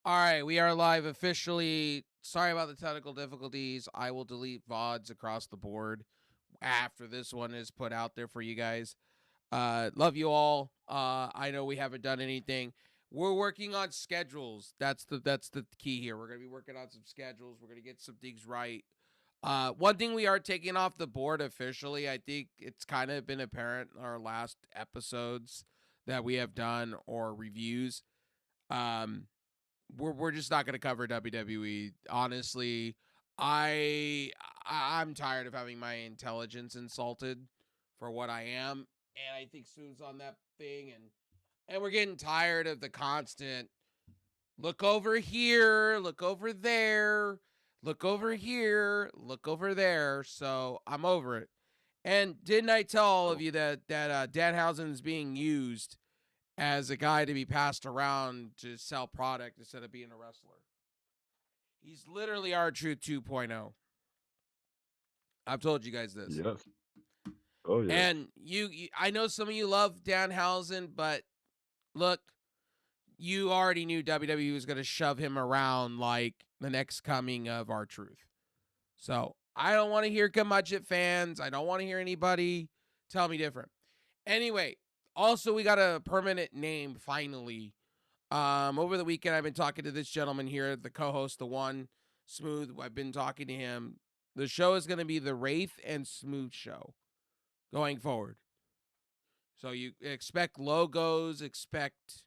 All right, we are live officially. Sorry about the technical difficulties. I will delete VODs across the board after this one is put out there for you guys. Love you all. I know we haven't done anything. We're working on schedules. That's the key here. We're gonna be working on some schedules. We're gonna get some things right. One thing we are taking off the board officially, I think it's kind of been apparent in our last episodes that we have done or reviews. Um, we're just not going to cover WWE. Honestly, I I'm tired of having my intelligence insulted for what I am, and I think Soon's on that thing, and we're getting tired of the constant look over here, look over there, look over here, look over there. So I'm over it. And didn't I tell all of Oh, you that Danhausen is being used as a guy to be passed around to sell product instead of being a wrestler? He's literally R-Truth 2.0. I've told you guys this. yes. Oh, yes. And I know some of you love Danhausen, but look, you already knew WWE was going to shove him around like the next coming of R-Truth. So I don't want to hear curmudgeon fans. I don't want to hear anybody tell me different. Anyway, also we got a permanent name finally. Over the weekend I've been talking to this gentleman here, the co-host, the one Smooth. I've been talking to him. The show is going to be the Wraith and Smooth show going forward. So you expect logos, expect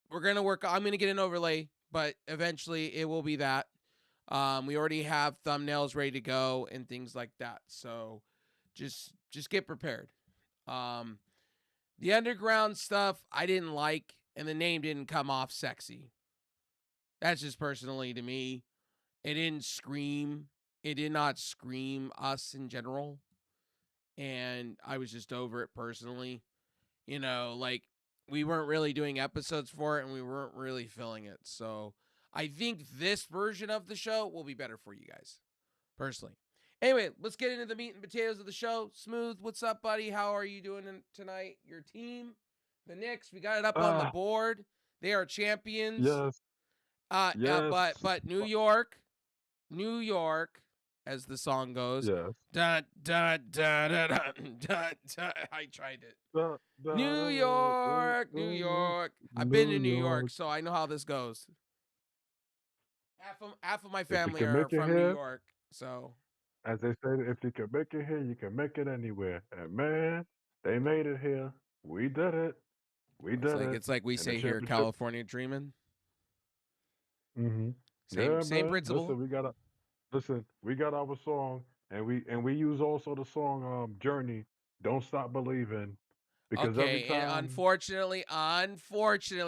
we're going to work I'm going to get an overlay, but eventually it will be that. We already have thumbnails ready to go and things like that. So just get prepared. Um, the underground stuff I didn't like, and the name didn't come off sexy. That's just personally to me. It didn't scream. It did not scream us in general. And I was just over it personally. Like we weren't really doing episodes for it and we weren't really filling it. So I think this version of the show will be better for you guys, personally. Anyway, let's get into the meat and potatoes of the show. Smooth, what's up, buddy? How are you doing tonight? Your team, the Knicks, we got it up on the Ah, board. They are champions. yes. Uh, uh Yes. but but New York, New York, as the song goes. Yes. Dun dun dun dun dun dun. Dun. I tried it. Da, da, New da, da, da, York, New da, York. I've been New to New York, York. so I know how this goes. Half of my If you family can are make it from New here, York, so as they say, if you can make it here, you can make it anywhere. And man, they made it here. We did it. We it's did like it. it's like we And the say here, championship. California dreaming. Hmm. Same Yeah, same man. principle. Listen. We got our song, and we use also the song "Journey." Don't stop believing, because every Okay, and time. unfortunately,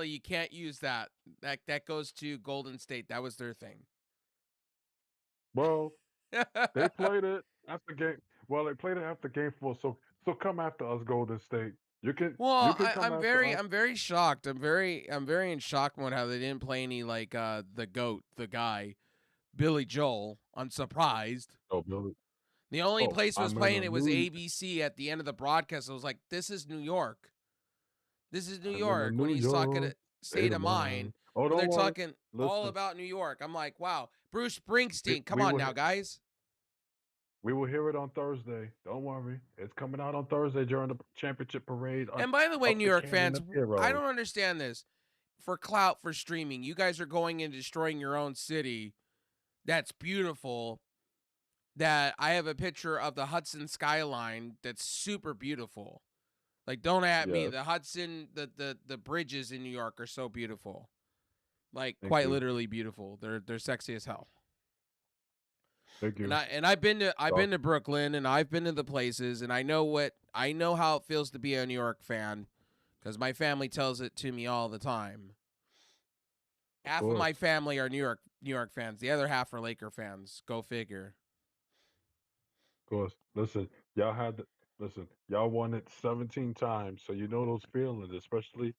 you can't use that. That goes to Golden State. That was their thing. Well, they played it after game. Well, they played it after game 4. So come after us, Golden State. You Well, can come I'm after very us. I'm very shocked. I'm very in shock mode how they didn't play any like the goat, the guy, Billy Joel. I'm surprised. Oh, Billy. The only Oh, place that was I'm in playing a it was new. ABC at the end of the broadcast. I was like, this is New York. This is New I'm in a York when New he's talking York state state of of mind. mind, Oh, when they're don't worry. talking all Listen, about New York. I'm like, wow, Bruce Springsteen, come we on will now, guys. we will hear it on Thursday. Don't worry. It's coming out on Thursday during the championship parade And by the way, up New the York Canyon fans, of I Heroes. don't understand this. For clout, for streaming, you guys are going and destroying your own city. That's beautiful. That I have a picture of the Hudson skyline that's super beautiful. Like, don't at me. Yes. The Hudson, the bridges in New York are so beautiful. Like, Thank quite you. literally beautiful. They're sexy as hell. Thank And you. I've been to Uh, Brooklyn, and I've been to the places, and I know how it feels to be a New York fan because my family tells it to me all the time. of Half of course. my family are New York fans. The other half are Laker fans. Go figure. Of course. Listen, y'all won it 17 times, so you know those feelings, especially.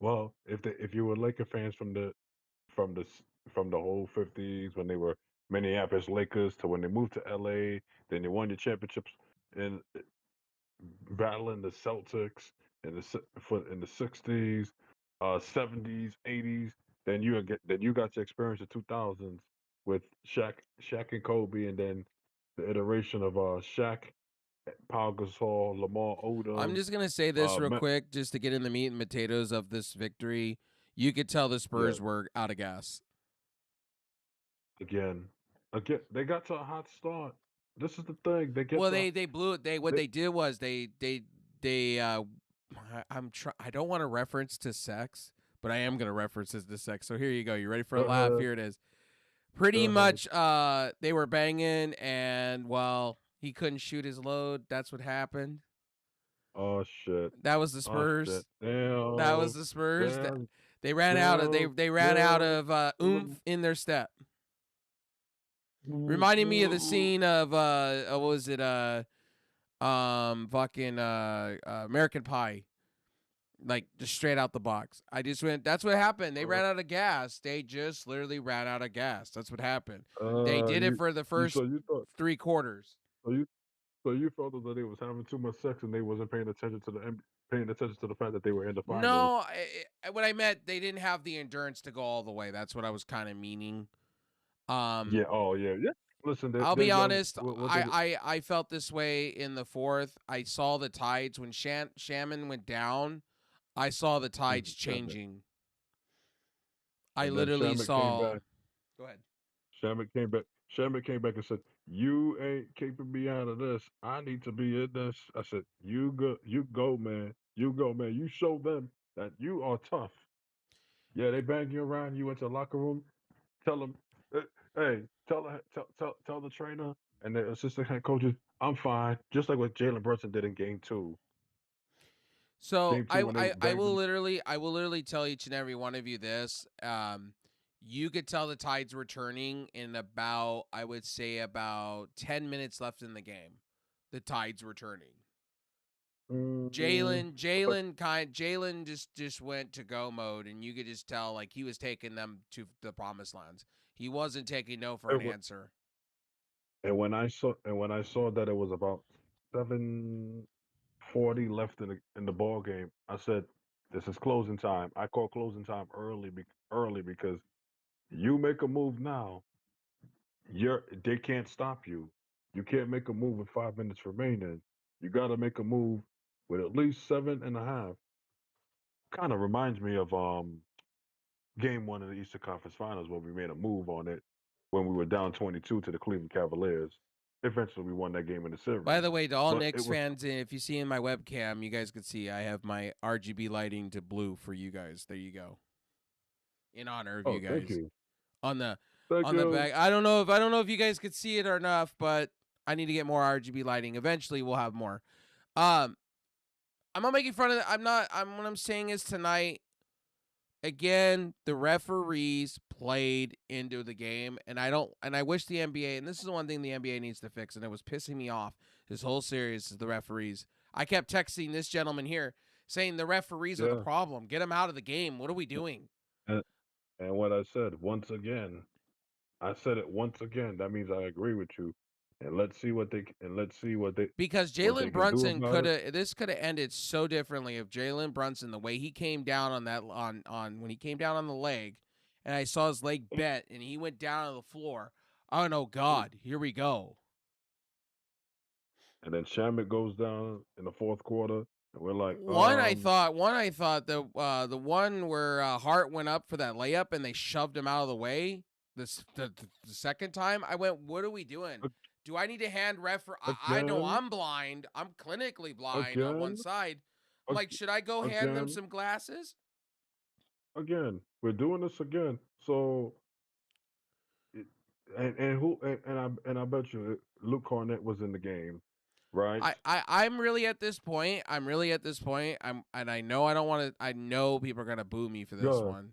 Well, if you were Laker fans from the s- from the whole 50s, when they were Minneapolis Lakers, to when they moved to LA, then they won the championships in battling the Celtics in the 60s, 70s, 80s. then you got to experience the 2000s with Shaq and Kobe, and then the iteration of Shaq, Paul Gasol, Lamar I'm Odom. just gonna say this real quick, just to get in the meat and potatoes of this victory. You could tell the Yeah, Spurs were out of gas. again, again, they got to a hot start. This is the thing. They get Well, to they blew it. What they, they did was they I don't want to reference to sex, but I am gonna reference this to sex. So here you go. You ready for a go laugh? ahead, Here it is. go Pretty ahead. much they were banging, and well, he couldn't shoot his load. That's what happened. Oh shit. That was the Oh shit. Spurs. That was Damn. the Spurs. Damn. They ran out of Damn. they ran out Damn. of oomph in their step. Mm, Reminding me of the mm, scene of what was it fucking American Pie, like just straight out the box. I just went. That's what happened. They ran out of gas. They just literally ran out of gas. That's what happened. They did it you for the you first so you thought 3 quarters. so you felt that they was having too much sex and they wasn't paying attention to the fact that they were in the finals. No, what I meant, they didn't have the endurance to go all the way. That's what I was kind of meaning. Yeah. Oh yeah. Yeah. Listen, I'll they're be young. honest. What they I felt this way in the fourth. I saw the tides when Shaman went down. I saw the tides Shaman. changing. I And then literally Shaman came saw. back. Go ahead. Shaman came back. Shaman came back and said, "You ain't keeping me out of this. I need to be in this." I said, You go, man. You go, man. You show them that you are tough. Yeah, they bang you around. You into the locker room. Tell them, hey, tell the trainer and the assistant head coaches, I'm fine. Just like what Jalen Brunson did in Game Two. So Game Two when they I banged will him. literally tell each and every one of you this. You could tell the tides were turning in about, I would say, about 10 minutes left in the game. The tides were turning. Mm, but Jalen just went to go mode, and you could just tell like he was taking them to the promised lands. He wasn't taking no for an and answer. when I saw that it was about 7:40 left in the ball game, I said, "This is closing time." I call closing time early because you make a move now, they can't stop you. You can't make a move with 5 minutes remaining. You got to make a move with at least 7.5. Kind of reminds me of game one of the Eastern Conference Finals where we made a move on it when we were down 22 to the Cleveland Cavaliers. Eventually, we won that game in the By series. the way, to all But it Knicks was fans, if you see in my webcam, you guys could see I have my RGB lighting to blue for you guys. There you go. In honor of you oh, thank guys. you, On the thank you. back. I don't know if you guys could see it or enough, but I need to get more RGB lighting. Eventually we'll have more. Um I'm not making fun of I'm not I'm what I'm saying is tonight, again, the referees played into the game, and I wish the NBA, and this is the one thing the NBA needs to fix, and it was pissing me off this whole series is the referees. I kept texting this gentleman here saying the referees are the Yeah, problem. Get them out of the game. What are we doing? and, and what I said once again, I said it once again. That means I agree with you. And let's see Because what they Jalen can do Brunson about it. could have ended so differently if Jalen Brunson, the way he came down on that on when he came down on the leg, and I saw his leg bent and he went down on the floor. Oh no, God, here we go. And then Shamit goes down in the fourth quarter, and we're like, One I thought the one where Hart went up for that layup and they shoved him out of the way. The second time I went, what are we doing? Do I need to hand I know again, I'm blind. I'm clinically blind on one again, side. I'm like, ag- should I go hand them again, some glasses? again. We're doing this again. So, it, and who and I bet you Luke Cornett was in the game, right? I'm really at this point. I'm really at this point. I know I don't want to. I know people are gonna boo me for this Yeah, one.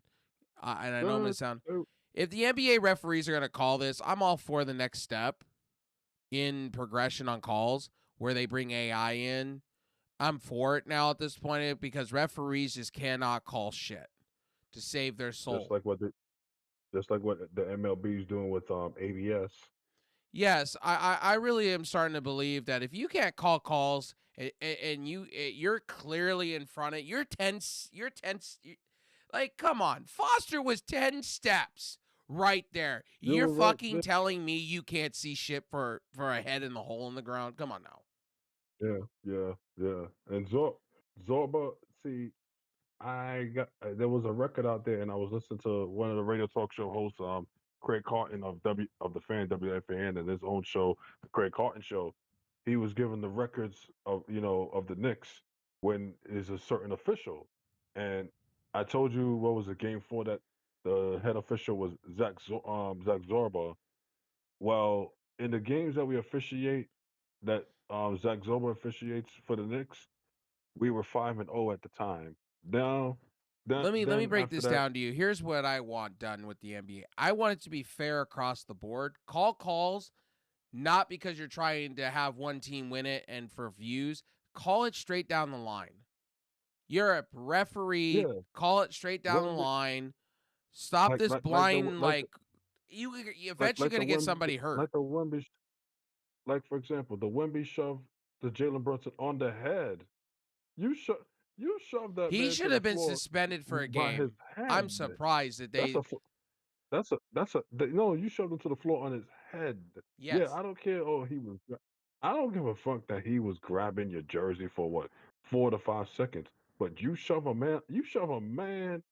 And I know I'm gonna yeah, sound. yeah, If the NBA referees are gonna call this, I'm all for the next step in progression on calls where they bring AI in. I'm for it now at this point because referees just cannot call shit to save their just soul. like just like what the MLB is doing with ABS. Yes, I really am starting to believe that if you can't call calls and you're clearly in front of you're tense Like, come on. Foster was 10 steps right there. You You're were right fucking there. telling me you can't see shit for a head in the hole in the ground? Come on now. Yeah. And Zorba, see, there was a record out there, and I was listening to one of the radio talk show hosts, Craig Carton of the Fan WFAN, and his own show, the Craig Carton Show. He was given the records of of the Knicks when is a certain official, and I told you what was the game for that the head official was Zach Zorba. Well, in the games that we officiate, that Zach Zorba officiates for the Knicks, we were 5-0 at the time. Now, Let me then break after this that, down to you. Here's what I want done with the NBA. I want it to be fair across the board. Call calls, not because you're trying to have one team win it and for views. Call it straight down the line. You're a referee. yeah, Call it straight down the Wemby, line. Stop like this like like the blind, like like, you eventually like going the to get Wemby somebody hurt. like the Wemby like for example the Wemby shove the Jalen Brunson on the head. You sho- you shoved that He man to should the have been floor suspended for a by his game. I'm head. surprised that That's they. a no. You shoved him to the floor on his head. Yeah, Yes. I don't care. Oh, I don't give a fuck that he was grabbing your jersey for what 4 to 5 seconds. But you shove a man. You shove a man.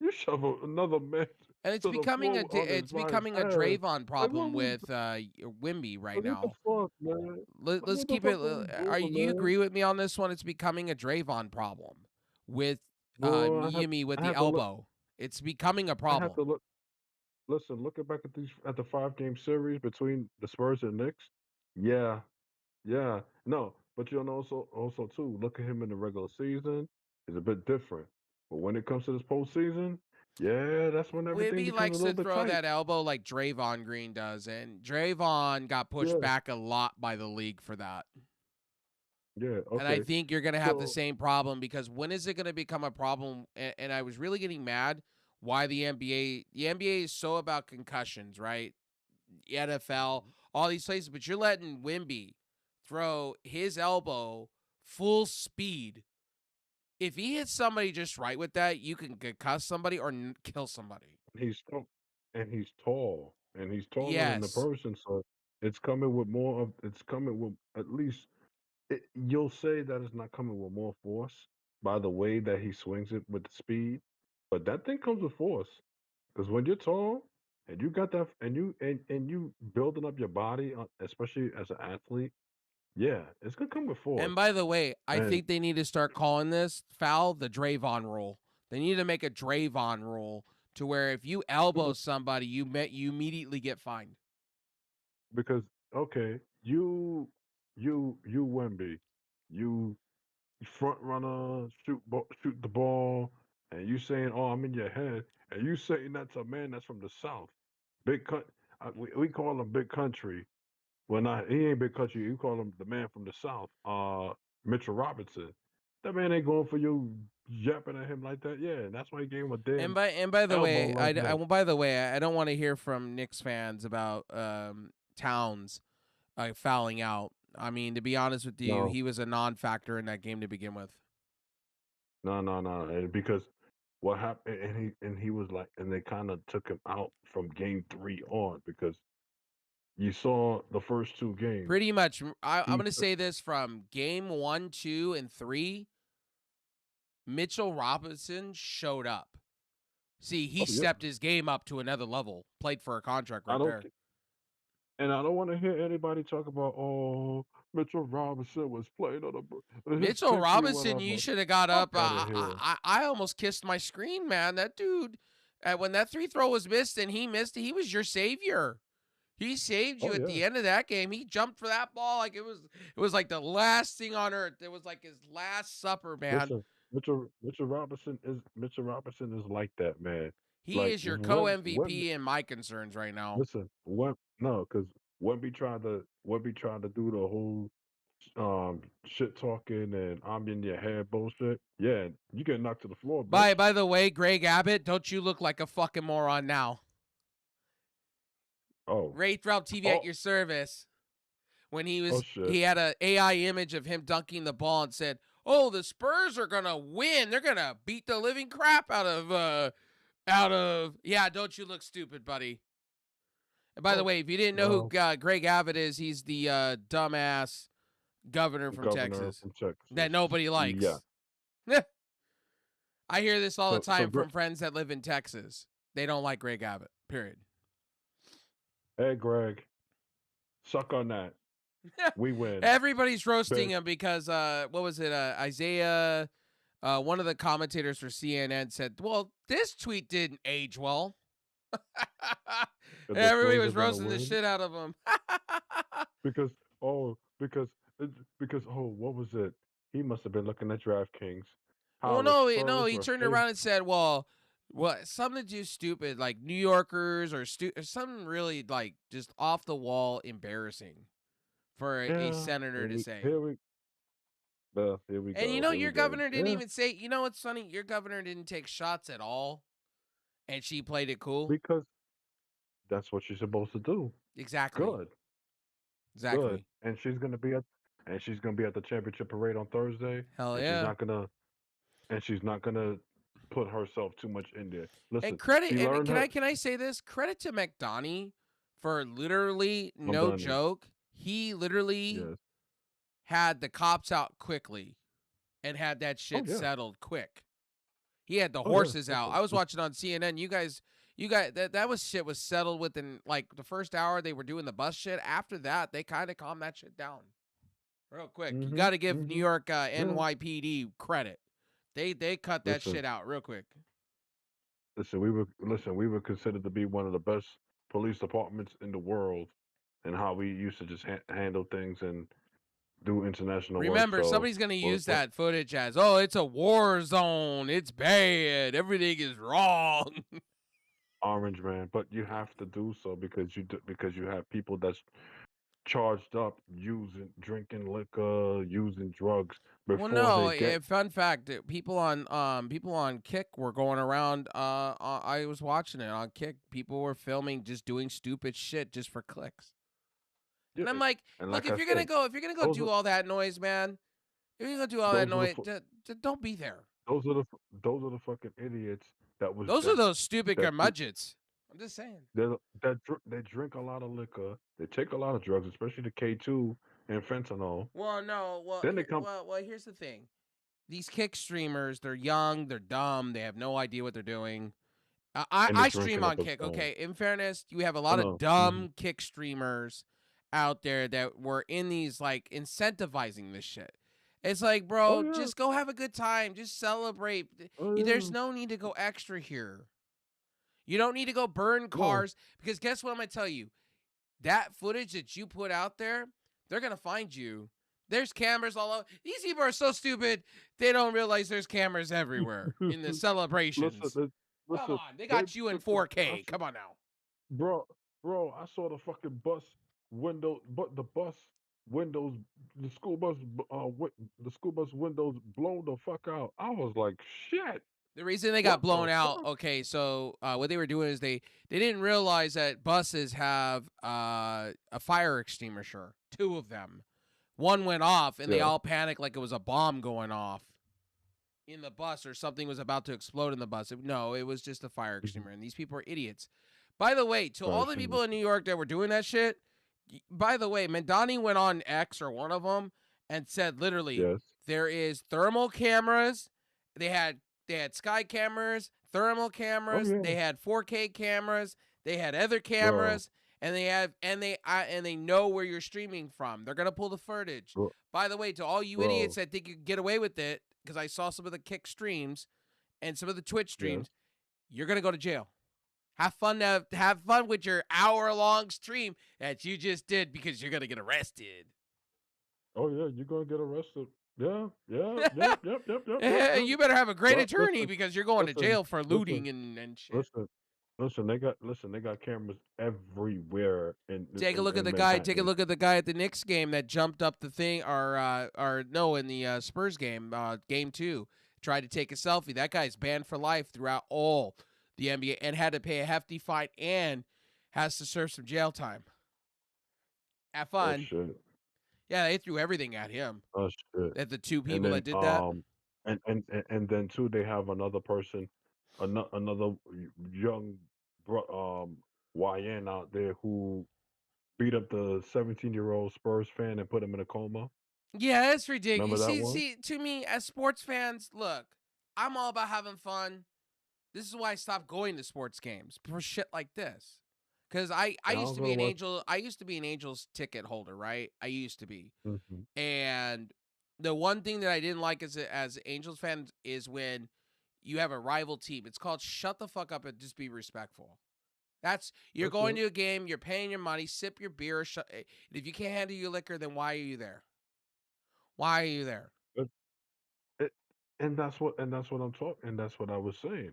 You shove another man And it's to the becoming floor on his it's by his becoming a head. Drayvon Like problem with Wimby right what the now. fuck, man? Like Let's what the keep fuck it. are we Are doing, you man? agree with me on this one? It's becoming a Drayvon problem with Boy, Yumi with I the have to look. elbow. It's becoming a I have problem. to look. Listen, looking back at the 5 game series between the Spurs and Knicks. Yeah, yeah, no, but you know also too. Look at him in the regular season is a bit different, but when it comes to this postseason, yeah, that's when everything Wibby becomes a likes little to bit throw tight. that elbow like Drayvon Green does, and Drayvon got pushed Yeah, back a lot by the league for that. yeah, And I okay. think you're going to have the So same problem because when is it going to become a problem? And I was really getting mad why the NBA is so about concussions, right? The NFL, all these places, but you're letting Wimby throw his elbow full speed. If he hits somebody just right with that, you can concuss somebody or kill somebody. he's tall, and he's taller than the Yes. person, so it's coming with at least you'll say that it's not coming with more force by the way that he swings it with the speed, but that thing comes with force because when you're tall and you got that and you building up your body, especially as an athlete, yeah, it's gonna come with And force. by the way, I And think they need to start calling this foul the Drayvon rule. They need to make a Drayvon rule to where if you elbow because somebody, you immediately get fined. because okay, you Wemby, you front runner, shoot the ball, and you saying, "Oh, I'm in your head," and you saying that's a man that's from the South, big cut. We call him Big Country. Well, not he ain't Big Country. You call him the man from the South, Mitchell Robinson. That man ain't going for you yapping at him like that. Yeah, and that's why he gave him a And damn by the elbow way, like that. I don't want to hear from Knicks fans about Towns fouling out. I mean, to be honest with you, No, he was a non-factor in that game to begin with. no, and because what happened, and he was like, and they kind of took him out from game 3 on because you saw the first 2 games. Pretty much, I'm He going to took, say this from game 1, 2, and 3. Mitchell Robinson showed up. See, he oh yeah, stepped his game up to another level. Played for a contract I right don't, there. and I don't want to hear anybody talk about Mitchell Robinson was playing on his Mitchell pinky or Robinson, you whatever. should have got Fuck up. out of here. I almost kissed my screen, man. That dude, when that three throw was missed and he missed it, he was your savior. He saved you Oh at yeah. the end of that game. He jumped for that ball like it was like the last thing on earth. It was like his last supper, man. Listen, Mitchell Robinson is like that, man. He Like is your co when MVP in my concerns right now. listen, when no, because when we tried to do the whole shit talking and I'm in your head bullshit, yeah, you get knocked to the floor, bitch. By the way, Greg Abbott, don't you look like a fucking moron now? Oh, Ray Throut TV at oh, your service. When oh shit. he had a AI image of him dunking the ball and said, oh, the Spurs are gonna win. They're gonna beat the living crap out of. Yeah, don't you look stupid, buddy. And by the Oh, way, if you didn't know who well, Greg Abbott is, he's the dumbass governor from governor Texas from that Texas. nobody Yeah. likes. I hear this all the So time from friends that live in Texas. They don't like Greg Abbott. Period. hey, Greg, suck on that. We win, Everybody's roasting bitch. him because what was it? Isaiah, one of the commentators for CNN said, "Well, this tweet didn't age well." If the Everybody Spurs are was gonna roasting the win, shit out of him. because oh, because oh, what was it? He must have been looking at DraftKings. How Well, the no, Spurs he were turned favored. around and said, "Well, something too stupid, like New Yorkers or something really like just off the wall, embarrassing for a Yeah, senator to say." here we And go. Here we your go. governor didn't Yeah, even say. You know what's funny? Your governor didn't take shots at all, and she played it cool. because that's what she's supposed to do. Exactly. Good, good. Exactly. And she's gonna be at the championship parade on Thursday, Hell and yeah. she's not gonna put herself too much in there. And Listen, credit, she and learned her. can I say this? Credit to McDonnie for literally I'm no done. joke. He literally Yes. had the cops out quickly and had that Oh shit yeah. settled quick. He had the Oh yeah. horses out. I was watching on CNN. You guys, that was shit was settled within like the first hour. They were doing the bus shit. After that, they kind of calmed that shit down real quick. You got Mhm. to give New Mhm. York Yeah. NYPD credit. They cut that Listen, shit out real quick. we were considered to be one of the best police departments in the world, and how we used to just handle things and do international work. Remember, So somebody's gonna we're, use we're that footage as, oh, it's a war zone. It's bad. Everything is wrong. orange man, but you have to do so because you have people that's charged up using drinking liquor, using drugs Well, before no. they get. Fun fact: people on Kick were going around. I was watching it on Kick. People were filming, just doing stupid shit just for clicks. Yeah, And I'm like, and look, like I said, if you're gonna go those are do all that noise, man, if you're gonna do all that those are the noise, don't be there. those are the those are the fucking idiots that was Those are those stupid that curmudgeons. I'm just saying. they drink a lot of liquor, they take a lot of drugs, especially the K2 and fentanyl. Well, no. Then they come Here's the thing. These Kick streamers, they're young, they're dumb, they have no idea what they're doing. and they're I stream drinking on up a Kick. storm. Okay, in fairness, you have a I lot of know. dumb Kick streamers out there that were in these like incentivizing this shit. It's like, Oh bro, yeah, just go have a good time, just celebrate. oh There's yeah. no need to go extra here. You don't need to go burn No, cars because guess what I'm gonna tell you? That footage that you put out there, they're gonna find you. There's cameras all over. These people are so stupid. They don't realize there's cameras everywhere in the listen, celebrations. Come listen. on, they They got you in I 4K. Come on now. Bro, I saw the fucking bus window, but the bus windows, the school bus, the school bus windows blown the fuck out. I was like, shit, The reason they got what the blown out, fuck? okay, so what they were doing is they didn't realize that buses have a fire extinguisher, two of them. One went off, and they Yeah. all panicked like it was a bomb going off in the bus or something was about to explode in the bus. No, it was just a fire Mhm. extinguisher, and these people are idiots. By the way, to all Fire the people in extinguisher. New York that were doing that shit, by the way, Mandani went on X or one of them and said literally Yes. there is thermal cameras. They had sky cameras, thermal Oh cameras. yeah, They had 4K cameras. They had other bro. cameras, and they know where you're streaming from. They're gonna pull the footage. Bro, By the way, to all you idiots bro. that think you can get away with it, because I saw some of the Kick streams and some of the Twitch Yes. streams, you're gonna go to jail. Have fun with your hour-long stream that you just did because you're gonna get arrested. Oh yeah, you're gonna get arrested. Yeah. Yeah. Yep. Yep. Yep. Yep. Yep. Yep. You better have a great Well, attorney because you're going to listen, jail for listen, looting and shit. listen, They got cameras everywhere Take a look at in the guy. Take a Manhattan. look at the guy at the Knicks game that jumped up the thing, or no, in the Spurs game, game 2, tried to take a selfie. That guy's banned for life throughout all the NBA and had to pay a hefty fine and has to serve some jail time. Have Oh fun. shit. Yeah, they threw everything at him. Oh shit. At the two And people then that did that. and then too they have another person, another young YN out there who beat up the 17-year-old Spurs fan and put him in a coma. Yeah, it's Remember ridiculous. that one? See, to me, as sports fans, look, I'm all about having fun. This is why I stopped going to sports games for shit like this. Cause I Yeah, I used don't to go be to an watch. Angel. I used to be an Angels ticket holder, right? I used to be. Hmm. And the one thing that I didn't like as Angels fans is when you have a rival team. It's called shut the fuck up and just be respectful. You're That's going it. to a game, you're paying your money, sip your beer. If you can't handle your liquor, then why are you there? Why are you there? It, it and that's what I'm talking and that's what I was saying.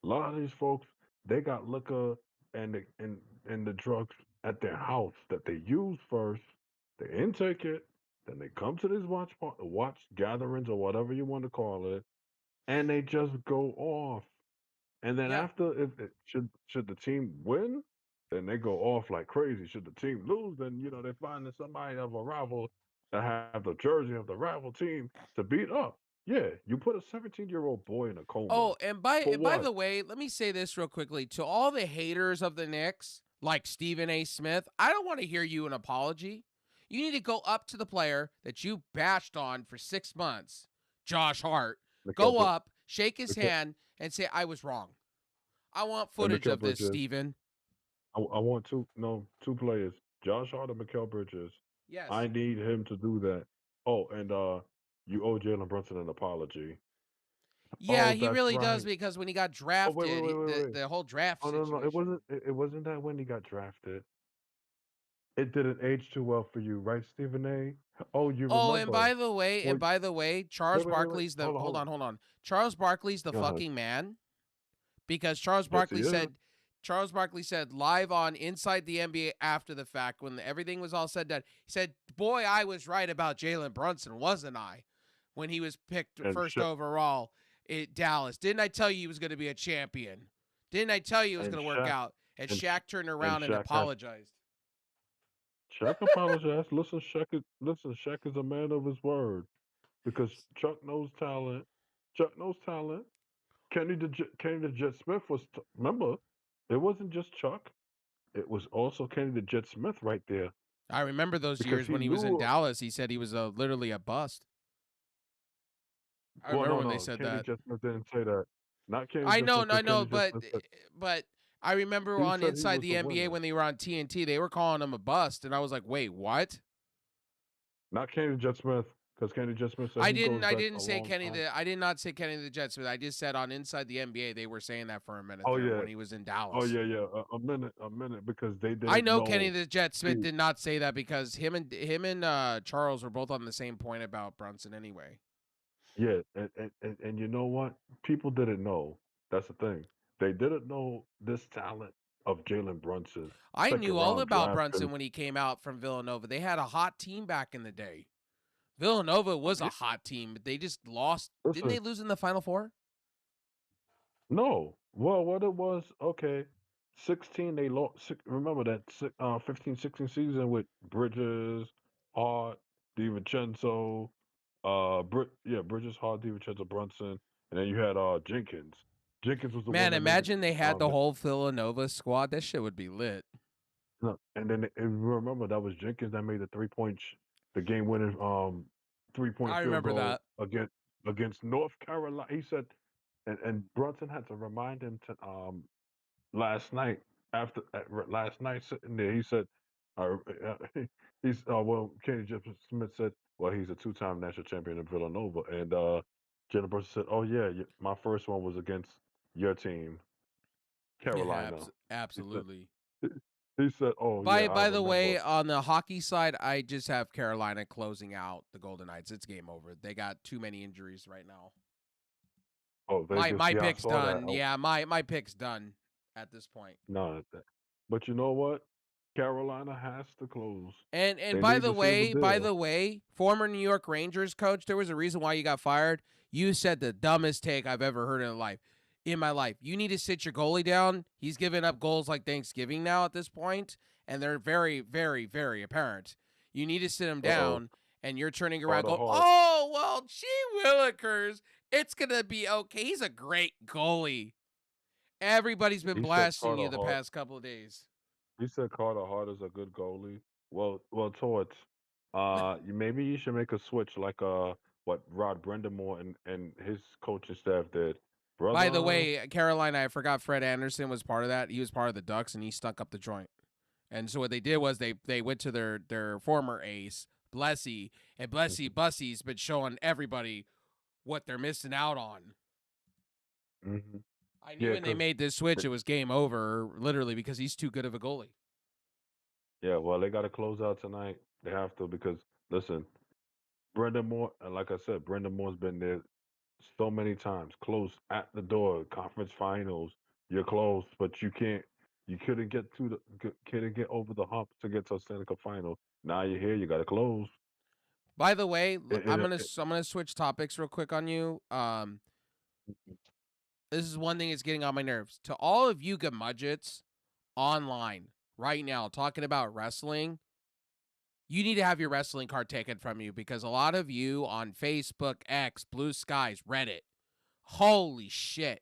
A lot of these folks, they got liquor and the drugs at their house that they use first. They intake it, then they come to these watch gatherings or whatever you want to call it, and they just go off. And then Yeah. after, if it, should the team win, then they go off like crazy. Should the team lose, then they find that somebody of a rival that have the jersey of the rival team to beat up. Yeah, you put a 17-year-old boy in a coma Oh, and for by what? the way, let me say this real quickly to all the haters of the Knicks, like Stephen A. Smith. I don't want to hear you an apology. You need to go up to the player that you bashed on for 6 months, Josh Hart. Mikael, Go up, shake his Mikael, hand, and say I was wrong. I want and footage Mikael of this, Bridges. Stephen. I want two players, Josh Hart and Mikael Bridges. I Yes. need him to do that. Oh, and you owe Jalen Brunson an apology. Yeah, Oh, he that's really does right. because when he got Oh, wait, wait, drafted, wait, wait, wait. the whole draft Oh no, no, it situation. wasn't. It wasn't that when he got drafted. It didn't age too well for you, right, Stephen A? Oh, you Oh, remember? Well, and by the way, Charles wait, wait, wait, wait. Barkley's the Hold on, hold on. hold on. Charles Barkley's the Go ahead. fucking man because Yes, he is. Charles Barkley said live on Inside the NBA after the fact when everything was all said and done. He said, "Boy, I was right about Jalen Brunson, wasn't I? When he was picked And first overall at Dallas, didn't I tell you he was going to be a champion? Didn't I tell you it was and going to work Shaq out?" And and Shaq turned and around and Shaq has apologized. Shaq apologized. Listen, Shaq is a man of his word because Chuck knows talent. Chuck knows talent. Kenny the Jet Smith remember, it wasn't just Chuck. It was also Kenny the Jet Smith right there I remember those because years he when he was in knew. Dallas. He said he was literally a bust. I Well, remember no, when they no, said Kenny that. Jet Smith didn't say that. Not Kenny I Jet know, Smith I because know, Kenny Jet Smith said but I remember he on said he Inside was the the NBA winner. when they were on TNT, they were calling him a bust, and I was like, wait, what? Not Kenny Jet Smith because Kenny Jet Smith said he goes I back didn't a say long Kenny time. the I did not say Kenny the Jet Smith. I just said on Inside the NBA they were saying that for a minute Oh there yeah, when he was in oh Dallas. yeah, yeah. A minute because they I didn't know Kenny know. the Jet Smith See, did not say that because him and Charles were both on the same point about Brunson anyway. yeah, and you know what? People didn't know. That's the thing. They didn't know this talent of Jalen Brunson, I second knew all round about draft Brunson pick. when he came out from Villanova. They had a hot team back in the day. Villanova was a Yeah, hot team, but they just lost. Didn't listen, they lose in the Final Four? no. Well, what it was, okay. 16, they lost. Remember that 15, 16 season with Bridges, Hart, DiVincenzo, Bridges, Hart, DiVincenzo, Brunson, and then you had Jenkins. Jenkins was the one Man, that made imagine they had the the whole Villanova squad. That shit would be lit. no, and then and remember that was Jenkins that made the 3 point, the game winning 3 point I field remember goal that. against North Carolina. He said, and Brunson had to remind him to last night last night sitting there. He said, he's Kenny Jefferson Smith said, well, he's a two-time national champion in Villanova, and Jalen Brunson said, oh yeah, my first one was against your team, Yeah, Carolina. He said, absolutely. he said, oh yeah, I By the remember. way, on the hockey side, I just have Carolina closing out the Golden Knights. It's game over. They got too many injuries right now. Oh, Vegas. My Yeah, I pick's saw that. done. Oh, Yeah, my pick's done at this point. no, but you know what? Carolina has to close. And They need to seal the by deal. the way, former New York Rangers coach, there was a reason why you got fired. You said the dumbest take I've ever heard in my life. You need to sit your goalie down. He's giving up goals like Thanksgiving now at this point, and they're very, very, very apparent. You need to sit him Uh-oh. down, and you're turning around Carter going, Hart. oh, well, gee willikers. It's going to be okay. He's a great goalie. Everybody's been He said blasting you Carter the Hart. past couple of days. He said Carter Hart is a good goalie. Well, Torts. Maybe you should make a switch like what Rod Brendamore and his coaching staff did. By the Brother, way, Carolina, I forgot Fred Anderson was part of that. He was part of the Ducks, and he stuck up the joint. And so what they did was they went to their former ace, Blessy, and Bussy's been showing everybody what they're missing out on. mm-hmm. I knew when they made this switch, it was game over, literally, because he's too good of a goalie. Yeah, well, they got to close out tonight. They have to because listen, Brendan Moore, and like I said, Brendan Moore's been there so many times, close at the door, conference finals. You're close, but you can't. You couldn't get couldn't get over the hump to get to a Stanley Cup final. Now you're here. You got to close. By the way, It, I'm it, gonna switch topics real quick on you. This is one thing that's getting on my nerves. To all of you gamudgets online right now talking about wrestling, you need to have your wrestling card taken from you because a lot of you on Facebook, X, Blue Skies, Reddit, holy shit.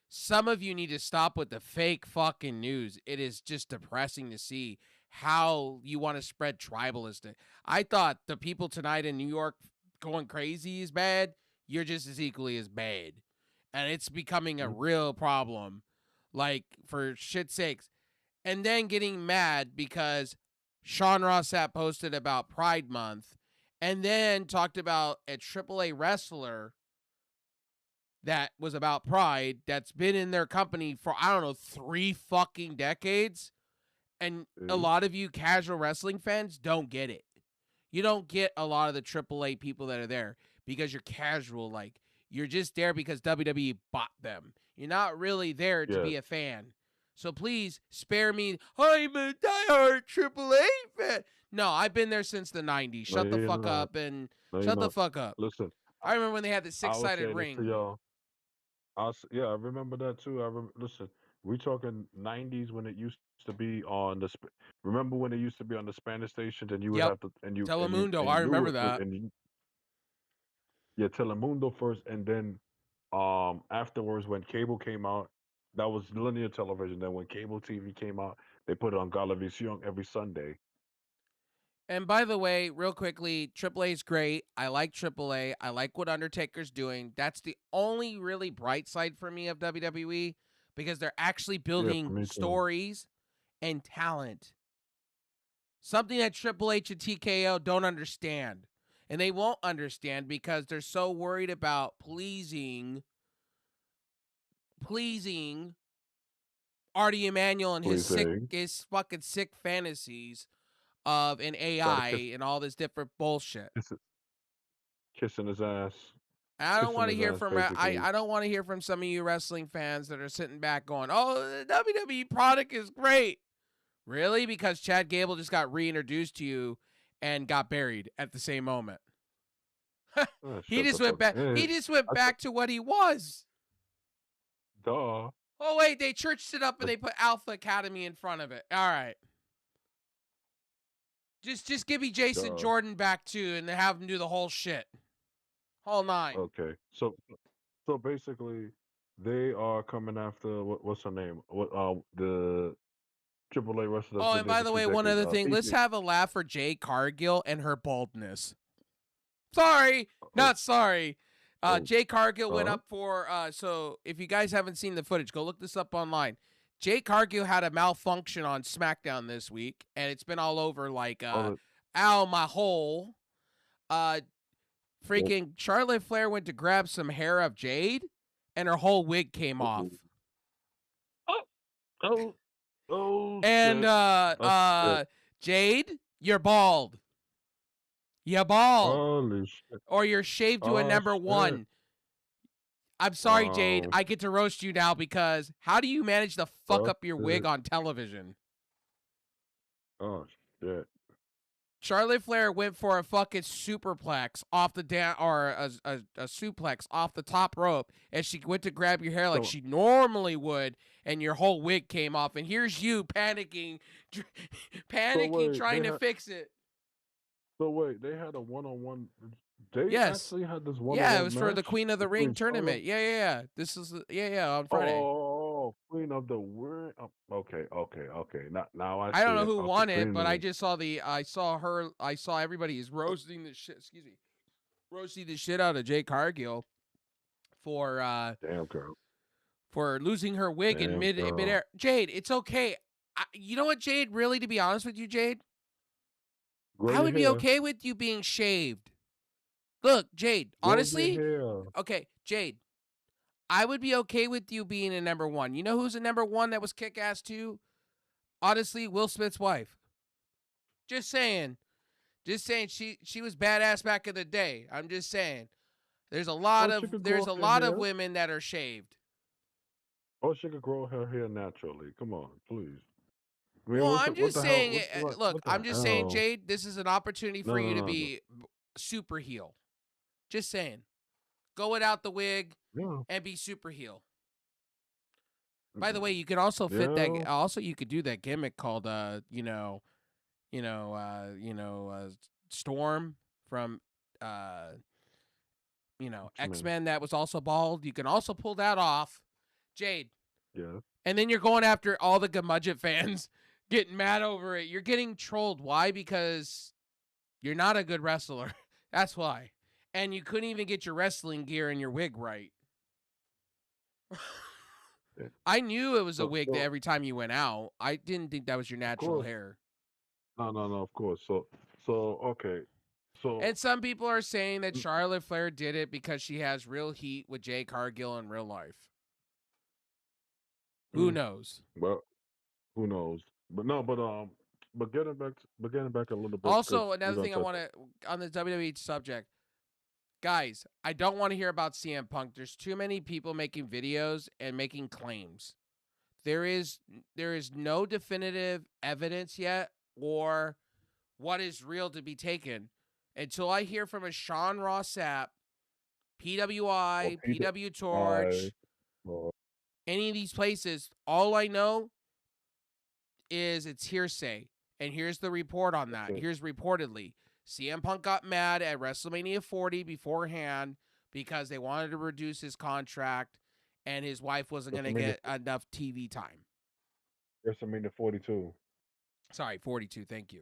Some of you need to stop with the fake fucking news. It is just depressing to see how you want to spread tribalistic. I thought the people tonight in New York going crazy is bad. You're just as equally as bad. And it's becoming a real problem. Like, for shit's sakes. And then getting mad because Sean Ross Sapp posted about Pride Month and then talked about a AAA wrestler that was about Pride that's been in their company for, I don't know, 3 fucking decades. And a lot of you casual wrestling fans don't get it. You don't get a lot of the AAA people that are there because you're casual. Like, you're just there because WWE bought them. You're not really there to be a fan. So please spare me. I'm a diehard AAA fan. No, I've been there since the 90s. Shut the fuck up and shut the fuck up. Listen, I remember when they had the I was 6-sided saying this to ring. y'all. Yeah, I remember that too. Listen, we talking '90s when it used to be on the. Remember when it used to be on the Spanish stations, and you would Yep. have to, and you Telemundo. and I you knew remember it, that. and you, yeah, Telemundo first, and then afterwards when cable came out, that was linear television. Then when cable TV came out, they put it on Galavisión every Sunday. And by the way, real quickly, AAA is great. I like AAA. I like what Undertaker's doing. That's the only really bright side for me of WWE because they're actually building stories and talent. Something that Triple H and TKO don't understand. And they won't understand because they're so worried about pleasing Artie Emanuel and his fucking sick fantasies of an AI and all this different bullshit. Kissing his ass. I don't want to hear from I don't want to hear from some of you wrestling fans that are sitting back going, "Oh, the WWE product is great." Really? Because Chad Gable just got reintroduced to you and got buried at the same moment. He just went back. He just went back to what he was. Duh. Oh wait, they churched it up and they put Alpha Academy in front of it. All right. Just give me Jason Jordan back too and have him do the whole shit. Whole 9. Okay. So basically they are coming after what's her name? The AAA wrestler. Oh, and by the way, one other thing. Let's have a laugh for Jade Cargill and her baldness. Sorry, not sorry. Jade Cargill went up for, so if you guys haven't seen the footage, go look this up online. Jade Cargill had a malfunction on SmackDown this week, and it's been all over like, ow, my hole. Freaking Charlotte Flair went to grab some hair of Jade, and her whole wig came off. And Jade, you're bald. You're bald. Holy shit. Or you're shaved to a number 1. I'm sorry, Jade. I get to roast you now because how do you manage to fuck up your wig on television? Oh shit. Charlotte Flair went for a fucking superplex off the a suplex off the top rope, and she went to grab your hair like she normally would, and your whole wig came off. And here's you panicking, trying to fix it. So wait, they had a one-on-one. They Yes. actually had this Yeah, it one-on-one was for the match Queen of the Ring between Charlotte. tournament. Yeah. This is on Friday. Oh, Queen of the Ring. Okay. Now I I see don't know it. who Okay, won Queen it, of the but Ring. I saw everybody is roasting the shit. Excuse me, roasting the shit out of Jade Cargill for Damn girl. losing her wig in Damn girl. midair. Jade, it's okay. You know what, Jade? Really, to be honest with you, Jade, Grow I your would be hair. okay with you being shaved. Look, Jade, Grow your honestly, hair. okay, Jade, I would be okay with you being a number one. You know who's a number one that was kick ass too? Honestly, Will Smith's wife. Just saying. Just saying she was badass back in the day. I'm just saying. There's a lot Oh, she of could there's grow a her lot of hair. women that are shaved. Oh, she could grow her hair naturally. Come on, please. I mean, Well, I'm what just the hell? saying look, What the I'm just saying, hell? Jade, this is an opportunity for you to No. be super heel. Just saying. Go without the wig Yeah. and be super heel. By the way, you could also fit that Yeah. you could do that gimmick called you know, Storm from uh What you mean? X-Men that was also bald. You can also pull that off. Jade. Yeah. And then you're going after all the Gamudget fans getting mad over it. You're getting trolled. Why? Because you're not a good wrestler. That's why. And you couldn't even get your wrestling gear and your wig right. Yeah. I knew it was a wig that So every time you went out. I didn't think that was your of natural course. hair. No. Of course. Okay. So And some people are saying that mm, Charlotte Flair did it because she has real heat with Jay Cargill in real life. Who mm, knows? well, who knows? But no. But getting back a little bit because Also, we're another gonna thing I touch. want to on the WWE subject, guys, I don't want to hear about CM Punk. There's too many people making videos and making claims. There is no definitive evidence yet or what is real to be taken until I hear from a Sean Ross Sapp, Or PWI, Peter. PW I. Torch, Or any of these places. All I know is it's hearsay. And here's the report on that's that. it. Here's reportedly CM Punk got mad at WrestleMania 40 beforehand because they wanted to reduce his contract and his wife wasn't going to WrestleMania. get enough TV time. WrestleMania 42. Sorry, 42. Thank you.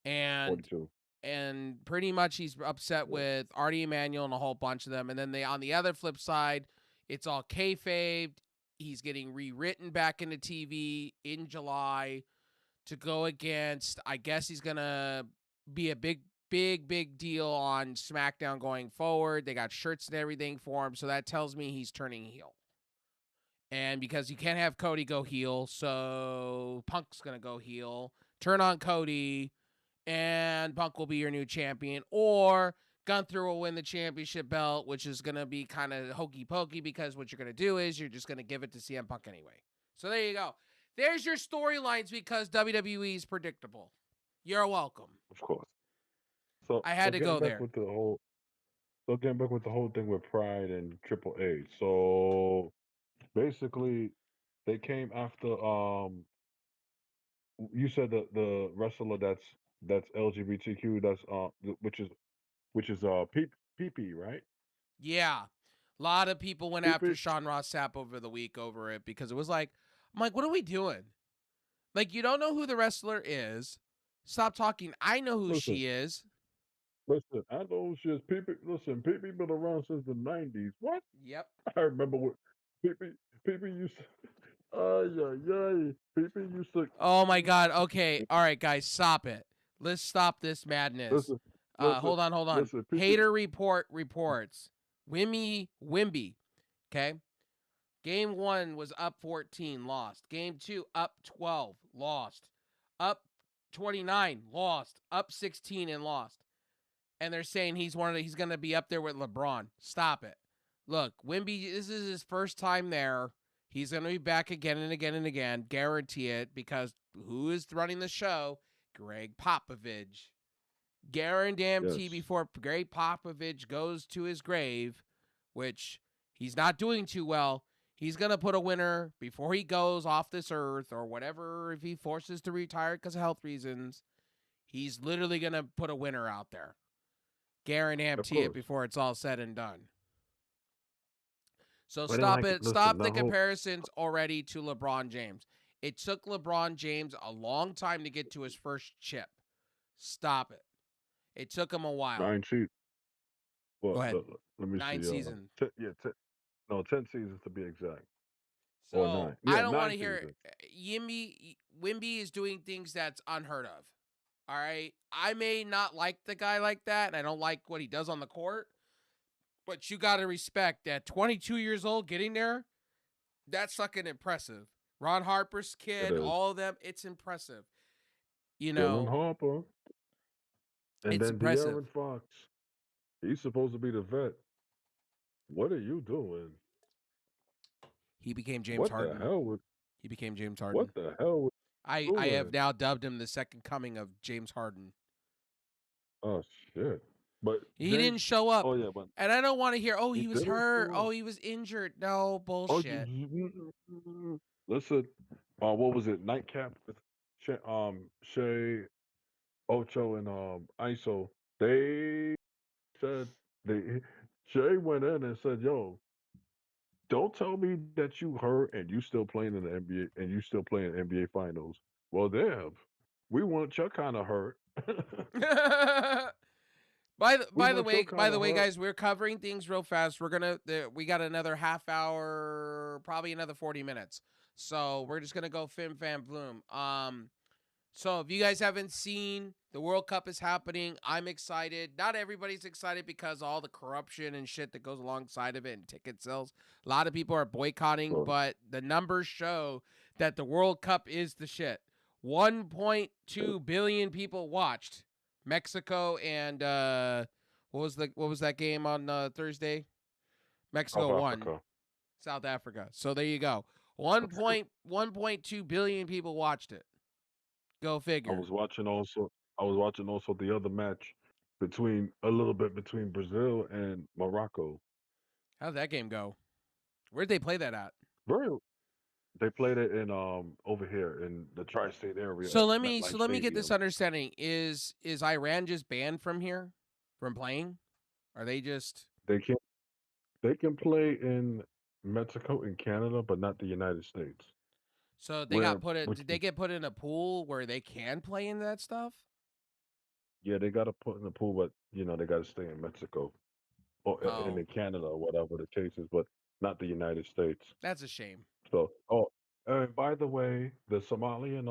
And 42. pretty much he's upset Yeah. with Artie Emanuel and a whole bunch of them. And then on the other flip side, it's all kayfabed. He's getting rewritten back into TV in July to go against. I guess he's gonna be a big deal on SmackDown going forward. They got shirts and everything for him, so that tells me he's turning heel. And because you can't have Cody go heel, so Punk's gonna go heel, turn on Cody, and Punk will be your new champion. Or Gunther will win the championship belt, which is gonna be kind of hokey pokey because what you're gonna do is you're just gonna give it to CM Punk anyway. So there you go. There's your storylines because WWE is predictable. You're welcome. Of course. So I so had to getting go back there. with the whole so getting back with the whole thing with Pride and Triple H. So basically, they came after you said the wrestler that's LGBTQ that's which is PP, right? Yeah. A lot of people went after PP. Sean Ross Sapp over the week over it because it was like, I'm like, what are we doing? Like, you don't know who the wrestler is. Stop talking. I know who Listen, she is. listen. I know she is PP. Listen, PP been around since the '90s. What? Yep. I remember what PP PP used. PP used to. Oh my God. Okay. All right, guys, stop it. Let's stop this madness. Listen, listen, Hold on. listen. PP. Hater reports. Wimby. Okay. Game 1 was up 14, lost. Game 2 up 12, lost. Up 29, lost. Up 16 and lost. And they're saying he's going to be up there with LeBron. Stop it. Look, Wimby, this is his first time there. He's going to be back again and again and again. Guarantee it, because who is running the show? Greg Popovich. Yes, Guarantee before Greg Popovich goes to his grave, which he's not doing too well, he's going to put a winner before he goes off this earth or whatever, if he forces to retire because of health reasons. He's literally going to put a winner out there. Of Guarantee it course. before it's all said and done. So But then, stop like, it. listen, Stop the the whole comparisons already to LeBron James. It took LeBron James a long time to get to his first chip. Stop it. It took him a while. 9 seasons. Well, Go ahead. let me 9 see. seasons. 10 seasons to be exact, or So 9. I Yeah, don't want nine to hear seasons. Wimby is doing things that's unheard of. All right. I may not like the guy like that, and I don't like what he does on the court, but you got to respect at 22 years old getting there. That's fucking impressive. Ron Harper's It kid, is. all of them, it's impressive. You Dylan know, Harper, and it's then impressive. De'Aaron Fox. He's supposed to be the vet. What are you doing? He became James What the Harden. hell was? He became James What Harden. the hell was I have doing? now dubbed him the second coming of James Harden. Oh shit! But He James. didn't show up. Oh yeah, but And I don't want to hear, oh, he he was didn't hurt. show Oh, up. he was injured. No, Oh, bullshit. listen. What was it? Nightcap with Shay Ocho and ISO. They said they Shay went in and said, "Yo, don't tell me that you hurt and you still playing in the NBA and you still playing NBA Finals." Well, damn, we want your kind of hurt. We want your By kind the of way, hurt. guys, we're covering things real fast. We got another half hour, probably another 40 minutes. So we're just gonna go fim fam bloom. So if you guys haven't seen, the World Cup is happening. I'm excited. Not everybody's excited because all the corruption and shit that goes alongside of it and ticket sales. A lot of people are boycotting, So, but the numbers show that the World Cup is the shit. 1.2 billion people watched. Mexico and what was that game on Thursday? South Mexico won. Africa. South Africa. So there you go. 1.2 billion people watched it. Go I figure. was watching also. I was watching also the other match between Brazil and Morocco. How'd that game go? Where'd they play that at? Very. They played it in over here in the tri-state area So at let me MetLife get this Stadium. understanding. Is Iran just banned from here from playing? Are they just They can they can play in Mexico and Canada, but not the United States. so they got Where put it which did they get put in a pool where they can play in that stuff? yeah, they got to put in the pool, but they got to stay in Mexico or in Oh, Canada or whatever the case is, but not the United States. that's a shame. So, and by the way, the Somalian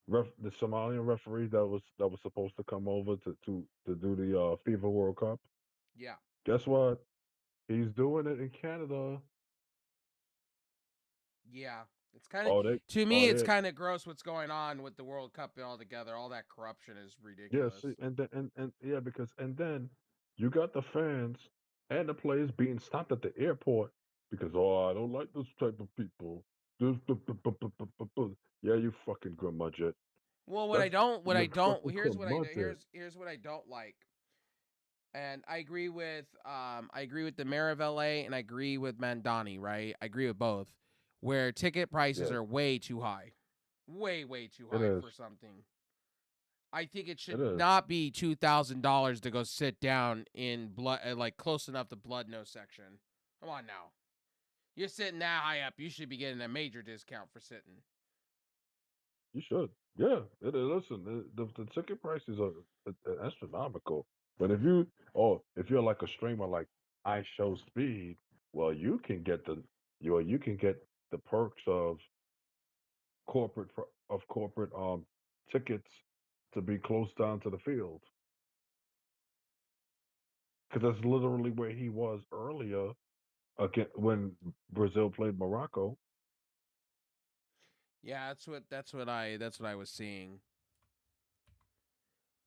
referee that was supposed to come over to do the FIFA World Cup. Yeah. Guess what? He's doing it in Canada. Yeah. It's kind of Oh, they, to me oh it's yeah, kind of gross what's going on with the World Cup altogether. All that corruption is yeah. ridiculous. See, and yeah, because and then you got the fans and the players being stopped at the airport because I don't like this type of people. Yeah, you fucking curmudgeon. Well, That's you fucking curmudgeon. here's what I don't like. And I agree with the mayor of LA and I agree with Mandani, right? I agree with both. Where ticket prices Yeah, are way too high. Way too it high is. for something. I think it It should is. not be $2,000 to go sit down in blood like close enough to blood no section. Come on now. You're sitting that high up, you should be getting a major discount for sitting. You should. Yeah, it is. Listen, the ticket prices are astronomical. But if you're like a streamer like I Show Speed, well, you can get the perks of corporate tickets to be close down to the field because that's literally where he was earlier again when Brazil played Morocco. Yeah, that's what I was seeing.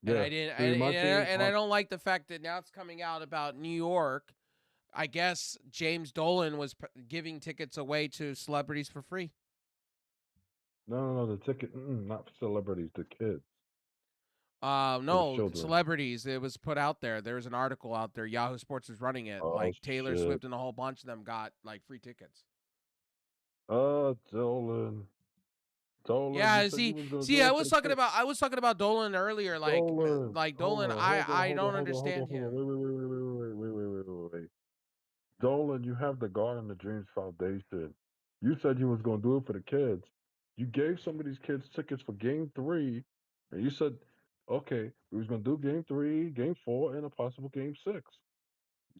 And Yeah, see, my team I don't like the fact that now it's coming out about New York. I guess James Dolan was giving tickets away to celebrities for free. no, the ticket, not for celebrities, the kids, for the No, children. celebrities. It was put out there. There was an article out there. Yahoo Sports was running it. Oh Like Taylor shit. Swift and a whole bunch of them got like free tickets. Dolan. Dolan, you Yeah, said you was gonna see, do I it for was the talking kid. about Dolan earlier, Dolan, like hold Dolan. on, hold on, I hold on, don't hold on, hold on, understand hold on. him. Wait. Dolan, you have the Garden of Dreams Foundation. You said you was gonna do it for the kids. You gave some of these kids tickets for Game 3, and you said, okay, we was gonna do Game 3, Game 4, and a possible Game 6.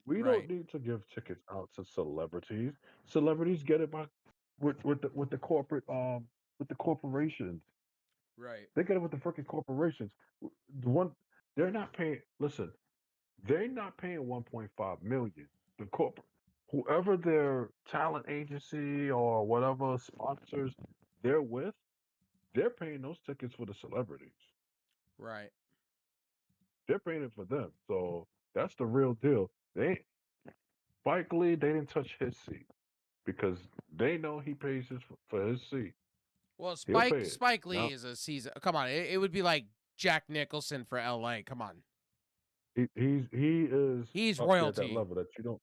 We don't Right, need to give tickets out to celebrities. Celebrities get it by with the corporate with the corporations. right, They get it with the freaking corporations. The one they're not paying. Listen, they're not paying 1.5 million. The corporate, whoever their talent agency or whatever sponsors they're with, they're paying those tickets for the celebrities. right. They're paying it for them. So that's the real deal. They Spike Lee, they didn't touch his seat because they know he pays for his seat. Well, He'll pay it. Spike Lee Now is a season. Come on, it would be like Jack Nicholson for L.A. Come on, he is he's up there at that royalty. level that you don't.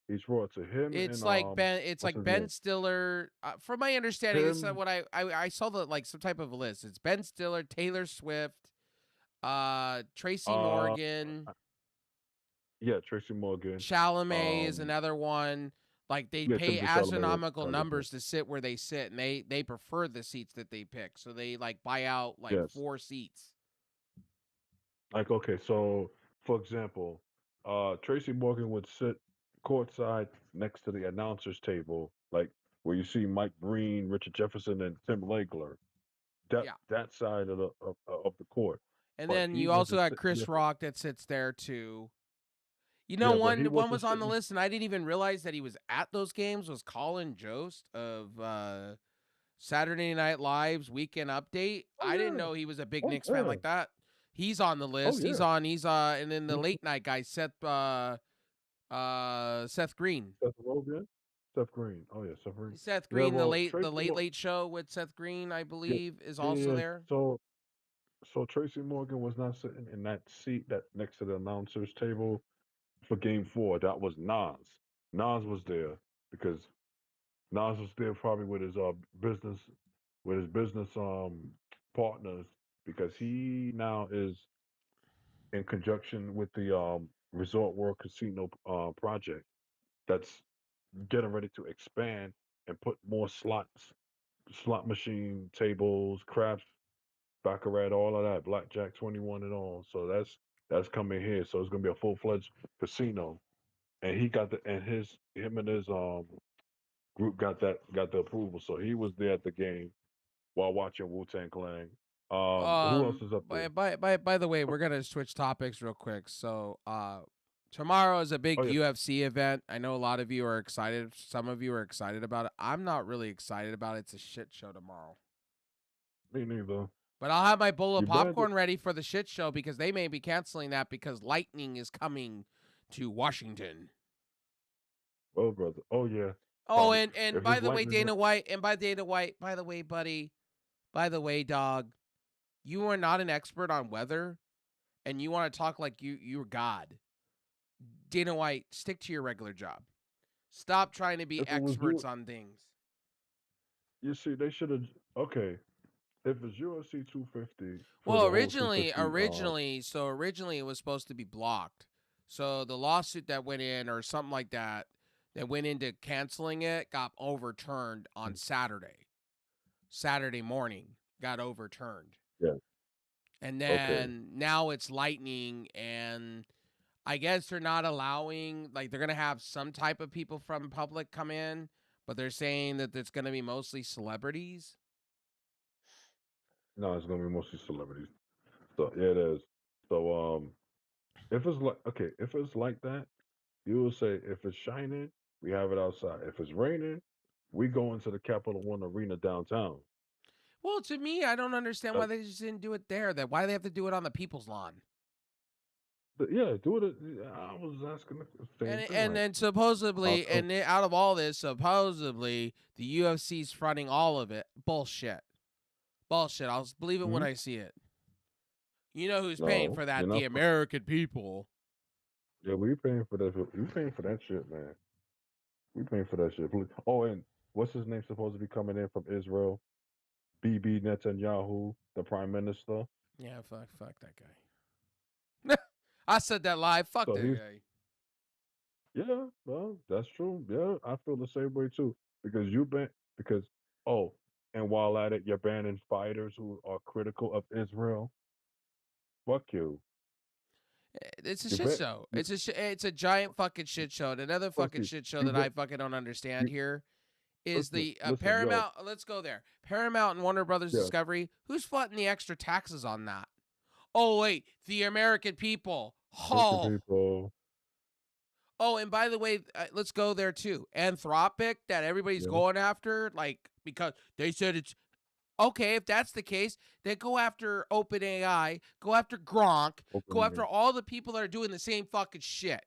He's raw to him and It's what's like his Ben name? Stiller. From my understanding, this is Him. what I saw the like some type of list. It's Ben Stiller, Taylor Swift, Tracy Uh, Morgan, yeah, Tracy Morgan. Chalamet is Um, another one. Like they yeah, pay Timothy Chalamet astronomical sounds okay. numbers to sit where they sit, and they prefer the seats that they pick. So they like buy out like Yes. 4 seats. Like okay, so for example, Tracy Morgan would sit courtside next to the announcers table, like where you see Mike Breen, Richard Jefferson, and Tim Legler. Yeah. That side of the court. And But then he you also wasn't got sitting there Chris Rock that sits there too. You know, yeah, but he one wasn't was on the sitting. list, and I didn't even realize that he was at those games. Was Colin Jost of Saturday Night Live's Weekend Update? Oh I didn't yeah, know he was a big oh Knicks fan yeah, like that. He's on the oh list. yeah. And then the Mhm. late night guy Seth Green. Seth Rogen, Seth Green. Oh yeah, Seth Green. Seth Yeah, Green, well, the Tracy. late show with Seth Green, I Yeah, believe, is yeah, also yeah. there. So Tracy Morgan was not sitting in that seat that next to the announcers table for Game 4. That was Nas. Nas was there because Nas was there probably business with his business partners because he now is in conjunction with the Resort World Casino project that's getting ready to expand and put more slot machine tables, craps, baccarat, all of that, blackjack 21 and all. So that's coming here. So it's gonna be a full fledged casino. And he got the and him and his group got the approval. So he was there at the game while watching Wu Tang Clan. Who else is up there? By the way, we're gonna switch topics real quick. So tomorrow is a Oh big yeah, UFC event. I know a lot of you are excited. Some of you are excited about it. I'm not really excited about it. It's a shit show tomorrow. me neither. But I'll have my bowl of You better do popcorn ready for the shit show because they may be canceling that because lightning is coming to Washington. well, brother. Oh yeah, Oh, probably. and If by it's the way, lightning, Dana White, by the way, buddy, by the way, dog, you are not an expert on weather, and you want to talk like you're God. Dana White, stick to your regular job. Stop trying to be if it was experts you, on things. you see, they should have. Okay, if it's UFC 250 for Well, the whole 250, originally it was supposed to be blocked. So the lawsuit that went in or something like that that went into canceling it got overturned on Saturday. Saturday morning got overturned. yeah, And okay. then now it's lightning and I guess they're not allowing like they're going to have some type of people from public come in, but they're saying that it's going to be mostly celebrities. No, it's gonna be mostly celebrities. So yeah, it is. So if it's like okay, if it's like that, you will say if it's shining, we have it outside. If it's raining, we go into the Capital One Arena downtown. Well, to me, I don't understand why That, they just didn't do it there. That why they have to do it on the people's lawn. yeah, do it. I was asking the same thing. And Like, then supposedly, so, out of all this, supposedly the UFC's fronting all of it. Bullshit. Bullshit. I'll believe it when hmm? I see it. You know who's paying No, for you're that? The not. American people. Yeah, we paying for that. We paying for that shit, man. We paying for that shit. Oh, and what's his name supposed to be coming in from Israel? Bibi Netanyahu, the prime minister. Yeah, fuck that guy. I said that live. Fuck So that he's guy. yeah, well, that's true. Yeah, I feel the same way too. Because you ban because oh, and while at it, you're banning fighters who are critical of Israel. Fuck you. It's a You shit bet. show. You It's a giant fucking shit show. And another fuck fucking you. shit show You that bet. I fucking don't understand You here is listen. the Listen, yo. Paramount. Let's go there. Paramount and Warner Brothers Yeah. Discovery. Who's footing the extra taxes on that? Oh wait, the American people. American Oh, people. oh, and by the way, let's go there too. Anthropic that everybody's Yeah. going after, like because they said it's okay. If that's the case, then go after OpenAI, go after Gronk, go after Opening. all the people that are doing the same fucking shit.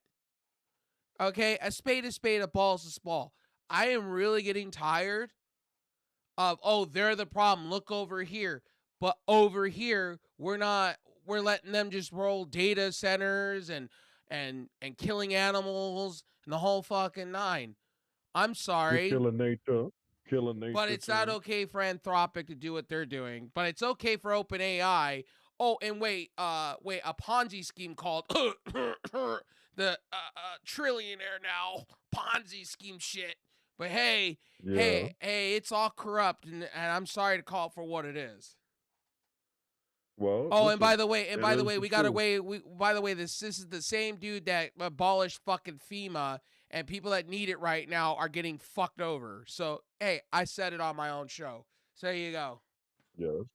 Okay, a spade is spade, a ball is a ball. I am really getting tired of they're the problem. Look over here, but over here we're not. We're letting them just roll data centers and killing animals and the whole fucking nine. I'm You're sorry, killing nature. Killing but nature it's not too. okay for Anthropic to do what they're doing. But it's okay for OpenAI. Oh, and wait, a Ponzi scheme called the trillionaire now Ponzi scheme shit. But hey, Yeah. it's all corrupt, and I'm sorry to call it for what it is. Well, Oh, and listen. It by the is way, the we got truth. away. By the way, this is the same dude that abolished fucking FEMA, and people that need it right now are getting fucked over. So hey, I said it on my own show. So there you go. Yes.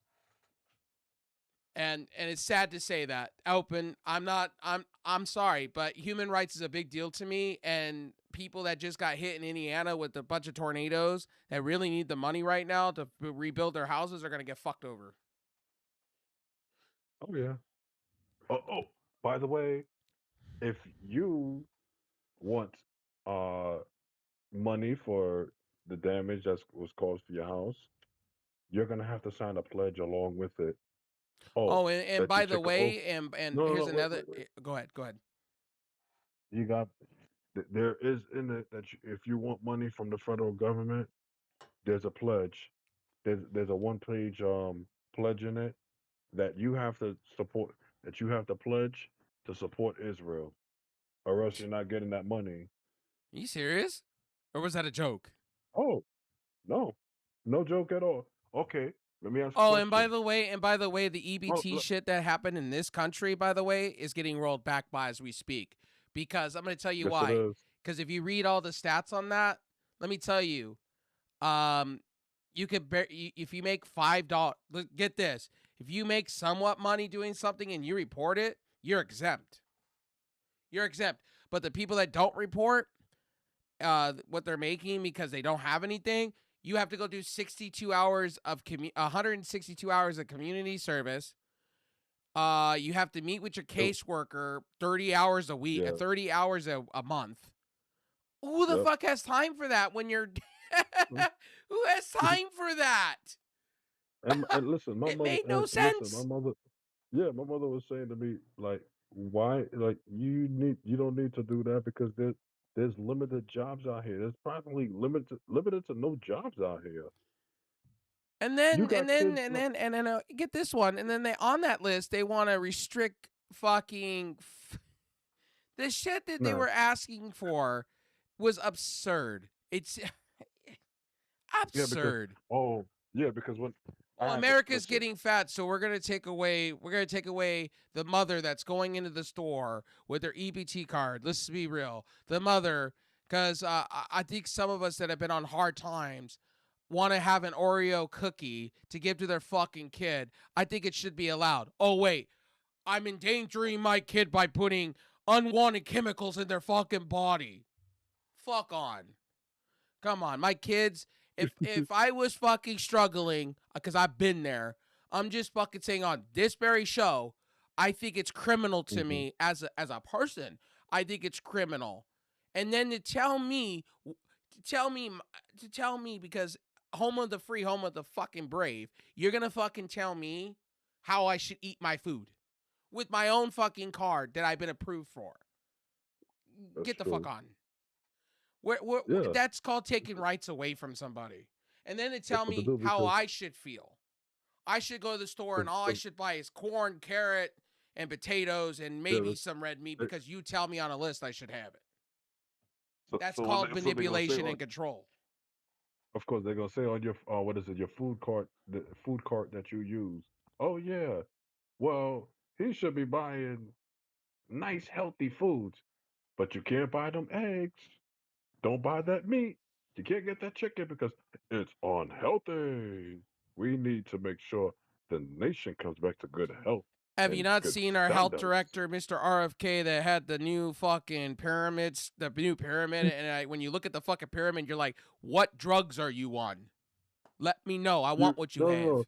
And it's sad to say that. Open, I'm sorry, but human rights is a big deal to me, and people that just got hit in Indiana with a bunch of tornadoes that really need the money right now to rebuild their houses are going to get fucked over. Oh yeah. Oh, oh. By the way, if you want uh money for the damage that was caused to your house, you're gonna have to sign a pledge along with it. Oh, Oh, and that you by the check. Oh, way, and no, no, here's no. Wait, another. wait, wait. Go ahead, go ahead. You got. There is in it that if you want money from the federal government, there's a pledge. There's a one-page pledge in it that you have to support. That you have to pledge to support Israel, or else you're not getting that money. Are you serious? Or was that a joke? Oh no, no joke at all. Okay, let me ask a Oh, question. and by the way, the Oh, EBT look, shit that happened in this country, by the way, is getting rolled back by as we speak. Because I'm going to tell you yes, it why. is. Because if you read all the stats on that, let me tell you, um, you could if you make $5. Get this: if you make somewhat money doing something and you report it, you're exempt. You're exempt. But the people that don't report what they're making because they don't have anything, you have to go do 62 hours of 162 hours of community service. You have to meet with your Yep, caseworker 30 hours a week, yeah, 30 hours a month. Who the yep. fuck has time for that when you're Mm. who has time for that? And listen, my It mother. made no And listen, my sense. mother. Yeah, my mother was saying to me like, why? Like you don't need to do that because there's limited jobs out here. There's practically limited to no jobs out here. And You then and got then kids. and then and then get this one. And then they on that list they want to restrict fucking the shit that they Nah, were asking for was absurd. It's yeah, because absurd. oh yeah, because when I Oh, had to America's listen, getting fat, so we're gonna take away the mother that's going into the store with their EBT card. Let's be real, the mother, because I think some of us that have been on hard times want to have an Oreo cookie to give to their fucking kid. I think it should be allowed. Oh wait, I'm endangering my kid by putting unwanted chemicals in their fucking body. Fuck on. Come on, my kids. If I was fucking struggling, because I've been there, I'm just fucking saying on this very show, I think it's criminal to hmm me as a person. I think it's criminal, and then to tell me, to tell me because home of the free, home of the fucking brave, you're gonna fucking tell me how I should eat my food with my own fucking card that I've been approved for. that's Get the fuck true. on. Yeah, That's called taking rights away from somebody. And then to tell that's what to me do how because I should feel. I should go to the store and all I should buy is corn, carrot, and potatoes and maybe some red meat because you tell me on a list I should have it. That's called manipulation and control. Of course, they're gonna say on your what is it? Your food cart, the food cart that you use. Oh yeah, well he should be buying nice healthy foods, but you can't buy them eggs. Don't buy that meat. You can't get that chicken because it's unhealthy. We need to make sure the nation comes back to good health Have you and not good seen our health standards. director, Mr. RFK, that had the new fucking pyramids, the new pyramid? And when you look at the fucking pyramid, you're like, what drugs are you on? Let me know. I want what you No, have. no.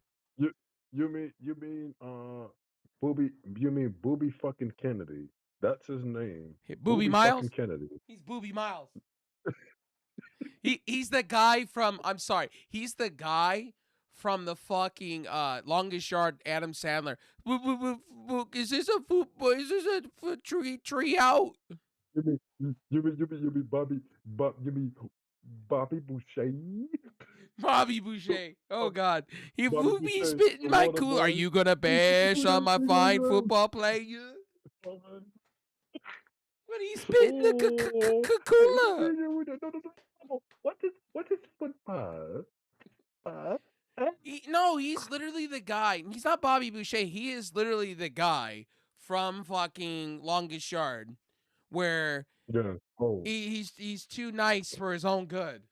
You you mean Booby you mean Booby fucking Kennedy. That's his name. Hey, Booby Booby fucking Miles? Kennedy. He's Booby Miles. He's the guy from, I'm sorry, he's the guy from the fucking Longest Yard, Adam Sandler. Is this a food boy? Is this a tree out? You mean Bobby Boucher? Bobby Boucher. Oh God, if Bobby you be Boucher, spitting the my water cool, are boy. you gonna bash on my fine football player? When he's spitting the Oh, cooler. no. What is football? Uh, No, he's literally the guy. He's not Bobby Boucher. He is literally the guy from fucking Longest Yard, where yeah. Oh, he's too nice for his own good.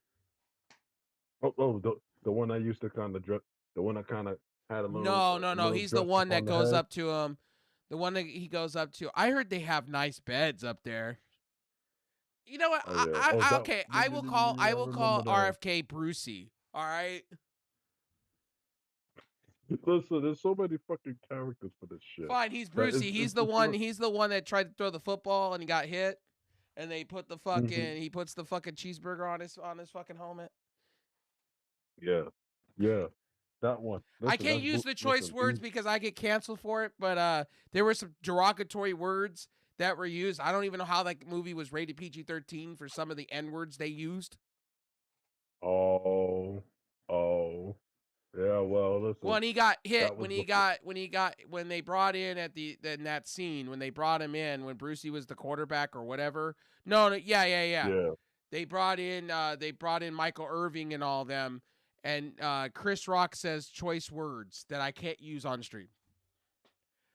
the one I used to kind of dress, the one I kind of had No. little He's the dress up one that on the goes head. up to him. The one that he goes up to. I heard they have nice beds up there. You know what? Oh yeah. Oh that. Okay. Yeah, I yeah, will yeah, call. yeah, yeah, I I will remember call that. RFK Brucey. All right. Listen, there's so many fucking characters for this shit. Fine. He's That Brucey. He's the it's one. He's the one that tried to throw the football and he got hit. And they put the mhm. fucking. He puts the fucking cheeseburger on his fucking helmet. Yeah, yeah. That one. I Listen, can't use the choice listen. words because I get canceled for it. But there were some derogatory words that were used. I don't even know how that movie was rated PG-13 for some of the N words they used. Oh, oh. Yeah. Well, listen. When he got hit, That was before. when they brought in in that scene, when they brought him in, when Brucey was the quarterback or whatever. No, yeah. Yeah. They brought in Michael Irving and all them, and Chris Rock says choice words that I can't use on stream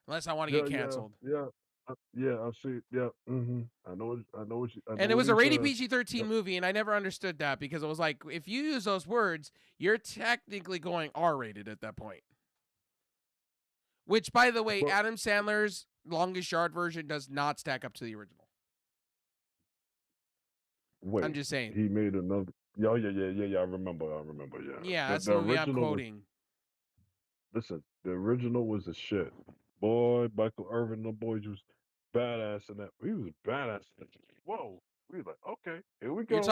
unless I want to get canceled. Yeah. I've seen. Yeah. I know. I know And it what was a he rated said. PG-13 Yep. movie, and I never understood that because it was like, if you use those words, you're technically going R-rated at that point. Which, by the way, Well, Adam Sandler's Longest Yard version does not stack up to the original. I'm wait. just saying. He made another. Yeah. Oh, yeah. I remember. Yeah. Yeah, that's The the movie I'm original was. quoting. Listen. The original was the shit. Boy, Michael Irvin, the boys was badass in that. He was badass. In that. Whoa. We was like, okay, here we go. You're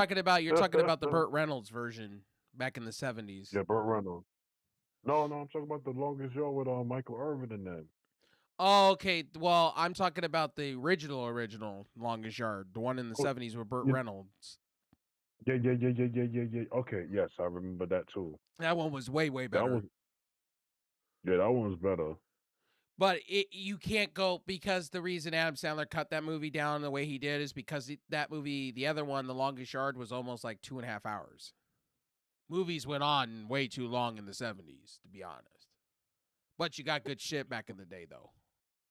talking about the Burt Reynolds version back in the 70s. Yeah, Burt Reynolds. No, I'm talking about the longest show with Michael Irvin in that. Oh, okay. Well, I'm talking about the original Longest Yard, the one in the Oh, 70s with Burt yeah, Reynolds. yeah. Okay, yes, I remember that too. That one was way That better. was that one was better. But you can't go, because the reason Adam Sandler cut that movie down the way he did is because that movie, the other one, The Longest Yard, was almost like 2.5 hours. Movies went on way too long in the 70s, to be honest. But you got good shit back in the day, though.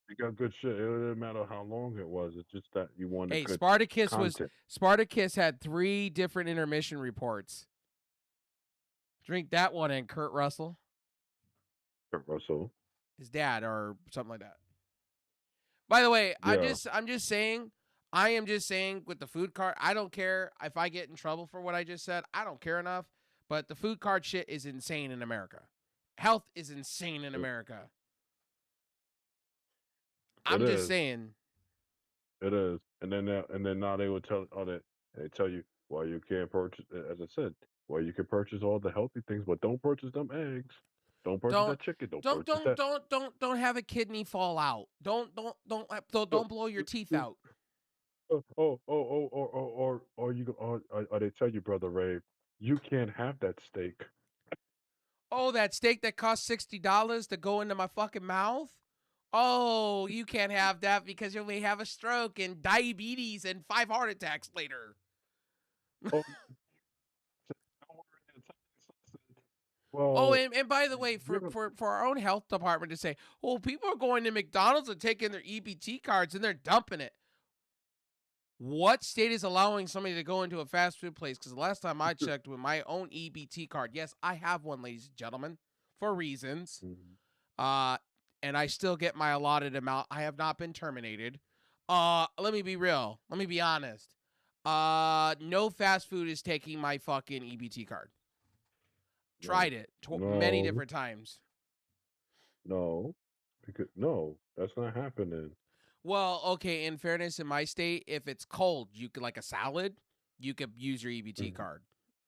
You got good shit. It didn't matter how long it was. It's just that you wanted Hey, good content. Spartacus had 3 different intermission reports. Drink that one in, Kurt Russell. Kurt Russell. His dad or something like that. By the way, Yeah. I'm just saying with the food cart, I don't care if I get in trouble for what I just said. I don't care enough. But the food cart shit is insane in America. Health is insane in America. I'm just saying. It is. And then now they would tell they tell you why you can't purchase, as I said, why you can purchase all the healthy things, but don't purchase them eggs. Don't purchase Don't that chicken. Don't don't purchase don't that. don't don't don't have a kidney fall out. Don't blow your teeth out. Or you or they tell you, brother Ray, you can't have that steak. Oh, that steak that cost $60 to go into my fucking mouth? Oh, you can't have that because you may have a stroke and diabetes and 5 heart attacks later. Oh, don't worry, Oh, well, and by the way, you're gonna for our own health department to say, well, people are going to McDonald's and taking their EBT cards and they're dumping it. What state is allowing somebody to go into a fast food place? Because the last time I checked with my own EBT card, yes, I have one, ladies and gentlemen, for reasons. Mhm. Uh, and I still get my allotted amount. I have not been terminated. Let me be real. Let me be honest. No fast food is taking my fucking EBT card. No, Tried it many no, different times. no, because no, that's not happening. Well, okay, in fairness, in my state, if it's cold, you could like a salad, you could use your EBT Mhm. card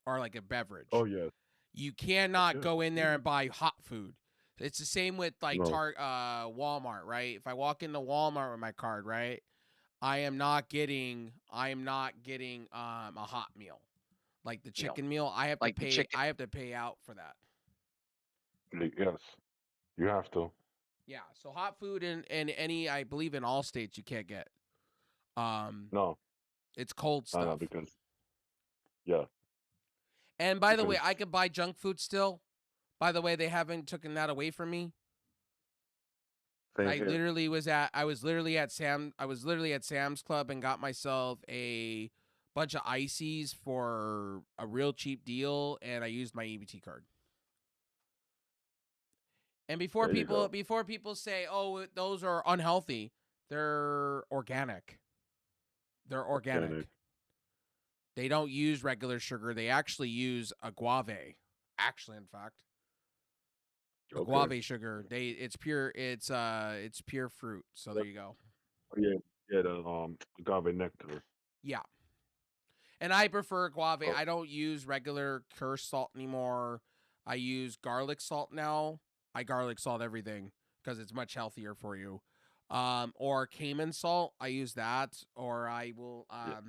or like a Oh beverage. yes, You cannot yes, go in there and buy hot food. It's the same with like no, Walmart, right? If I walk into Walmart with my card, right, I am not getting a hot meal. Like the chicken meal, I have to pay out for that. yes, you have to. Yeah, so hot food in any I believe in all states you can't get. Um No, it's cold I know stuff. yeah, And by the way, because I can buy junk food still. By the way, they haven't taken that away from me. same here. I was literally at Sam's Club and got myself a bunch of ices for a real cheap deal and I used my EBT card. And There you go. before people say, "Oh, those are unhealthy." They're organic. They're Organic. organic. They don't use regular sugar. They actually use agave. Actually, in fact, Okay. agave sugar. It's pure fruit. So there Yep. you go. Oh, yeah, yeah, the agave nectar. Yeah. And I prefer guave. Oh, I don't use regular curse salt anymore. I use garlic salt now. I garlic salt everything because it's much healthier for you. Or Cayman salt. I use that. Or I will. yeah.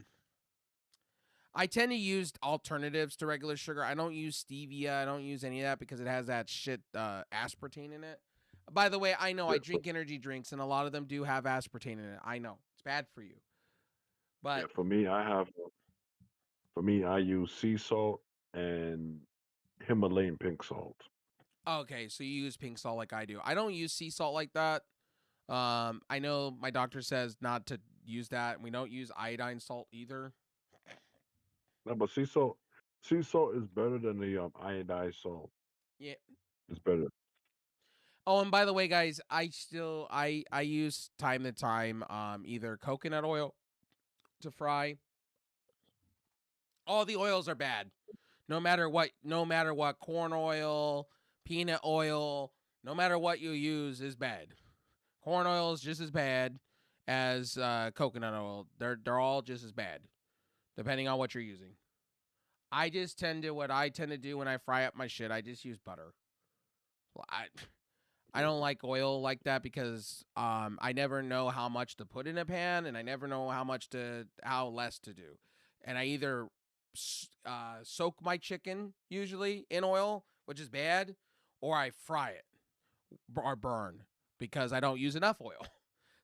I tend to use alternatives to regular sugar. I don't use stevia. I don't use any of that because it has that shit aspartame in it. By the way, I know Yeah, I drink energy drinks and a lot of them do have aspartame in it. I know it's bad for you, yeah, but for me, I use sea salt and Himalayan pink salt. okay, so you use pink salt like I do. I don't use sea salt like that. I know my doctor says not to use that. And we don't use iodine salt either. No, but sea salt is better than the iodized salt. Yeah. It's better. Oh, and by the way, guys, I use time to time either coconut oil to fry. All the oils are bad. No matter what corn oil, peanut oil, no matter what you use is bad. Corn oil is just as bad as coconut oil. They're all just as bad depending on what you're using. What I tend to do when I fry up my shit, I just use butter. Well, I don't like oil like that because I never know how much to put in a pan and I never know how less to do. And I either soak my chicken usually in oil, which is bad, or I fry it or burn because I don't use enough oil.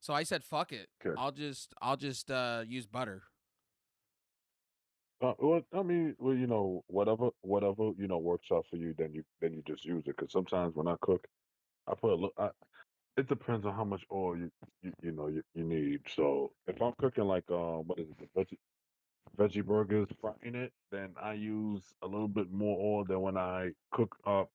So I said fuck it. Okay. I'll just use butter. Well, I mean, well, whatever works out for you, then you just use it. Because sometimes when I cook, I put a little. It depends on how much oil you need. So if I'm cooking like what is it, the veggie burgers, frying it, then I use a little bit more oil than when I cook up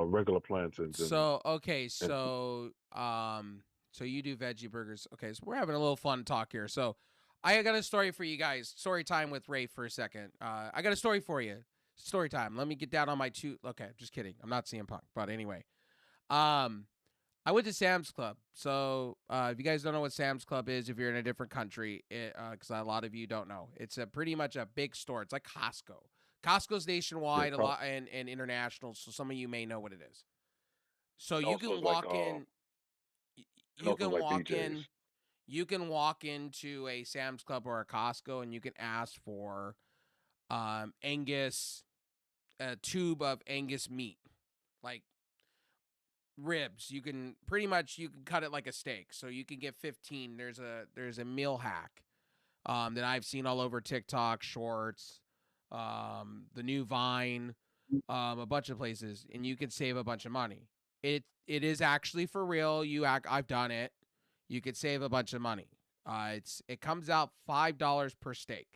regular plantains So okay, and so you do veggie burgers. Okay, so we're having a little fun talk here. So I got a story for you guys. Story time with Ray for a second. I got a story for you. Story time. Let me get down on my two. Okay, just kidding. I'm not CM Punk, but anyway. Um, I went to Sam's Club. So if you guys don't know what Sam's Club is, if you're in a different country, because a lot of you don't know, it's a pretty much a big store. It's like Costco. Costco's yeah, nationwide, a lot and international. So some of you may know what it is. So it you also can is like walk in. it You also is can like walk BJ's. in. You can walk into a Sam's Club or a Costco, and you can ask for Angus, a tube of Angus meat. like ribs. You can pretty much cut it like a steak. So you can get 15. There's a meal hack that I've seen all over TikTok Shorts, the new Vine, a bunch of places, and you can save a bunch of money. It is actually for real. I've done it. You could save a bunch of money. It comes out $5 per steak,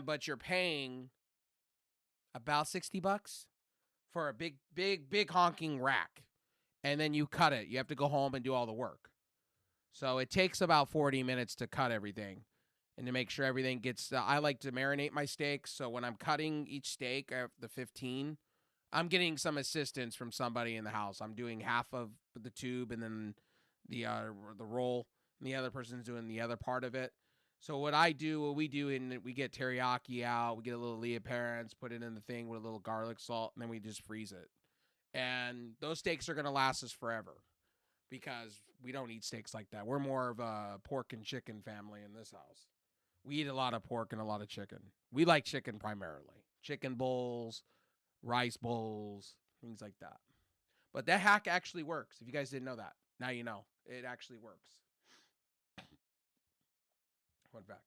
but you're paying about $60 for a big honking rack, and then you cut it. You have to go home and do all the work. So it takes about 40 minutes to cut everything and to make sure everything gets. I like to marinate my steaks, so when I'm cutting each steak, the 15, I'm getting some assistance from somebody in the house. I'm doing half of the tube and then the roll, and the other person's doing the other part of it. So what we do, and we get teriyaki out, we get a little Leah Parents, put it in the thing with a little garlic salt, and then we just freeze it. And those steaks are gonna last us forever because we don't eat steaks like that. We're more of a pork and chicken family in this house. We eat a lot of pork and a lot of chicken. We like chicken primarily. Chicken bowls, rice bowls, things like that. But that hack actually works. If you guys didn't know that, now you know. It actually works. Fun fact.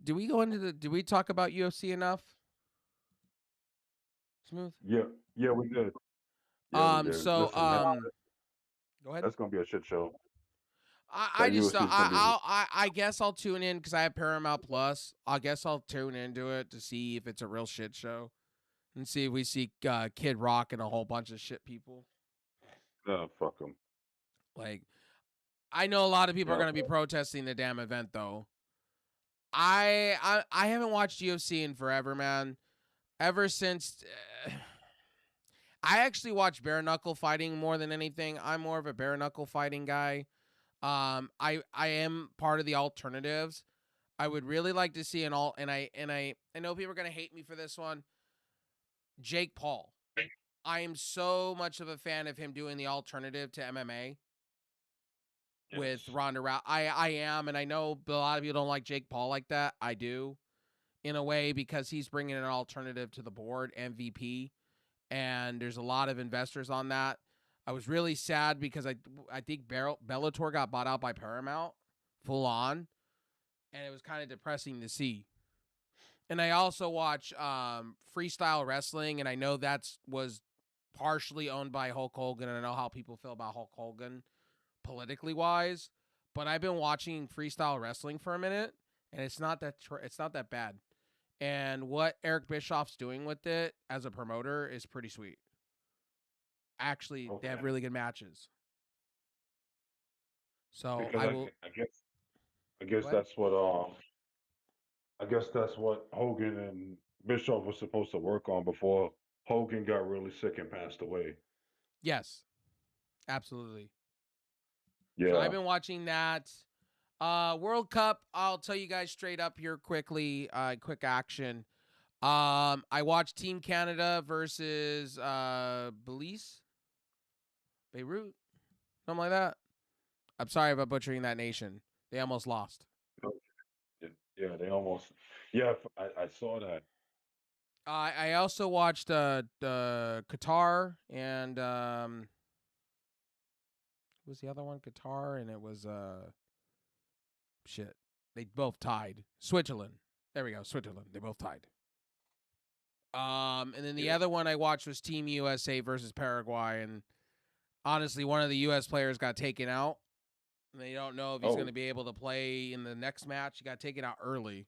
Did we talk about UFC enough? Smooth? Yeah, we did. Yeah, we did. So Listen, man, go ahead. that's gonna be a shit show. I That just UFC is gonna be. I guess I'll tune in because I have Paramount Plus. I guess I'll tune into it to see if it's a real shit show, and see if we see Kid Rock and a whole bunch of shit people. Fuck them. Like, I know a lot of people are Yeah, gonna be protesting the damn event though. I haven't watched UFC in forever, man. Ever since. I actually watch bare knuckle fighting more than anything. I'm more of a bare knuckle fighting guy. I am part of the alternatives. I would really like to see I know people are gonna hate me for this one. Jake Paul. I am so much of a fan of him doing the alternative to MMA with yes. Ronda Rousey. I am, and I know a lot of people don't like Jake Paul like that. I do, in a way, because he's bringing an alternative to the board, MVP, and there's a lot of investors on that. I was really sad because I think Bellator got bought out by Paramount full on, and it was kind of depressing to see. And I also watch freestyle wrestling, and I know was partially owned by Hulk Hogan, and I know how people feel about Hulk Hogan politically wise. But I've been watching freestyle wrestling for a minute, and it's not that bad. And what Eric Bischoff's doing with it as a promoter is pretty sweet. Actually, they have Okay. really good matches. So Because I will I guess go ahead. that's what Hogan and Bischoff was supposed to work on before Hogan got really sick and passed away. Yes, absolutely. So I've Yeah. been watching that. World Cup, I'll tell you guys straight up here quickly, quick action. I watched Team Canada versus Belize, Beirut, something like that. I'm sorry about butchering that nation. They almost lost. Yeah, they almost. Yeah, I saw that. I also watched Qatar and what was the other one? Qatar, and it was shit. They both tied. Switzerland. There we go. Switzerland. They both tied. And then the Yeah. other one I watched was Team USA versus Paraguay, and honestly, one of the U.S. players got taken out. And they don't know if he's going to Oh, be able to play in the next match. He got taken out early.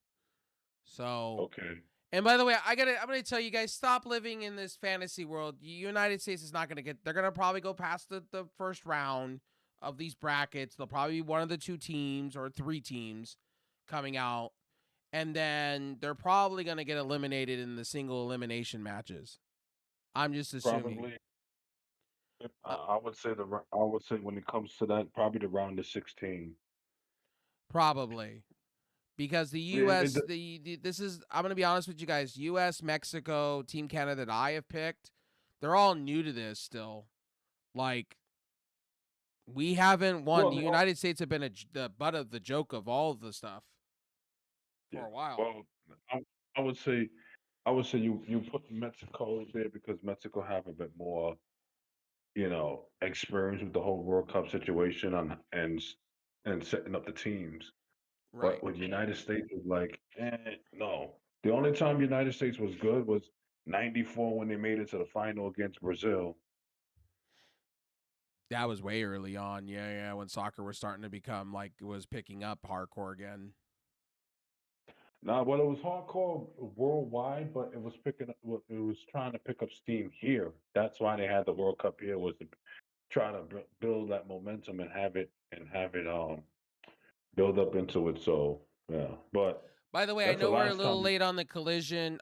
So, okay. and by the way, I'm gonna tell you guys, stop living in this fantasy world. The United States is not gonna get. They're gonna probably go past the first round of these brackets. They'll probably be one of the 2 teams or 3 teams coming out, and then they're probably gonna get eliminated in the single elimination matches. I'm just assuming. Probably. Uh, I would say when it comes to that, probably the round of 16. Probably. Because the It, U.S. This is, I'm gonna be honest with you guys. U.S., Mexico, Team Canada that I have picked, they're all new to this still. Like, we haven't won. well, The United States have been the butt of the joke of all of the stuff yeah. for a while. Well, I, I would say I would say you put Mexico there because Mexico have a bit more, experience with the whole World Cup situation and setting up the teams. But Right. with United States, it's like, no. The only time United States was good was '94 when they made it to the final against Brazil. That was way early on. Yeah, yeah, when soccer was starting to become like it was picking up hardcore again. Now, well, it was hardcore worldwide, but it was picking up. It was trying to pick up steam here. That's why they had the World Cup here, was to try to build that momentum and have it build up into it. So yeah, but By the way, I that's the know we're a last little time. late on the collision.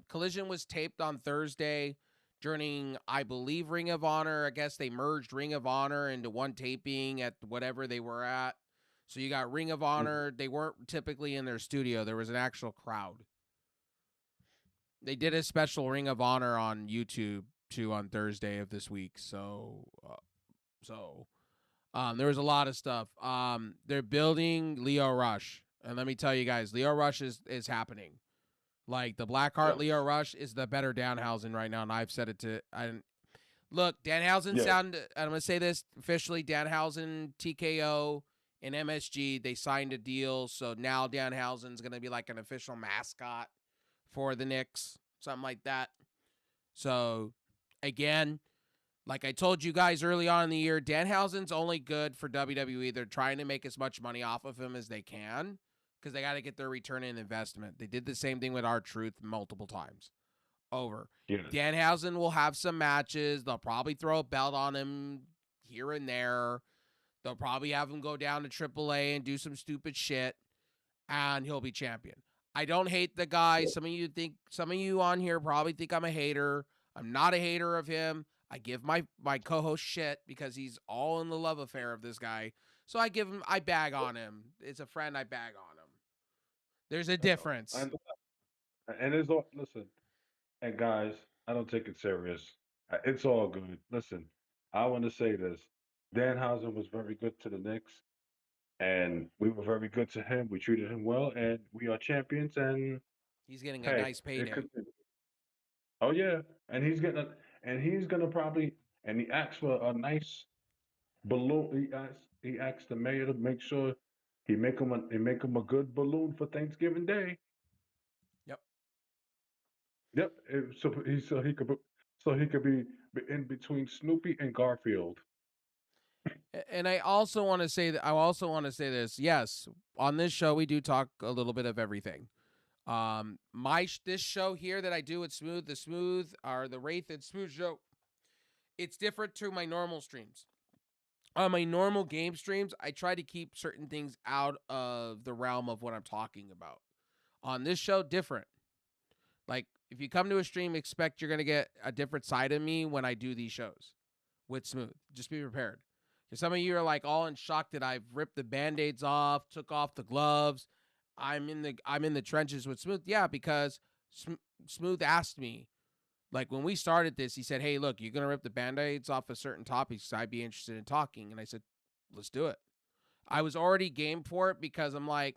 Collision was taped on Thursday during, I believe, Ring of Honor. I guess they merged Ring of Honor into one taping at whatever they were at. So you got Ring of Honor. They weren't typically in their studio. There was an actual crowd. They did a special Ring of Honor on YouTube too on Thursday of this week. So there was a lot of stuff. They're building Leo Rush, and let me tell you guys, Leo Rush is happening. Like the Blackheart Yes, Leo Rush is the better Danhausen right now, and I've said it to. Look, Danhausen yes, sound. I'm gonna say this officially: Danhausen, TKO, and MSG. They signed a deal, so now Danhausen's gonna be like an official mascot for the Knicks, something like that. So, again, like I told you guys early on in the year, Danhausen's only good for WWE. They're trying to make as much money off of him as they can because they got to get their return in investment. They did the same thing with R-Truth multiple times over. yes. Danhausen will have some matches. They'll probably throw a belt on him here and there. They'll probably have him go down to AAA and do some stupid shit, and he'll be champion. I don't hate the guy. Some of you on here probably think I'm a hater. I'm not a hater of him. I give my co-host shit because he's all in the love affair of this guy. So I bag on him. It's a friend, I bag on him. There's a I know. difference. And it's all, listen, and guys, I don't take it serious. It's all good. Listen, I want to say this. Danhausen was very good to the Knicks, and we were very good to him. We treated him well, and we are champions. And He's getting a hey, nice it payday. could. Oh yeah, and he's gonna probably, and he asked for a nice balloon. He asked the mayor to make sure he make him a good balloon for Thanksgiving Day. Yep. Yep. So he could be in between Snoopy and Garfield. And I also want to say that I also want to say this. Yes, on this show we do talk a little bit of everything. This show here that I do with Smooth, the Smooth or the Wraith and Smooth show, it's different to my normal streams. On my normal game streams, I try to keep certain things out of the realm of what I'm talking about. On this show, different. Like if you come to a stream, expect you're gonna get a different side of me when I do these shows with Smooth. Just be prepared. Because some of you are like all in shock that I've ripped the band-aids off, took off the gloves. I'm in the trenches with Smooth. Yeah, because Smooth asked me, like when we started this, he said, "Hey, look, you're gonna rip the band-aids off of certain topics. I'd be interested in talking." And I said, "Let's do it." I was already game for it because I'm like,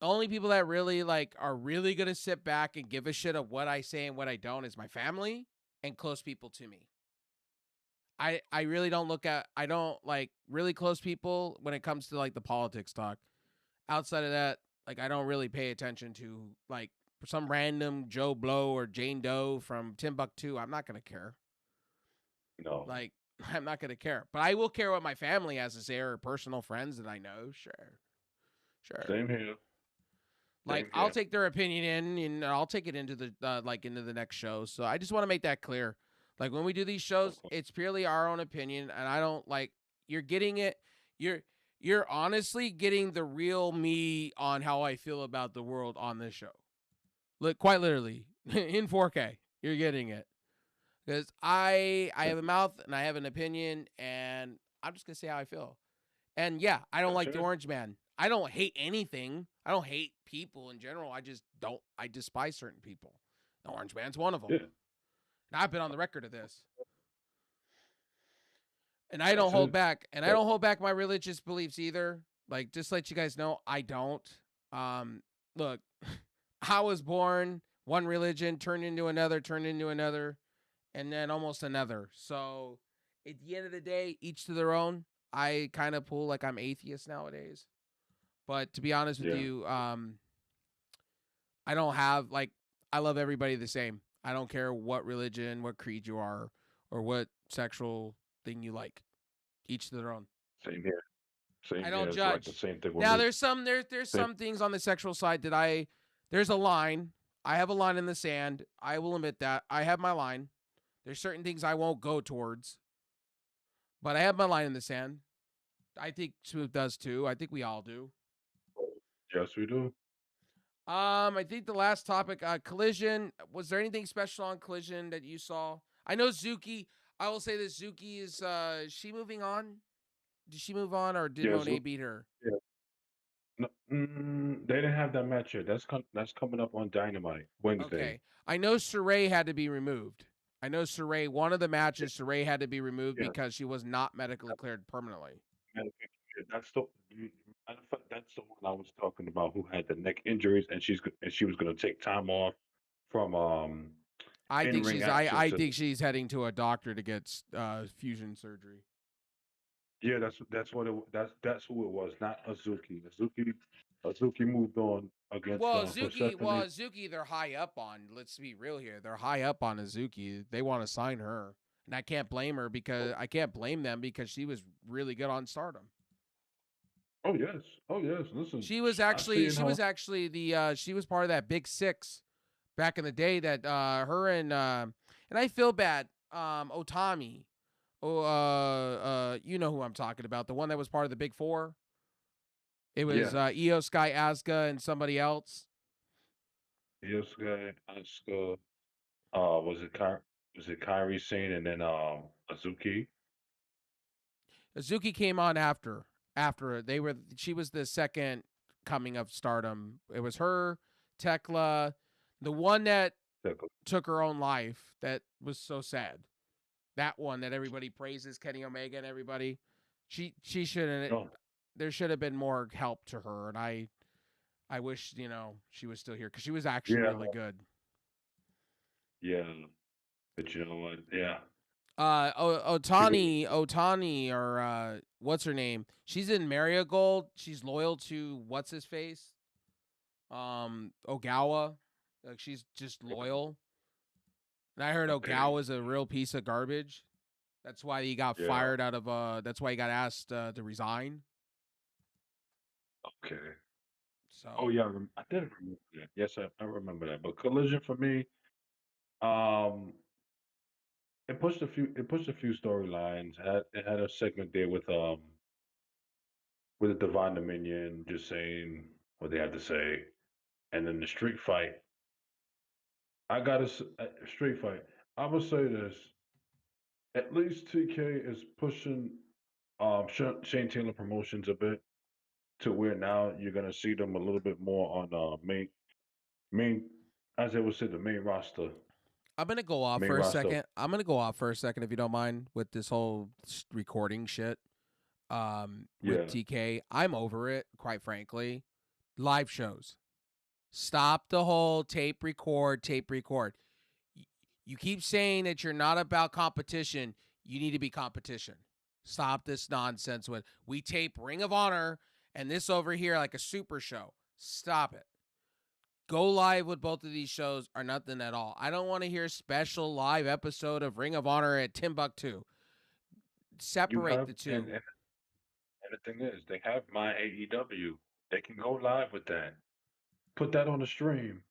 the only people that really like are really gonna sit back and give a shit of what I say and what I don't is my family and close people to me. I really don't look at I don't like really close people when it comes to like the politics talk. Outside of that, like I don't really pay attention to like some random Joe Blow or Jane Doe from Timbuktu. I'm not gonna care. No, Like I'm not gonna care. But I will care what my family has to say or personal friends that I know. Sure. Sure. same here. Like Same I'll here. take their opinion in and I'll take it into the into the next show. So I just want to make that clear. Like when we do these Of shows, course. it's purely our own opinion and I don't like you're getting it you're honestly getting the real me on how I feel about the world on this show. Look, quite literally in 4K. You're getting it. Cuz I have a mouth and I have an opinion and I'm just going to say how I feel. And yeah, I don't That's like the it. Orange Man. I don't hate anything. I don't hate people in general. I just don't. I despise certain people. The Orange Man's one of them. Yeah, And I've been on the record of this. And I don't that's hold it. back. And I But don't hold back my religious beliefs either. Like, just let you guys know, I don't. Um, look, I was born one religion, turned into another, and then almost another. So at the end of the day, each to their own. I kind of pull like I'm atheist nowadays. But to be honest with Yeah, you, I don't have like I love everybody the same. I don't care what religion, what creed you are, or what sexual thing you like. Each to their own. same here. I Same don't here. It's like the judge. same thing with Now me. there's Same. some things on the sexual side that there's a line. I have a line in the sand. I will admit that. I have my line. There's certain things I won't go towards, but I have my line in the sand. I think Smooth does too. I think we all do. Yes, we do. I think the last topic, Collision. Was there anything special on Collision that you saw? I know Zuki. I will say this: Zuki is she moving on? Did she move on, or did Yeah, Monet beat her? yeah. No, they didn't have that match yet. That's coming up on Dynamite Wednesday. Okay. I know Saray had to be removed. I know Saray, one of the matches, Saray had to be removed Yeah, because she was not medically cleared permanently. yeah, that's matter of fact, that's the one I was talking about who had the neck injuries, and she was gonna take time off from in ring action I to. think she's heading to a doctor to get fusion surgery. Yeah, that's what that's who it was, not Azuki. Azuki moved on against Persephone. Azuki, they're high up on. Let's be real here. They're high up on Azuki. They want to sign her, and I can't blame her because I can't blame them because she was really good on Stardom. Oh yes, oh yes. Listen, I She her. was actually the she was part of that Big Six back in the day that her and I feel bad Otami. You know who I'm talking about, the one that was part of the Big Four. It was Yeah, Io Sky Asuka and somebody else. Yosuke, Asuka. Was it Kyrie Sane and then Azuki? Azuki came on after they were she was the second coming of Stardom. It was her, Tekla, the one that took her own life. That was so sad. That one that everybody praises, Kenny Omega and everybody. She shouldn't. No. There should have been more help to her, and I wish she was still here because she was actually Yeah, really good. yeah. But you know what? Yeah. Otani, or what's her name? She's in Marigold. She's loyal to what's his face, Ogawa. Like she's just loyal. And I heard Okay. Ogawa's a real piece of garbage. That's why he got Yeah. fired out of. That's why he got asked to resign. Okay. Oh So yeah, I did remember that. Yes, I remember that. But Collision for me, um, it pushed a few storylines. It had a segment there with the Divine Dominion just saying what they had to say, and then the street fight. I got a street fight. I'm gonna say this. At least TK is pushing Shane Taylor Promotions a bit to where now you're gonna see them a little bit more on main as they would say the main roster. I'm gonna go off Main for a roster. second. I'm gonna go off for a second if you don't mind with this whole recording shit. With Yeah. TK, I'm over it. Quite frankly, live shows. Stop the whole tape record, tape record. You keep saying that you're not about competition. You need to be competition. Stop this nonsense with we tape Ring of Honor and this over here like a super show. Stop it. Go live with both of these shows or nothing at all. I don't want to hear a special live episode of Ring of Honor at Timbuktu. You Separate have the two. and the thing is they have my AEW. They can go live with that. Put that on the stream.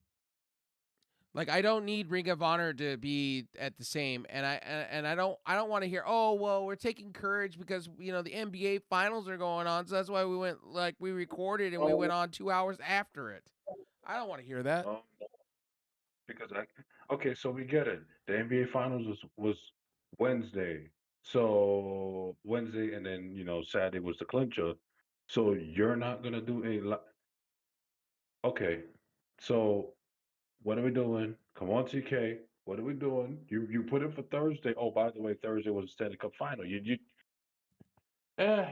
Like I don't need Ring of Honor to be at the same, and I don't want to hear. Oh well, we're taking courage because the NBA finals are going on, so that's why we recorded and we went Oh, on 2 hours after it. I don't want to hear that. no, because okay, so we get it. The NBA finals was Wednesday. So Wednesday and then, Saturday was the clincher. So you're not gonna do okay. So what are we doing? Come on, TK. What are we doing? You put it for Thursday. Oh, by the way, Thursday was the Stanley Cup final. You eh.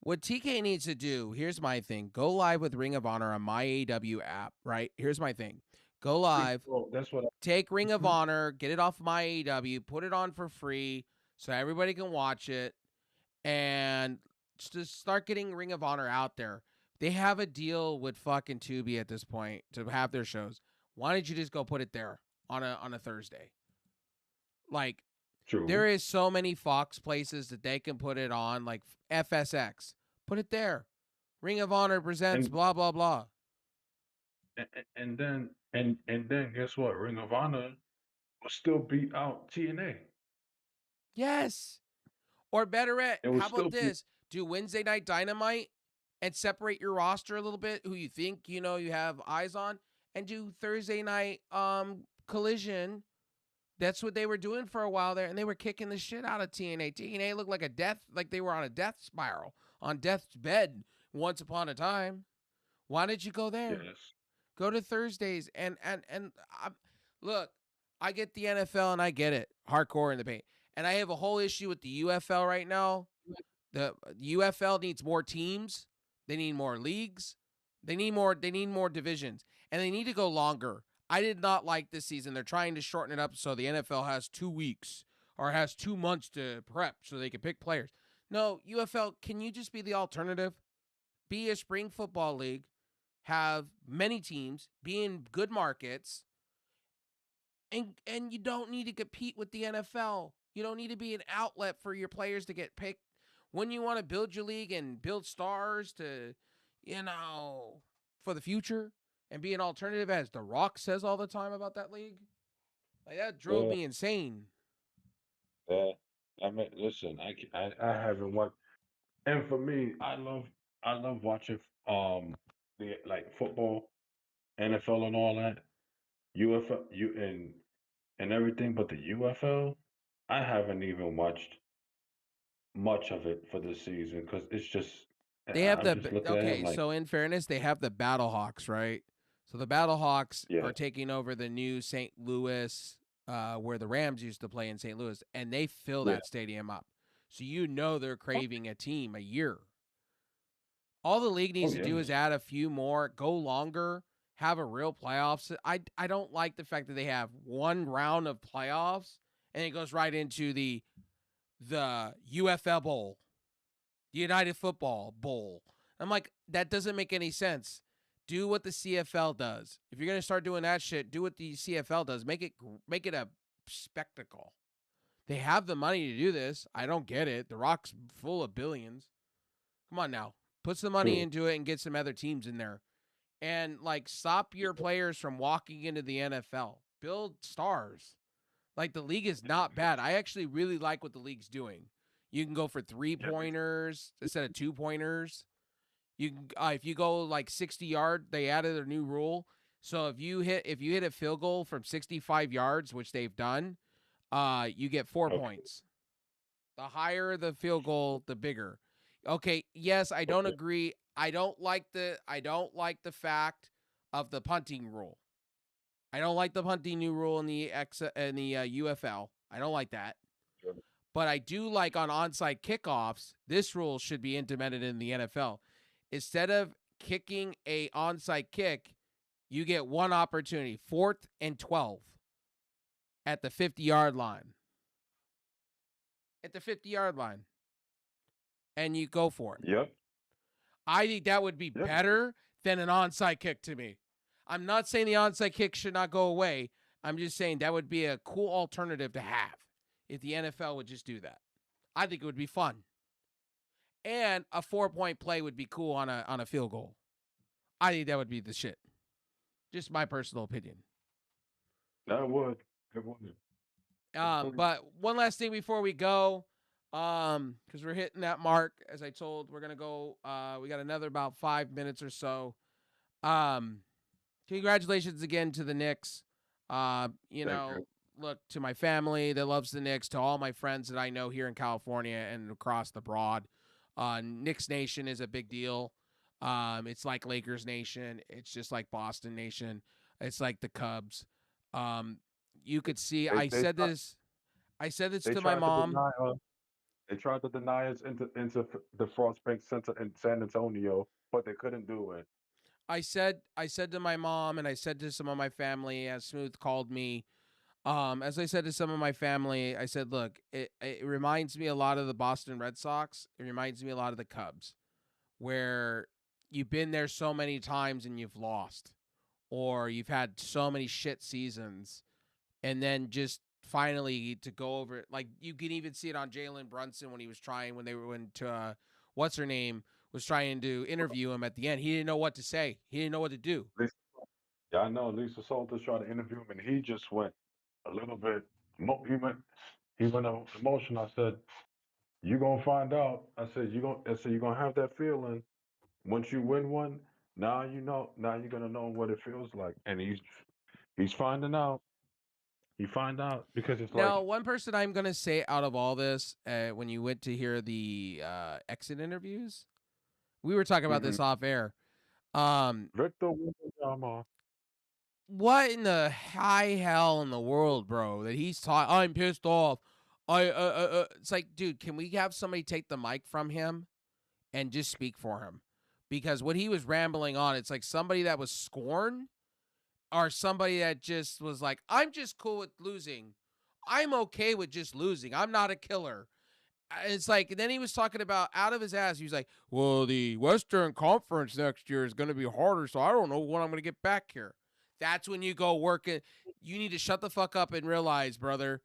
What TK needs to do, here's my thing: go live with Ring of Honor on my AEW app. Right? Here's my thing: Go live, Well, that's what. take Ring of Mhm. Honor, get it off my AEW, put it on for free so everybody can watch it, and just start getting Ring of Honor out there. They have a deal with fucking Tubi at this point to have their shows. Why don't you just go put it there on a Thursday? Like True. there is so many Fox places that they can put it on, like FSX. Put it there. Ring of Honor presents And blah blah blah. and then guess what? Ring of Honor will still beat out TNA. Yes. Or better yet, It will how about still be. this? Do Wednesday Night Dynamite and separate your roster a little bit, who you think you have eyes on, and do Thursday night Collision. That's what they were doing for a while there, and they were kicking the shit out of TNA. TNA looked like they were on a death spiral, on death's bed once upon a time. Why did you go there? Yes. Go to Thursdays look. I get the NFL and I get it, hardcore in the paint, and I have a whole issue with the UFL right now. The UFL needs more teams. They need more leagues. They need more divisions, and they need to go longer. I did not like this season. They're trying to shorten it up so the NFL has 2 weeks or has 2 months to prep so they can pick players. No, UFL, can you just be the alternative? Be a spring football league, have many teams, be in good markets, and you don't need to compete with the NFL. You don't need to be an outlet for your players to get picked. When you want to build your league and build stars to, you know, for the future and be an alternative, as The Rock says all the time about that league, like that drove Well, me insane. uh, I mean, listen, I haven't watched, and for me, I love watching the like football, NFL, and all that. UFL, and everything, but the UFL, I haven't even watched much of it for this season because it's just They have I'm just looking at it okay. like, So in fairness, they have the Battlehawks, right? So the Battlehawks yeah, are taking over the new St. Louis, where the Rams used to play in St. Louis, and they fill yeah, that stadium up. So they're craving a team a year. All the league oh needs to do is yes, add a few more, go longer, have a real playoffs. I don't like the fact that they have one round of playoffs and it goes right into the UFL Bowl, the United Football Bowl. I'm like, that doesn't make any sense. Do what the CFL does. If you're gonna start doing that shit, do what the CFL does. Make it a spectacle. They have the money to do this. I don't get it. The Rock's full of billions. Come on now. Put some money true, into it and get some other teams in there. And like stop your players from walking into the NFL. Build stars. Like the league is not bad. I actually really like what the league's doing. You can go for three yeah, pointers instead of 2 pointers. You can if you go like 60 yard, they added a new rule. So if you hit a field goal from 65 yards, which they've done, you get four okay, points. The higher the field goal, the bigger. Okay, yes, I don't okay, agree. I don't like the fact of the punting rule. I don't like the punting new rule in the UFL. I don't like that. yeah, But I do like on onside kickoffs. This rule should be implemented in the NFL. Instead of kicking a onside kick, you get one opportunity, 4th and 12 at the 50-yard line. At the 50-yard line, and you go for it. yep, I think that would be yep, better than an onside kick to me. I'm not saying the onside kick should not go away. I'm just saying that would be a cool alternative to have if the NFL would just do that. I think it would be fun. And a 4-point play would be cool on a field goal. I think that would be the shit. Just my personal opinion. that would, it would, definitely, But one last thing before we go, because we're hitting that mark, as I told, we're gonna go. We got another about 5 minutes or so. Um, Congratulations again to the Knicks. thank you, Look, to my family that loves the Knicks, to all my friends that I know here in California and across the broad. Knicks Nation is a big deal. It's like Lakers Nation. It's just like Boston Nation. It's like the Cubs. Um, you could see. they they tried I said this they to my tried to mom. deny us. They tried to deny us into the Frost Bank Center in San Antonio, but they couldn't do it. I said to my mom and I said to some of my family as Smooth called me. As I said to some of my family, I said, look, it reminds me a lot of the Boston Red Sox. It reminds me a lot of the Cubs, where you've been there so many times and you've lost, or you've had so many shit seasons, and then just finally to go over it. Like you can even see it on Jalen Brunson when he was trying when they were when to what's her name was trying to interview him at the end. He didn't know what to say. He didn't know what to do. Lisa, yeah, I know Lisa Salters tried to interview him, and he just went a little bit. He went emotional. I said, "You gonna find out." I said, "You gonna have that feeling once you win one. Now you know. Now you're gonna know what it feels like." And he's finding out. He find out because it's Now, like, one person I'm gonna say out of all this, when you went to hear the exit interviews, we were talking about mhm, this off air. Um, Victor Wembanyama. what in the high hell in the world, bro? That he's talking. I'm pissed off. It's like, dude, can we have somebody take the mic from him and just speak for him? Because what he was rambling on, it's like somebody that was scorned or somebody that just was like, I'm just cool with losing. I'm okay with just losing. I'm not a killer. It's like, and then he was talking about out of his ass. He was like, well, the Western Conference next year is going to be harder, so I don't know when I'm going to get back here. That's when you go work it. You need to shut the fuck up and realize, brother.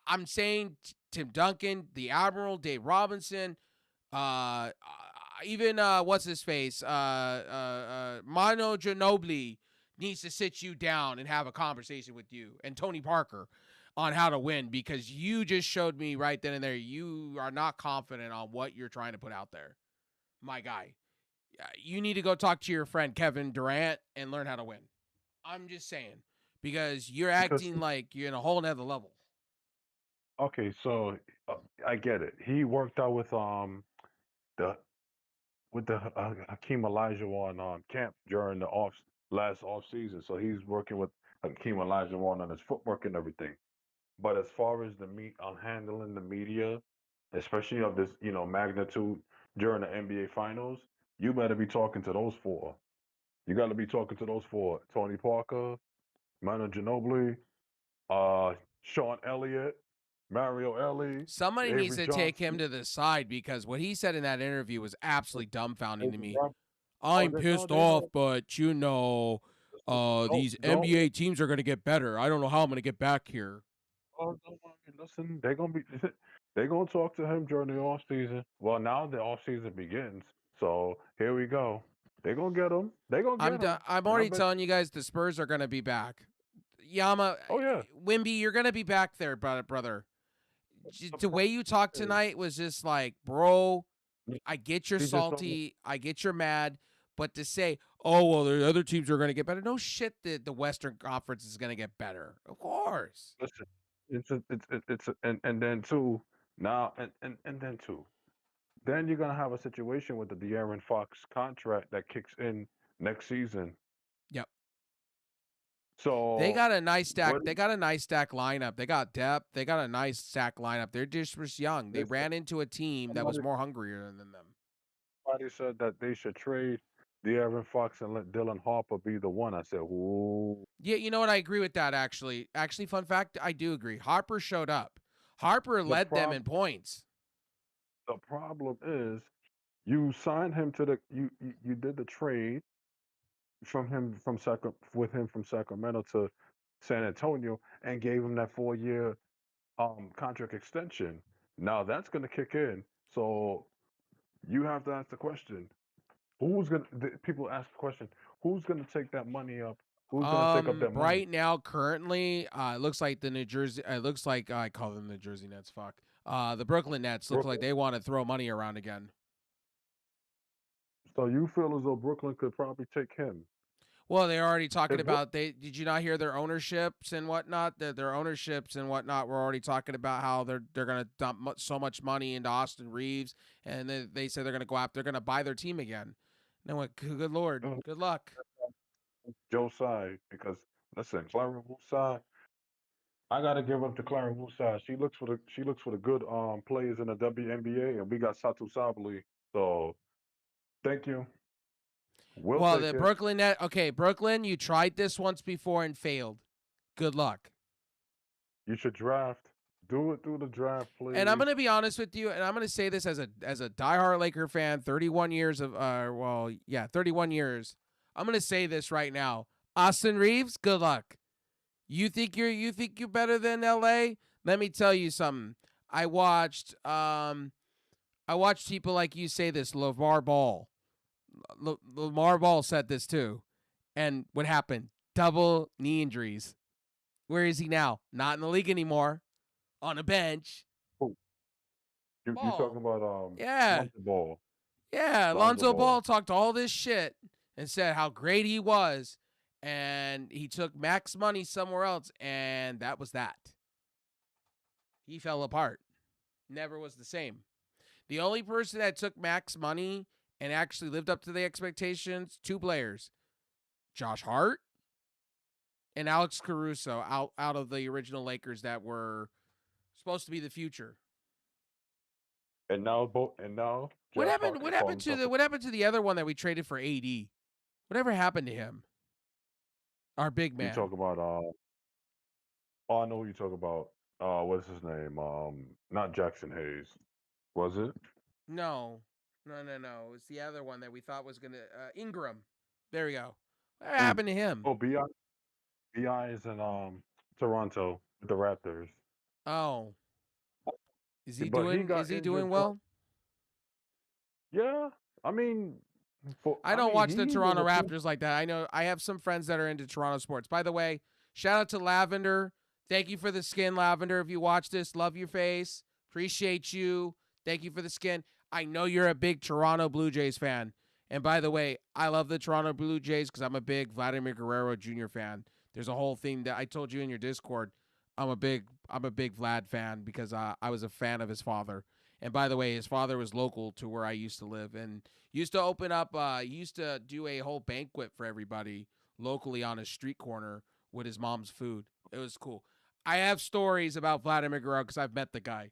I'm saying Tim Duncan, the Admiral, Dave Robinson, uh, even what's his face, Mano Ginobili needs to sit you down and have a conversation with you and Tony Parker on how to win because you just showed me right then and there you are not confident on what you're trying to put out there, my guy. You need to go talk to your friend Kevin Durant and learn how to win. I'm just saying because you're Because acting like you're in a whole nother level. okay, so uh, I get it. He worked out the with the Hakeem Olajuwon camp during the last off season. So he's working with Hakeem Olajuwon on his footwork and everything. But as far as the meat on handling the media, especially of this, magnitude during the NBA finals, you better be talking to those four. You got to be talking to those four: Tony Parker, Manu Ginobili, uh, Sean Elliott, Mario Ellie, Somebody needs Avery to take him Johnson, to the side because what he said in that interview was absolutely dumbfounding to David me. Rob. Oh, I'm pissed they off, know. but Don't these don't NBA teams are going to get better. I don't know how I'm going to get back here. Oh, don't worry. Listen, they're gonna be they're gonna talk to him during the off season. Well, now the off season begins, so here we go. They're gonna get him. They're gonna get him, I'm and I already bet. telling you guys the Spurs are going to be back. Yama, Oh yeah. Wimby, you're going to be back there, brother. The The way problem you talked is, tonight was just like, bro, he I get you're he just don't. salty, I get you're mad, but to say, oh well, the other teams are going to get better. No shit, the Western Conference is going to get better. Of course. Listen, and then two now and then two. Then you're gonna have a situation with the De'Aaron Fox contract that kicks in next season. Yep. They So got a nice stack. what? They got a nice stack lineup. They got depth. They got a nice stack lineup. They're just young. They Listen, ran into a team that was somebody more hungrier than them. somebody said that they should trade De'Aaron Fox and let Dylan Harper be the one. I said, ooh. Yeah, you know what? I agree with that actually. Actually, fun fact, I do agree. Harper showed up. Harper The led them problem in points. the problem is you signed him to the you did the trade with him from Sacramento to San Antonio and gave him that 4 year contract extension. Now that's gonna kick in. So you have to ask the question, people ask the question, who's gonna take that money up? Who's gonna take up that money? Right now, currently, it looks like the New Jersey. It looks like I call them the Jersey Nets. Fuck. The Brooklyn Nets look like Brooklyn. they want to throw money around again. So you feel as though Brooklyn could probably take him. Well, they're already talking If Brook about they. Did you not hear their ownerships and whatnot? Their ownerships and whatnot. We're already talking about how they're gonna dump so much money into Austin Reeves, and they say they're gonna go out. They're gonna buy their team again. And I went, good lord, uh, good luck. Joe Tsai, because listen, Clara Wu, I gotta give up to Clara Wu. She looks for the good players in the WNBA, and we got Satu Sabali. So thank you. We'll Well, take the it. Brooklyn Net. Okay, Brooklyn, you tried this once before and failed. Good luck. You should draft. Do it through the draft, And I'm please. gonna be honest with you, and I'm gonna say this as a diehard Laker fan, 31 years of 31 years. I'm gonna say this right now. Austin Reeves, good luck. You think you're better than LA? Let me tell you something. I watched people like you say this. LeVar Ball. Lamar Ball said this too. And what happened? Double knee injuries. Where is he now? Not in the league anymore. On a bench. Oh, you talking Ball. about Yeah. Lonzo Ball? Yeah. Lonzo Alonzo Ball. Ball talked all this shit and said how great he was. And he took max money somewhere else. And that was that. He fell apart. Never was the same. The only person that took max money and actually lived up to the expectations, two players. Josh Hart and Alex Caruso out of the original Lakers that were supposed to be the future. And now Josh Hart can call himself. What happened to the other one that we traded for AD? Whatever happened to him? Our big You man. talk about oh, I know who you talk about. What's his name? Not Jackson Hayes. Was it? No. It's the other one that we thought was gonna Ingram. There we go. What Oh, happened to him? oh, Bi is in Toronto with the Raptors. Oh. But he Is got he injured. doing well? Yeah, I mean, I don't watch the he was Toronto a cool. Raptors like that. I know I have some friends that are into Toronto sports. By the way, shout out to Lavender. Thank you for the skin, Lavender. If you watch this, love your face. Appreciate you. Thank you for the skin. I know you're a big Toronto Blue Jays fan. And by the way, I love the Toronto Blue Jays because I'm a big Vladimir Guerrero Jr. fan. There's a whole thing that I told you in your Discord. I'm a big Vlad fan because I was a fan of his father. And by the way, his father was local to where I used to live and used to open up. He used to do a whole banquet for everybody locally on a street corner with his mom's food. It was cool. I have stories about Vladimir Guerrero because I've met the guy.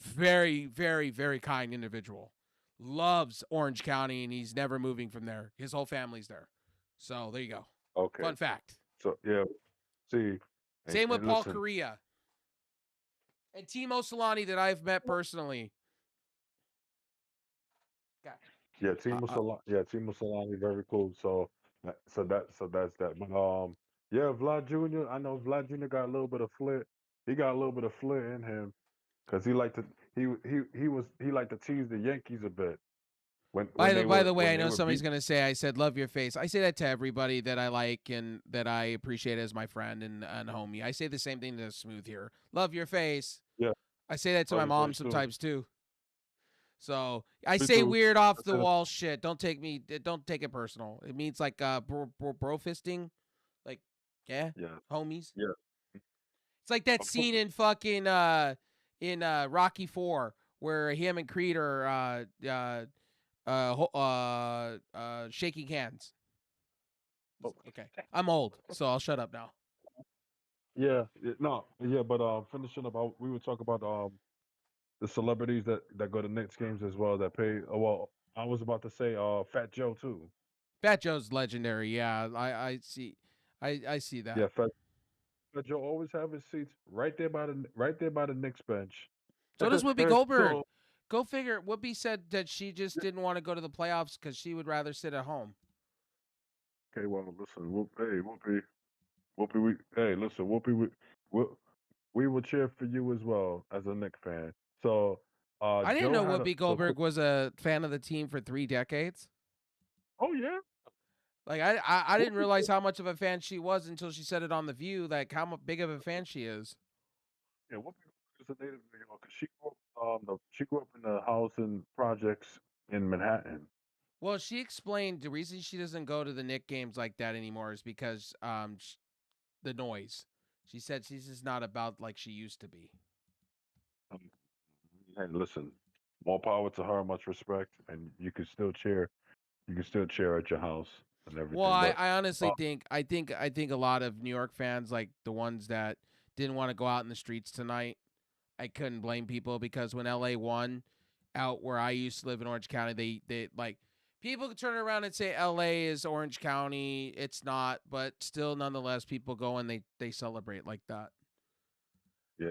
Very, very, very kind individual. Loves Orange County and he's never moving from there. His whole family's there. So there you go. Okay, Fun fact. so yeah, see, Same with and Paul listen, Correa and Timo Solani that I've met personally. God. Timo Solani, very cool. So that's that. But yeah, Vlad Jr. I know Vlad Jr. got a little bit of flair. He got a little bit of flair in him because he liked to tease the Yankees a bit By the way, when I they know were somebody's beat. gonna say I said love your face. I say that to everybody that I like and that I appreciate as my friend and homie. I say the same thing to Smooth here. Love your face. Yeah, I say that to love my your mom face too. sometimes too. So I Me say too. weird off I the said wall shit. Don't take it personal. It means like bro fisting, like yeah, yeah, homies. yeah, It's like that of scene course. in fucking Rocky 4 where him and Creed are shaking hands. Oh, Okay, I'm old, so I'll shut up now. no, yeah, but finishing up, we would talk about the celebrities that go to Knicks games as well that pay. Well, I was about to say Fat Joe too. Fat Joe's legendary. Yeah, I see. I see that. Yeah, Fat Joe always have his seats right there by the Knicks bench. So does Whoopi Goldberg. So Go figure. Whoopi said that she just didn't want to go to the playoffs because she would rather sit at home. okay, well, listen, Whoopi, hey, listen, we, we will cheer for you as well as a Knicks fan. So, I didn't Joe know had a Whoopi so Goldberg was a fan of the team for 3 decades. oh yeah, Like I didn't Whoopi, realize how much of a fan she was until she said it on The View. Like how big of a fan she is. yeah, Whoopi is a native New Yorker. She grew up in the housing projects in Manhattan. Well, she explained the reason she doesn't go to the Nick games like that anymore is because the noise. She said she's just not about like she used to be. Um, hey, listen, more power to her, much respect, and you can still cheer. You can still cheer at your house and Well, everything. But I honestly uh, think a lot of New York fans, like the ones that didn't want to go out in the streets tonight, I couldn't blame people because when LA won out where I used to live in Orange County, they like People can turn around and say LA is Orange County. It's not, but still, nonetheless, people go and they celebrate like that. Yeah.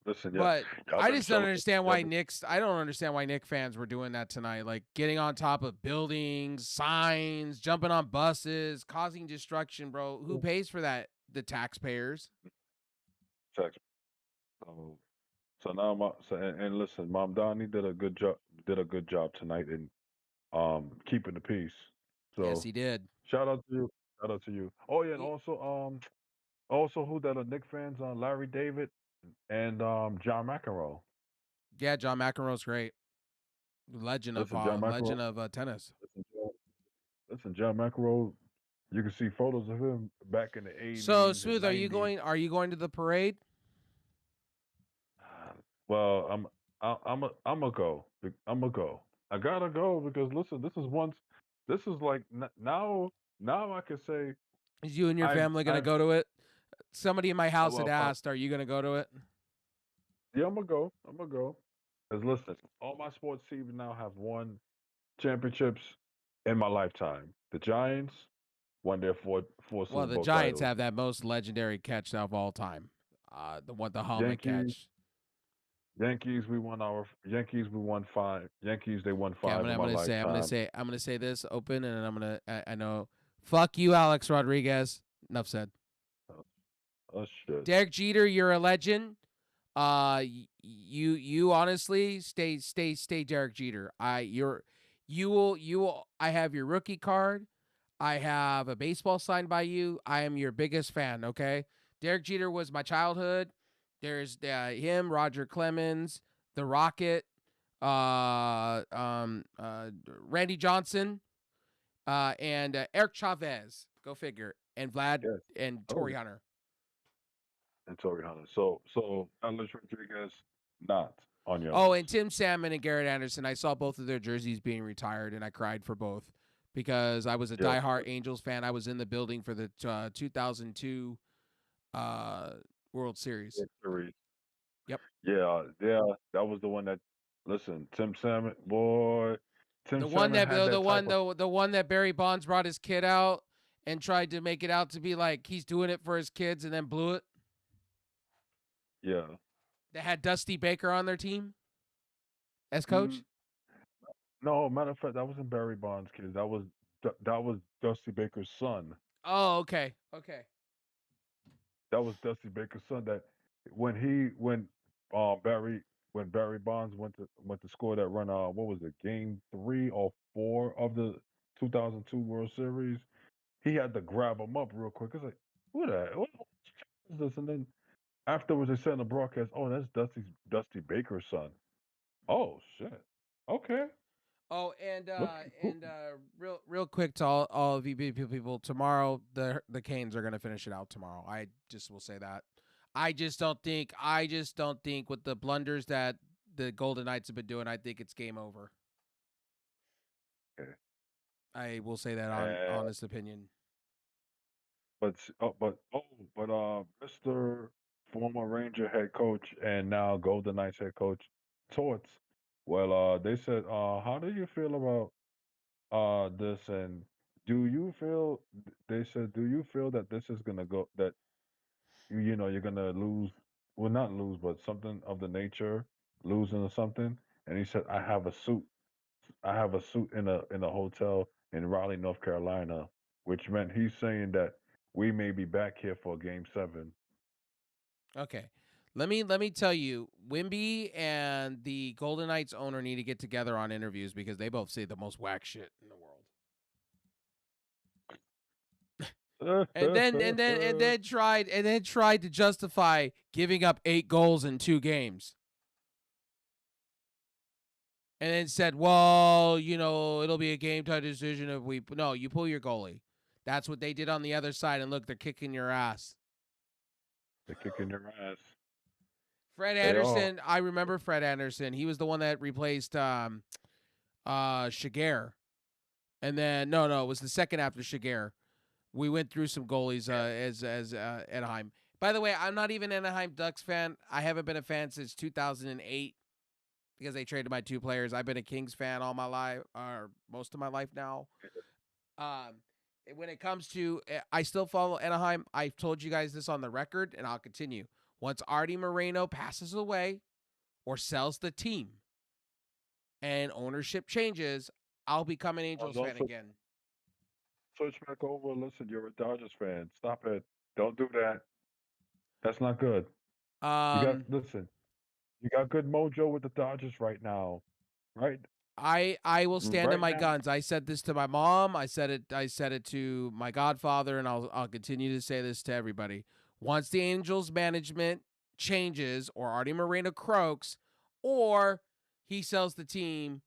Listen, yeah, But y'all I been just don't celebrating. understand why Knicks. I don't understand why Knicks fans were doing that tonight. Like getting on top of buildings, signs, jumping on buses, causing destruction, bro. Who pays for that? The taxpayers. Text. So now and listen, Mom Donnie did a good job. Did a good job tonight in keeping the peace. Yes, So he did. shout out to you. Shout out to you. Oh yeah, and He- also who that are Nick fans on Larry David and John McEnroe. Yeah, John McEnroe's great. Legend of Listen, John McEnroe. tennis. Listen, John McEnroe. You can see photos of him back in the So '80s and Smooth, are you '90s. going? Are you going to the parade? Well, I'm gonna go. I'm gonna go. I gotta go because listen, this is like now I can say Is you and your I've family gonna I've go to it? Somebody in my house had well asked, "Are you gonna go to it?" yeah, I'm gonna go. I'm gonna go. Cause listen, all my sports teams now have won championships in my lifetime. The Giants won their four Super Well, the Bowl Giants titles. have that most legendary catch of all time. The helmet Yankees, catch. Yankees we won five. Yankees they won Okay, five in my lifetime. I'm gonna say this open, and I'm gonna, I know, fuck you, Alex Rodriguez. Enough said. Oh, oh shit. Derek Jeter, you're a legend. You honestly stay Derek Jeter. You will. I have your rookie card. I have a baseball signed by you. I am your biggest fan. Okay, Derek Jeter was my childhood. There's him, Roger Clemens, the Rocket, uh, um, uh, Randy Johnson, and Eric Chavez. Go figure. And Vlad Yes. and Oh, Torrey Hunter. and Torrey Hunter. So Alex Rodriguez not on your Oh, and list. Tim Salmon and Garrett Anderson. I saw both of their jerseys being retired, and I cried for both because I was a Yes. diehard Angels fan. I was in the building for the 2002 uh, World Series. Victory. Yep. Yeah. That was the one that. Listen, Tim Salmon, boy. Tim Salmon had that type of. The one that Barry Bonds brought his kid out and tried to make it out to be like he's doing it for his kids and then blew it. Yeah. That had Dusty Baker on their team as Mm, coach. no, matter of fact, that wasn't Barry Bonds' kids. That was Dusty Baker's son. Oh, okay. Okay. That was Dusty Baker's son. That when he Barry when Barry Bonds went to score that run. What was it? Game 3 or 4 of the 2002 World Series. He had to grab him up real quick. It's like, what is this? And then afterwards, they said in the broadcast, "Oh, that's Dusty Baker's son." Oh shit. Okay. Oh, Look. real quick to all of you people, tomorrow the Canes are gonna finish it out tomorrow. I just will say that. I just don't think with the blunders that the Golden Knights have been doing, I think it's game over. Okay. I will say that on And honest opinion. Mr. Former Ranger head coach and now Golden Knights head coach Torts. Well, they said, how do you feel about this? And do you feel? They said, do you feel that this is gonna go? That you know you're gonna lose? Well, not lose, but something of the nature losing or something. And he said, I have a suit. I have a suit in a hotel in Raleigh, North Carolina, which meant he's saying that we may be back here for Game 7. Okay. Let me tell you, Wimby and the Golden Knights owner need to get together on interviews because they both say the most whack shit in the world. And then tried to justify giving up 8 goals in 2 games. And then said, "Well, you know, it'll be a game time decision if we no, you pull your goalie." That's what they did on the other side, and look, they're kicking your ass. They're kicking your ass. Fred They are. Anderson, I remember Fred Anderson. He was the one that replaced Shiger. And then no, it was the second after Shiger. We went through some goalies as Anaheim. By the way, I'm not even an Anaheim Ducks fan. I haven't been a fan since 2008. because they traded my 2 players. I've been a Kings fan all my life, or most of my life now. Um, when it comes to, I still follow Anaheim. I've told you guys this on the record, and I'll continue. Once Artie Moreno passes away or sells the team and ownership changes, I'll become an Well, Angels don't fan again. switch back over. Listen, you're a Dodgers fan. Stop it. Don't do that. That's not good. You got Um, listen. You got good mojo with the Dodgers right now. Right, I will stand to right my now. guns. I said this to my mom. I said it to my godfather, and I'll continue to say this to everybody. Once the Angels management changes, or Artie Moreno croaks, or he sells the team,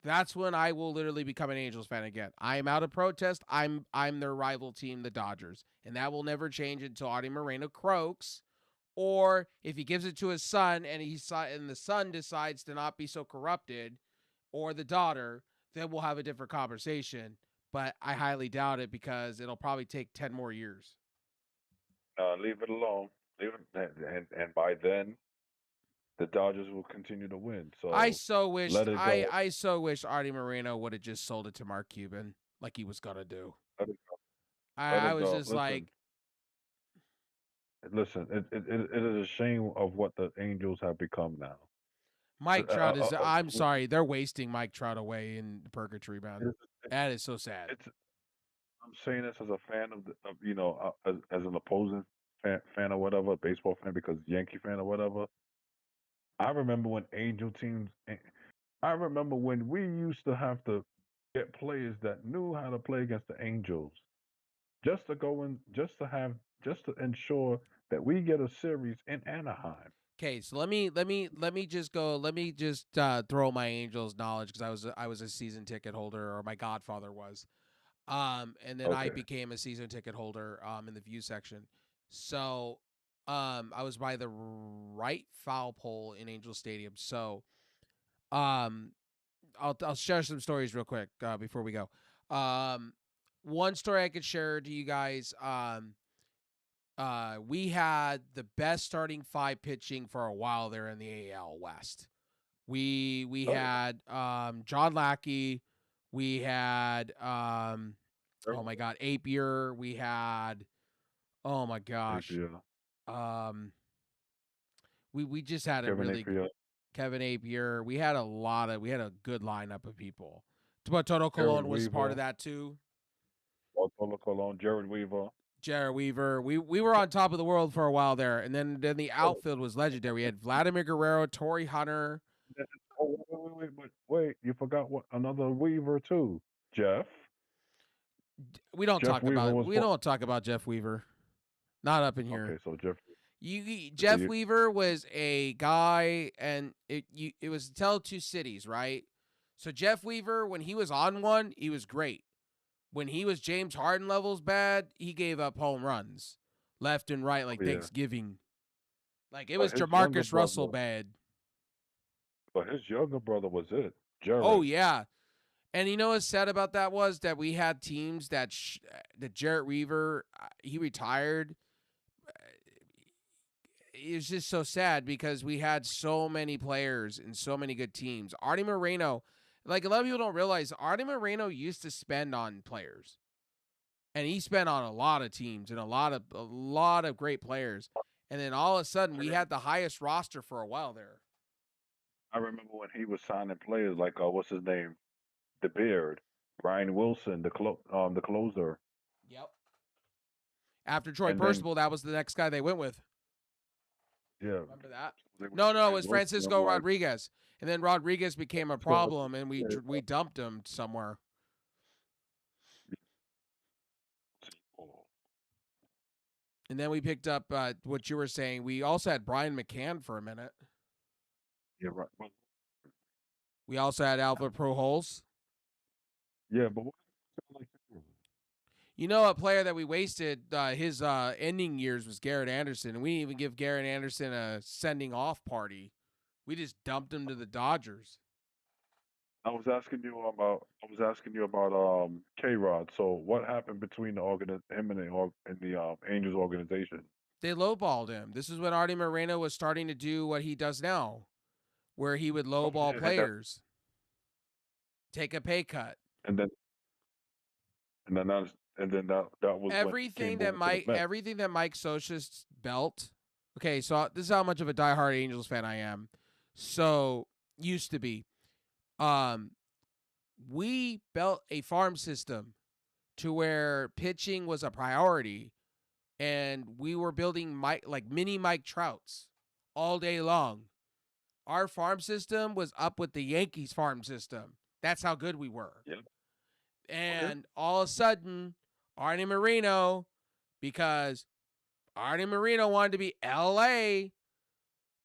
that's when I will literally become an Angels fan again. I am out of protest. I'm their rival team, the Dodgers, and that will never change until Artie Moreno croaks, or if he gives it to his son and the son decides to not be so corrupted, or the daughter, then we'll have a different conversation. But I highly doubt it because it'll probably take 10 more years. Leave it alone. Leave it, and by then the Dodgers will continue to win. I So so wished let it I go. I so wish Artie Moreno would have just sold it to Mark Cuban like he was gonna do. Let it go. I, Let I it was go. just like, Listen. It is a shame of what the Angels have become now. Mike Trout is. I'm With- sorry, they're wasting Mike Trout away in purgatory, man. it's, That is so sad. it's I'm saying this as a fan of as an opposing fan or whatever, baseball fan because Yankee fan or whatever. I remember when Angel teams. I remember when we used to have to get players that knew how to play against the Angels just to go in, just to ensure that we get a series in Anaheim. Okay, so let me just throw my Angels knowledge because I was a season ticket holder, or my godfather was. And then I Okay. became a season ticket holder in the view section. So I was by the right foul pole in Angel Stadium. So um I'll share some stories real quick before we go. Um one story I could share to you guys, we had the best starting 5 pitching for a while there in the AL West. We Oh, had John Lackey, we had oh my god, Apier, we had, oh my gosh. Napier, Um we just had a Kevin really Napier, Kevin Apier. We had a good lineup of people. But Toto Jared Colon was part of Weaver, that too. Bartolo Colon, Jared Weaver. Jared Weaver. We were on top of the world for a while there, and then the Oh, outfield was legendary. We had Vladimir Guerrero, Torrey Hunter. oh, wait, you forgot what another Weaver too. Jeff. We don't Jeff talk Weaver about was we one. don't talk about Jeff Weaver. Not up in here. Okay, so Jeff. So Jeff Weaver was a guy, and it was tell 2 cities, right? So Jeff Weaver, when he was on one, he was great. When he was James Harden levels bad, he gave up home runs left and right like Oh yeah, Thanksgiving. Like it but was Jamarcus Russell bad. his younger brother was it. Oh Jared. yeah. And you know what's sad about that was that we had teams that Jarrett Weaver, he retired. It was just so sad because we had so many players and so many good teams. Artie Moreno, like a lot of people don't realize, Artie Moreno used to spend on players, and he spent on a lot of teams and a lot of great players. And then all of a sudden, I we remember, had the highest roster for a while there. I remember when he was signing players like what's his name, the Beard, Brian Wilson, the closer, Yep. After Troy and then Percival, that was the next guy they went with. yeah, Remember that? they went No, no, it Brian was Wilson. I'm Francisco like, Rodriguez, and then Rodriguez became a let's go. problem, and Yeah, we dumped him somewhere. oh, And then we picked up what you were saying. We also had Brian McCann for a minute. yeah, right. But, We also had Alfred Pujols. yeah, but what like that? You know, a player that we wasted his ending years was Garrett Anderson, and we didn't even give Garrett Anderson a sending off party. We just dumped him to the Dodgers. I was asking you about K Rod. So what happened between him and the Angels organization? They lowballed him. This is when Artie Moreno was starting to do what he does now. where he would Oh lowball yeah, players, take a pay cut. and then that was when he Everything came that over to the Mike, Mets. everything that Mike Scioscia built. Okay, so this is how much of a diehard Angels fan I am. So used to be, um, we built a farm system to where pitching was a priority, and we were building like mini Mike Trouts all day long. Our farm system was up with the Yankees farm system. That's how good we were. Yeah. Okay. And all of a sudden, Arnie Marino, because Arnie Marino wanted to be LA,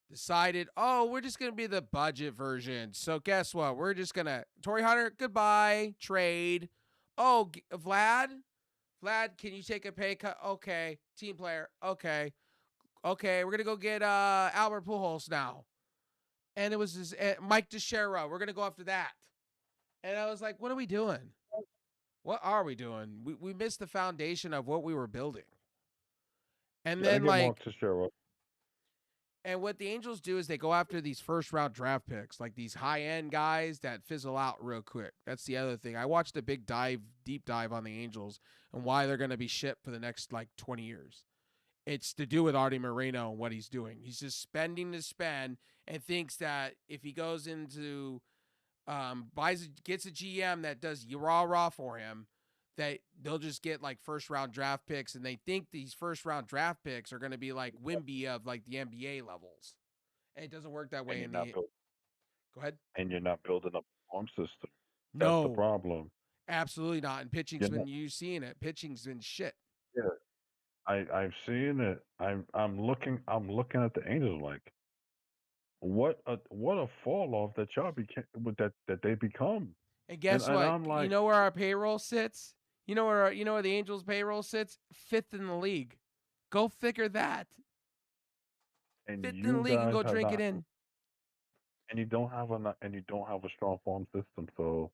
decided, oh, we're just going to be the budget version. So guess what? We're just going to, Torrey Hunter, goodbye, trade. Oh, Vlad, can you take a pay cut? Okay. Team player. Okay. Okay, we're going to go get Albert Pujols now. And it was this, Mike Teixeira. We're going to go after that. And I was like, what are we doing? What are we doing? We missed the foundation of what we were building. And Yeah, they then get Mark like, Teixeira. and what the Angels do is they go after these first round draft picks, like these high end guys that fizzle out real quick. That's the other thing. I watched a deep dive on the Angels and why they're going to be shit for the next like 20 years. It's to do with Artie Moreno and what he's doing. He's just spending to spend and thinks that if he goes into gets a GM that does rah for him, that they'll just get like first round draft picks, and they think these first round draft picks are going to be like Wimby of like the NBA levels, and it doesn't work that and way. you're In not the build, Go ahead. and you're not building up a farm system. That's the No, problem. absolutely not. And pitching's You're not. been you seeing it. Pitching's been shit. Yeah, I've seen it. I'm looking at the Angels like what a fall off that y'all became that they become. And And guess and what? I'm You like, know where our payroll sits? You know where the Angels payroll sits? Fifth in the league. Go figure that. and Fifth in the you league and guys go have drink it not, in. and you don't have a strong farm system, so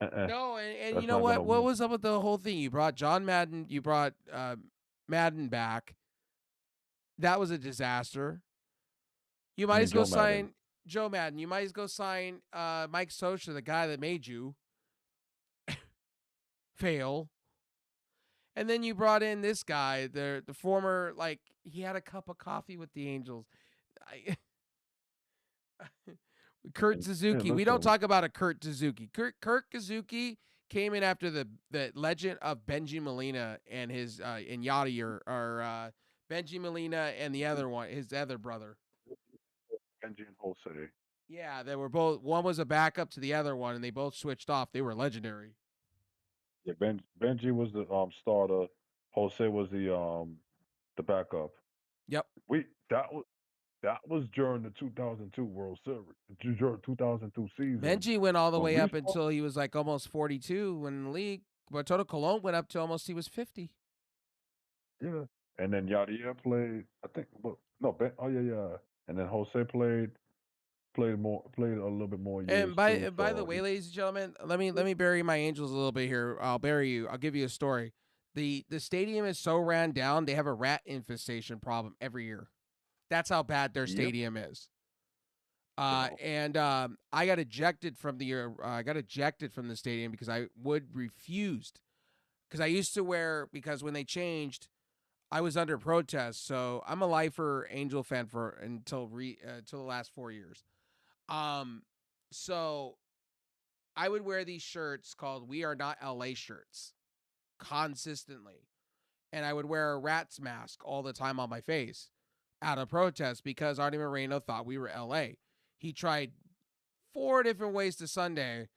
No, and you that's know not what? gonna What win. was up with the whole thing? You brought John Madden. You brought Madden back. That was a disaster. You I might mean, as go Joe Madden. sign Joe Madden. You might as go sign Mike Scioscia, the guy that made you fail. And then you brought in this guy, the former, like he had a cup of coffee with the Angels. I, Kurt And yeah, Suzuki. We don't listen, talk about a Kurt Suzuki. Kurt Suzuki came in after the legend of Benji Molina and his and Yachty or Benji Molina and the other one, his other brother. Benji and Jose. Yeah, they were both. One was a backup to the other one, and they both switched off. They were legendary. Yeah, Benji was the starter. Jose was the backup. Yep. We that was during the 2002 World Series, during 2002 season Benji went all the when way we up saw. until he was like almost 42 when in the league. But Toto Colon went up to almost he was 50. Yeah, and then Yadier played. I think. Well, no, oh yeah, yeah. And then Jose played a little bit more years And too. by the So way, ladies and gentlemen, let me bury my Angels a little bit here. I'll bury you. I'll give you a story. The stadium is so ran down. They have a rat infestation problem every year. That's how bad their yep. stadium is. So And I got ejected from the stadium because I would refused because I used to wear because when they changed, I was under protest. So I'm a lifer Angel fan for until the last 4 years. Um, so I would wear these shirts called "We Are Not LA" shirts consistently, and I would wear a rat's mask all the time on my face out of protest because Artie Moreno thought we were LA. He tried 4 different ways to Sunday.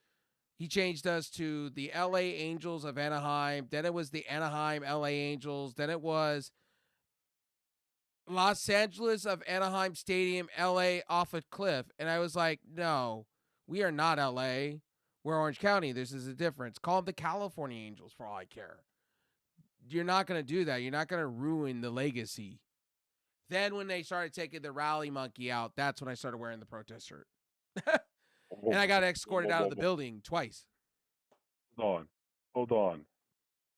He changed us to the LA Angels of Anaheim. Then it was the Anaheim LA Angels. Then it was Los Angeles of Anaheim Stadium, LA off a cliff. And I was like, no, we are not LA. We're Orange County. This is a difference. Call them the California Angels for all I care. You're not going to do that. You're not going to ruin the legacy. Then when they started taking the rally monkey out, that's when I started wearing the protest shirt. And I got escorted out of the building twice. hold on, hold on.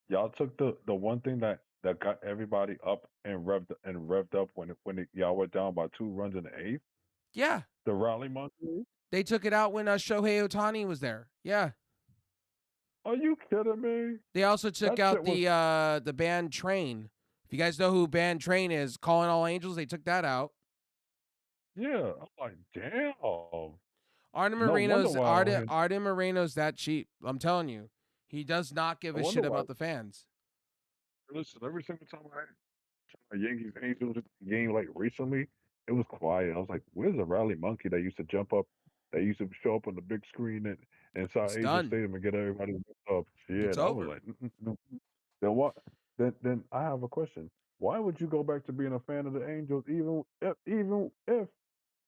Y'all took the one thing that got everybody up and revved up when y'all were down by 2 runs in the eighth. Yeah. The Rally Monkey? They took it out when Shohei Ohtani was there. Yeah. Are you kidding me? They also took That out shit was the band Train. If you guys know who band Train is, Calling All Angels, they took that out. yeah. I'm like, damn. Artem No wonder Moreno's why I don't hear. Artem Moreno's that cheap. I'm telling you, he does not give I a wonder shit why. about the fans. Listen, every single time a Yankees Angels game like recently, it was quiet. I was like, "Where's the Rally Monkey that used to jump up, that used to show up on the big screen and inside It's Angel done. Stadium and get everybody up?" Yeah, It's and I was over. like, "Mm-mm-mm." Then what? Then I have a question. Why would you go back to being a fan of the Angels,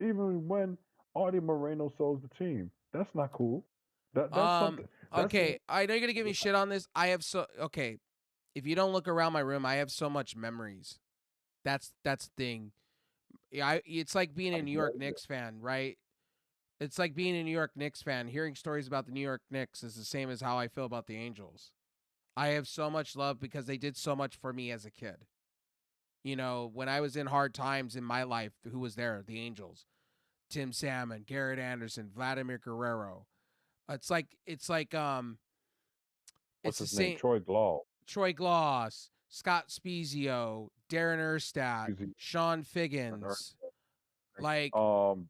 even when Artie Moreno sold the team? That's not cool. That's something. That's Okay, I know you're gonna give me shit on this. I have okay. If you don't look around my room, I have so much memories. That's the thing. Yeah, it's like being I a New get York it. Knicks fan, right? It's like being a New York Knicks fan. Hearing stories about the New York Knicks is the same as how I feel about the Angels. I have so much love because they did so much for me as a kid. You know, when I was in hard times in my life, who was there? The Angels. Tim Salmon, Garrett Anderson, Vladimir Guerrero. It's like What's it's the his name? same. Troy Glaw. Troy Gloss, Scott Spezio, Darren Erstad, Easy. Sean Figgins. Like Um,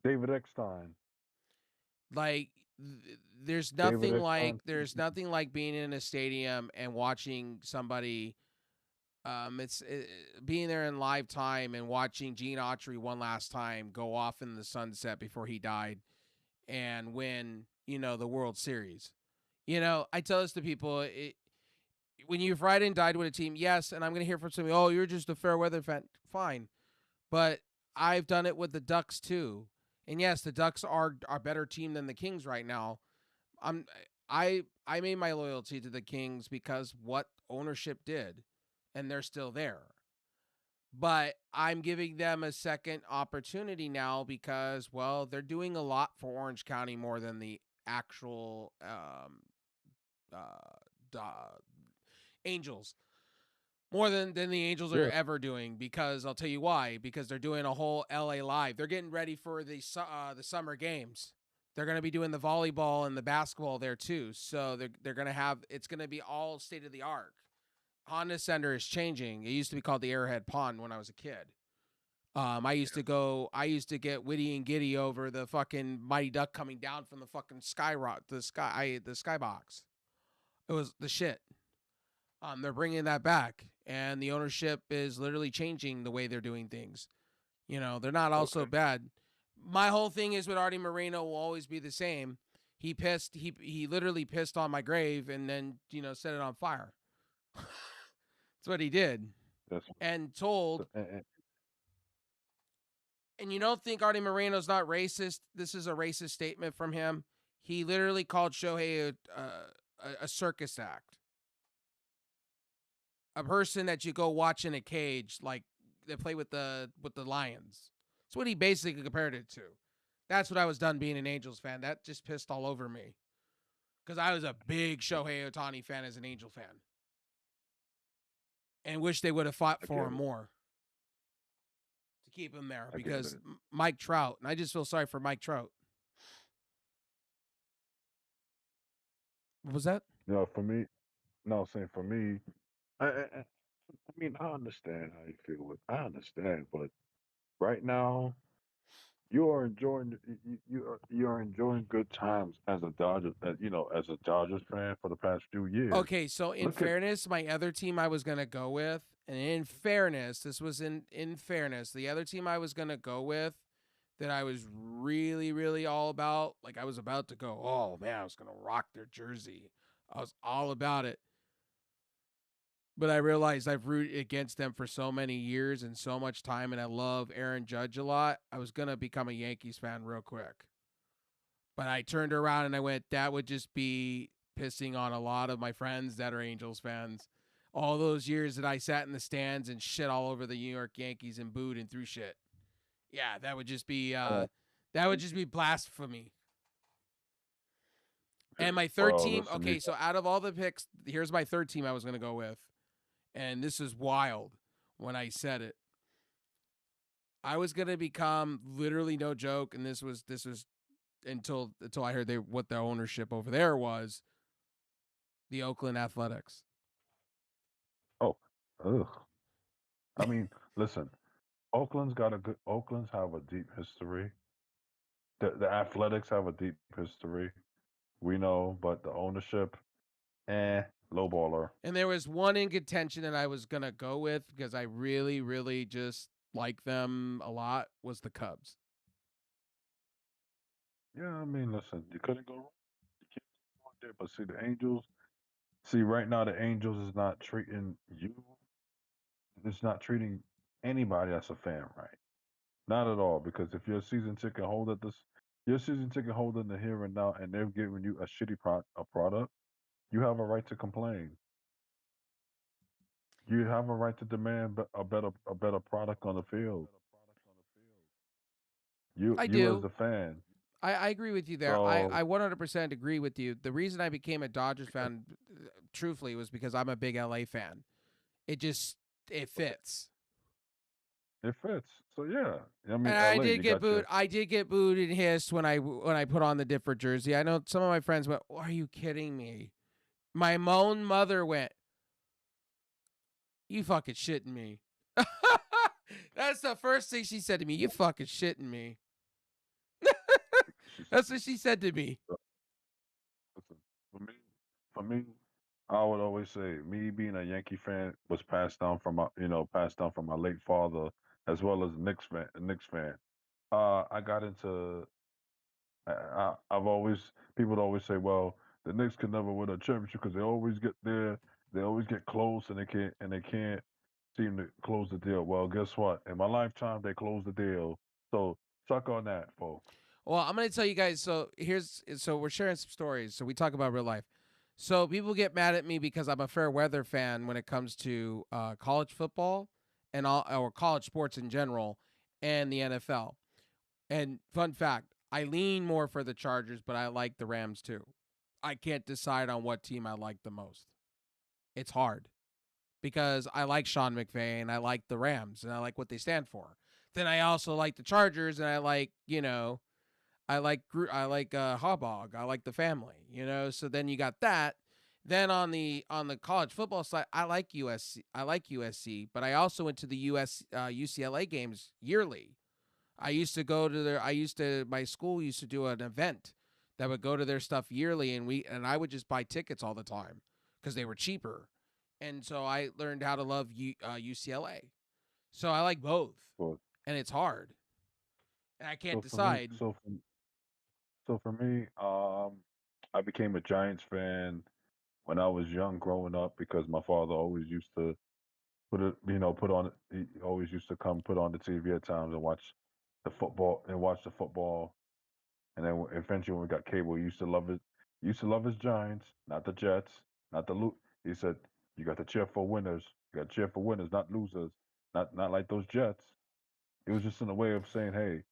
David Eckstein. like there's David nothing like Eckstein. being in a stadium and watching somebody it's being there in live time and watching Gene Autry one last time go off in the sunset before he died and win, the World Series. I tell this to people, when you've ridden and died with a team, yes, and I'm going to hear from somebody, oh, you're just a fair weather fan. Fine. But I've done it with the Ducks too. And yes, the Ducks are a better team than the Kings right now. I'm I made my loyalty to the Kings because what ownership did, and they're still there. But I'm giving them a second opportunity now because, well, they're doing a lot for Orange County more than the actual Angels. More than the Angels are Yeah. ever doing, because I'll tell you why. Because they're doing a whole LA Live. They're getting ready for the summer games. They're going to be doing the volleyball and the basketball there too. So they're going to have, it's going to be all state of the art. Honda Center is changing. It used to be called the Arrowhead Pond when I was a kid. I used to get witty and giddy over the fucking Mighty Duck coming down from the fucking the skybox. It was the shit. They're bringing that back, and the ownership is literally changing the way they're doing things. They're not also Okay. bad. My whole thing is with Artie Moreno will always be the same. He literally pissed on my grave and then, set it on fire. That's what he did. That's And told, and and you don't think Artie Moreno's not racist? This is a racist statement from him. He literally called Shohei a circus act. A person that you go watch in a cage, like they play with the lions. That's what he basically compared it to. That's what I was done being an Angels fan. That just pissed all over me because I was a big Shohei Ohtani fan as an Angel fan, and wish they would have fought I for get him it. more to keep him there. I get Because it. Mike Trout, and I just feel sorry for Mike Trout. What was that? No, for me, no, I'm saying for me, I mean, I understand how you feel. I understand, but right now, you are enjoying you are enjoying good times as a as a Dodgers fan for the past few years. Okay, so in Look at fairness, my other team I was gonna go with, and in fairness, this was in fairness, the other team I was gonna go with that I was really, really all about, like I was about to go, oh man, I was gonna rock their jersey. I was all about it. But I realized I've rooted against them for so many years and so much time, and I love Aaron Judge a lot. I was gonna become a Yankees fan real quick. But I turned around and I went, that would just be pissing on a lot of my friends that are Angels fans. All those years that I sat in the stands and shit all over the New York Yankees and booed and threw shit. Yeah, uh, that would just be blasphemy. And my third well, team, listen, okay, so out of all the picks, here's my third team I was gonna go with. And this is wild when I said it. I was gonna become literally no joke, and this was until I heard what the ownership over there was, the Oakland Athletics. Oh, ugh. I mean, listen, Oakland's have a deep history. The Athletics have a deep history. We know, but the ownership, low baller. And there was one in contention that I was gonna go with because I really, really just like them a lot was the Cubs. Yeah, I mean, listen, you couldn't go wrong. You can't go wrong there. But see, the Angels. See, right now the Angels is not treating you. It's not treating anybody as a fan right. Not at all. Because if you're a season ticket holder, your season ticket holder in the here and now, and they're giving you a shitty product, you have a right to complain. You have a right to demand a better product on the field. I You as do. the fan. I agree with you there. So I 100% agree with you. The reason I became a Dodgers yeah, fan, truthfully, was because I'm a big LA fan. It just it fits. it fits. So yeah, I And mean I LA, did you get got booed. your I did get booed and hissed when I put on the different jersey. I know some of my friends went, "Are you kidding me?" My own mother went, "You fucking shitting me." That's the first thing she said to me. You fucking shitting me. she's That's what she said to me. listen, for me, I would always say me being a Yankee fan was passed down from my late father as well as Knicks fan. I got into I've always people would always say, well, the Knicks can never win a championship because they always get there, they always get close, and they can't seem to close the deal. Well, guess what? In my lifetime, they closed the deal. So suck on that, folks. Well, I'm gonna tell you guys. So we're sharing some stories. So we talk about real life. So people get mad at me because I'm a fair weather fan when it comes to college football and all or college sports in general and the NFL. And fun fact, I lean more for the Chargers, but I like the Rams too. I can't decide on what team I like the most. It's hard because I like Sean McVay and I like the Rams and I like what they stand for. Then I also like the Chargers and I like, I like Hobog. I like the family, So then you got that. Then on the college football side, I like USC. I like USC, but I also went to the UCLA games yearly. I used to go to their. I used to my school used to do an event that would go to their stuff yearly, and I would just buy tickets all the time because they were cheaper, and so I learned how to love UCLA. So I like both, So, and it's hard, and I can't so for me, decide. so for me, I became a Giants fan when I was young, growing up, because my father always used to put on. He always used to come put on the TV at times and watch the football. And then eventually, when we got cable, he used to love his Giants, not the Jets, not the lo. He said, "You got to cheer for winners. You got to cheer for winners, not losers. Not like those Jets." It was just in a way of saying, "Hey,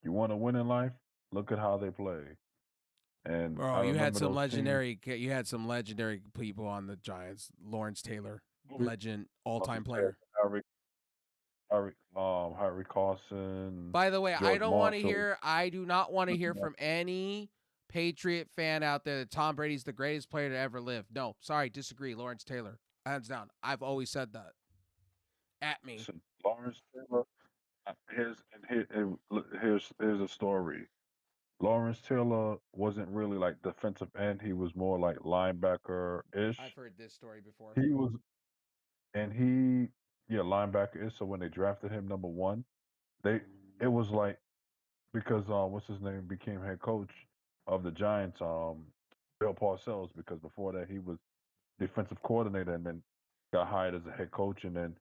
you want to win in life? Look at how they play." And I Bro, remember those teams. you had some legendary people on the Giants. Lawrence Taylor, Oh, yeah. legend, all time Lawrence Taylor, player. Harry Carson, By the way, George Marshall. I do not want to hear from any Patriot fan out there that Tom Brady's the greatest player to ever live. No, sorry, disagree. Lawrence Taylor, hands down. I've always said that. At me. Listen, Lawrence Taylor. Here's a story. Lawrence Taylor wasn't really like defensive end. He was more like linebacker I've ish. heard this story before. He was, and he, yeah, linebacker ish. So when they drafted him number one, they, it was like because what's his name became head coach of the Giants, Bill Parcells. Because before that he was defensive coordinator and then got hired as a head coach, and then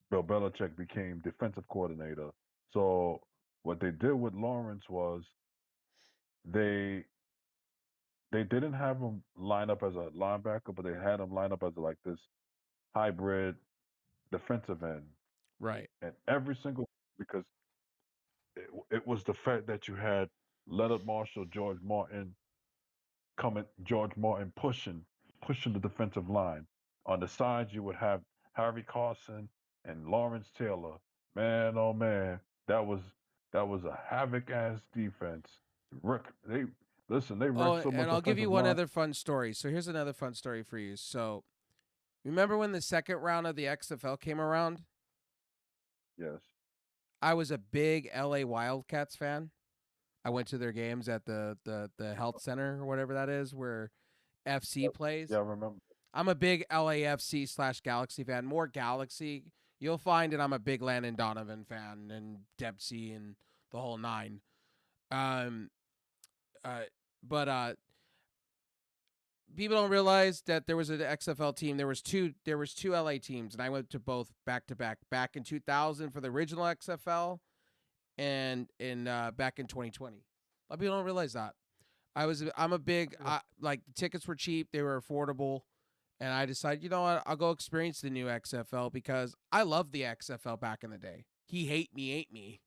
Bill Belichick became defensive coordinator. So what they did with Lawrence was they they didn't have him line up as a linebacker, but they had him line up as like this hybrid defensive end. Right. And every single because it was the fact that you had Leonard Marshall, George Martin pushing the defensive line. On the sides, you would have Harry Carson and Lawrence Taylor. Man, oh man. That was that was a havoc ass defense. Wreck they listen. They Oh, wrecked so and much I'll give you offensive one line. other fun story. So here's another fun story for you. So remember when the second round of the XFL came around? Yes. I was a big LA Wildcats fan. I went to their games at the health center or whatever that is where FC Yeah, plays. I remember. I'm a big LAFC/Galaxy fan. More Galaxy. You'll find that I'm a big Landon Donovan fan and Dempsey and the whole nine. Um, uh, but people don't realize that there was an XFL team. There was two. There was two LA teams, and I went to both back to back. Back in 2000 for the original XFL, and in back in 2020. A lot of people don't realize that. I'm a big like the tickets were cheap, they were affordable, and I decided, you know what, I'll go experience the new XFL because I loved the XFL back in the day. He hate me, ate me.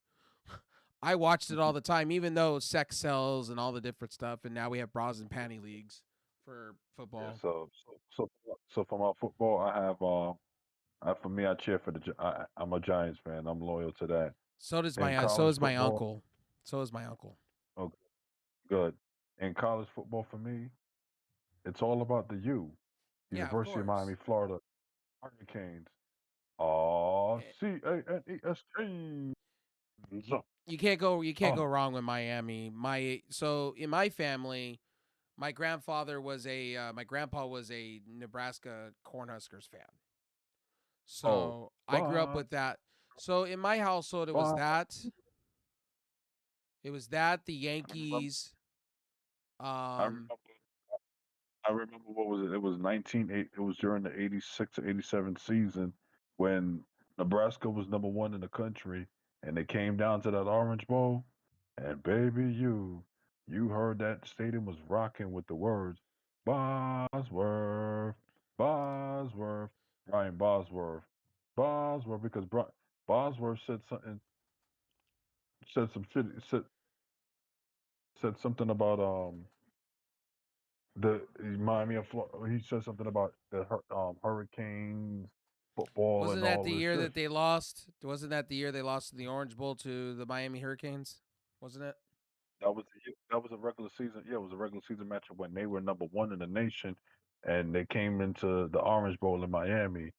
I watched it all the time, even though sex sells and all the different stuff, and now we have bras and panty leagues for Yeah. football. So for my football, for me, I cheer for I'm a Giants fan. I'm loyal to that. In So college is my football, uncle. So is my uncle. oh, good. In college football, for me, it's all about the U. Yeah, of University of course. Miami, Florida Hurricanes. Oh, Eh, CANESK. you can't Oh, go wrong with Miami. So in my family, my grandpa was a Nebraska Cornhuskers fan. oh, So I grew up bye, with that. So in my household, bye. it was that the I remember. Yankees. I Um, remember. I remember what was it? It was 1980. It was during the 86 to 87 season when Nebraska was number one in the country, and they came down to that Orange Bowl, and baby, you heard that stadium was rocking with the words Bosworth, Bosworth, Brian Bosworth, Bosworth, because Bosworth said some shit, said something about the Miami of Florida. He said something about the Hurricanes, football, wasn't and that all the this. year This that they lost? Wasn't that the year they lost in the Orange Bowl to the Miami Hurricanes? Wasn't it? that was a regular season. Yeah, it was a regular season matchup when they were number one in the nation, and they came into the Orange Bowl in Miami,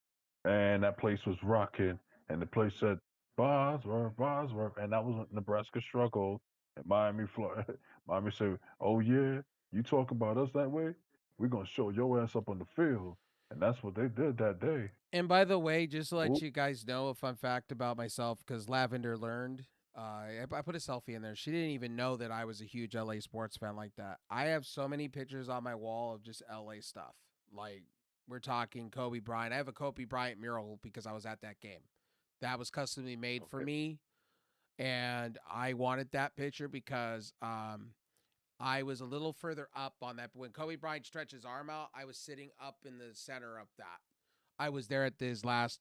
and that place was rocking, and the place said Bosworth, Bosworth, and that was when Nebraska struggled, and Miami, Florida, Miami said, "Oh yeah, you talk about us that way? We're gonna show your ass up on the field," and that's what they did that day. And by the way, just to let Ooh, you guys know a fun fact about myself, because Lavender learned, I put a selfie in there. She didn't even know that I was a huge LA sports fan like that. I have so many pictures on my wall of just LA stuff. Like we're talking Kobe Bryant. I have a Kobe Bryant mural because I was at that game. That was customly made for okay, me, and I wanted that picture because I was a little further up on that. But when Kobe Bryant stretched his arm out, I was sitting up in the center of that. I was there at his last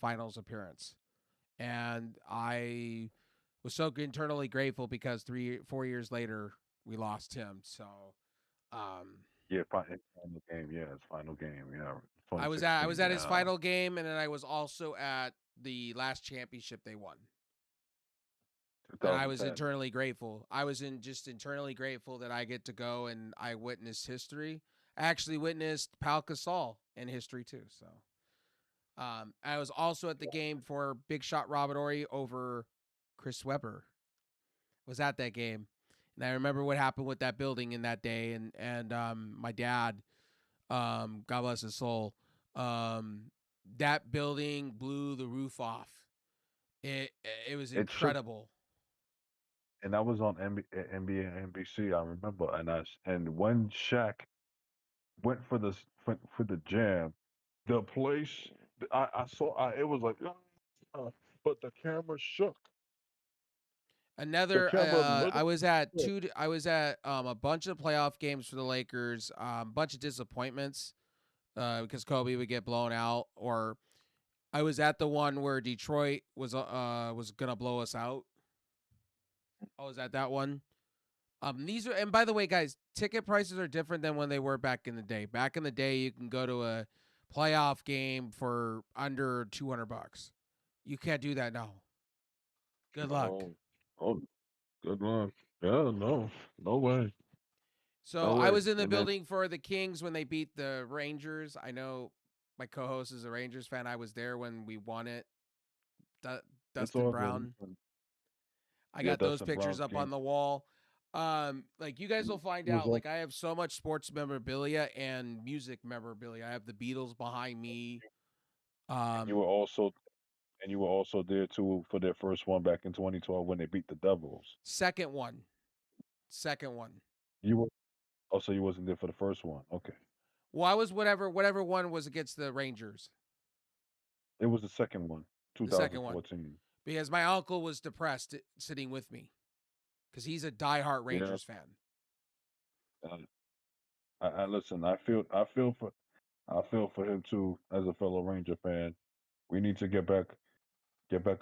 finals appearance, and I was so internally grateful because 4 years later we lost him. So um, yeah, final game, yeah, it's final game, yeah, I was 2016, at his yeah, final game, and then I was also at the last championship they won. And I was 2010. internally grateful. I was internally grateful that I get to go and I witnessed history. I actually witnessed Pal Gasol in history too. So I was also at the game for Big Shot Robert Ory over Chris Webber. Was at that game, and I remember what happened with that building in that day. And my dad, God bless his soul, um, that building blew the roof off. It it was It shook, incredible. and I was on NBA and NBC. I remember, and when Shaq went for went for the jam, the place I saw, it was like, but the camera shook. The Another, camera literally shook. I was at a bunch of playoff games for the Lakers. A bunch of disappointments because Kobe would get blown out, or I was at the one where Detroit was gonna blow us out. I was at that one. These are, and by the way, guys, ticket prices are different than when they were back in the day. Back in the day, you can go to a playoff game for under $200. You can't do that now. Good luck. Oh, oh, good luck. Yeah, no way, So no I way. was in the And then building for the Kings when they beat the Rangers. I know my co-host is a Rangers fan. I was there when we won it. Du- it's Dustin all good. Brown. I Yeah, got those Dustin pictures Brown's up game. on the wall. Like you guys will find He was out. all, Like I have so much sports memorabilia and music memorabilia. I have the Beatles behind me. and you Um, were also and you were also there too for their first one back in 2012 when they beat the Devils. second one, second one. You were also you wasn't there for the first one. Okay, Well, I was whatever one was against the Rangers. it was the second one, The second one 2014. because my uncle was depressed sitting with me because he's a diehard Yeah, Rangers fan. uh, I listen. I feel for him too as a fellow Ranger fan. We need to get back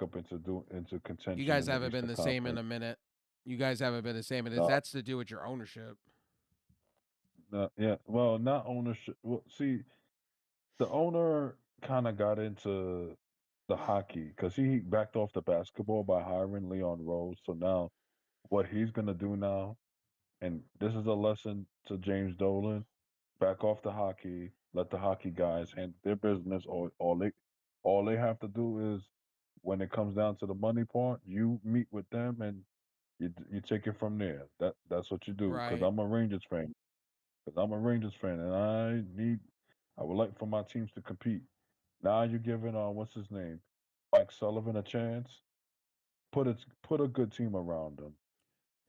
up into You contention guys in the haven't been Eastern the same in Conference. a minute. You guys haven't been the same, and No, that's to do with your ownership. no, yeah. Well, not ownership. Well, see, the owner kind of got into the hockey because he backed off the basketball by hiring Leon Rose. So now, what he's gonna do now, and this is a lesson to James Dolan: back off the hockey, let the hockey guys handle their business. Or all they have to do is, when it comes down to the money part, you meet with them and you take it from there. That's what you do. Because Right. I'm a Rangers fan. Because I'm a Rangers fan, and I would like for my teams to compete. Now you're giving what's his name, Mike Sullivan, a chance. Put a good team around him.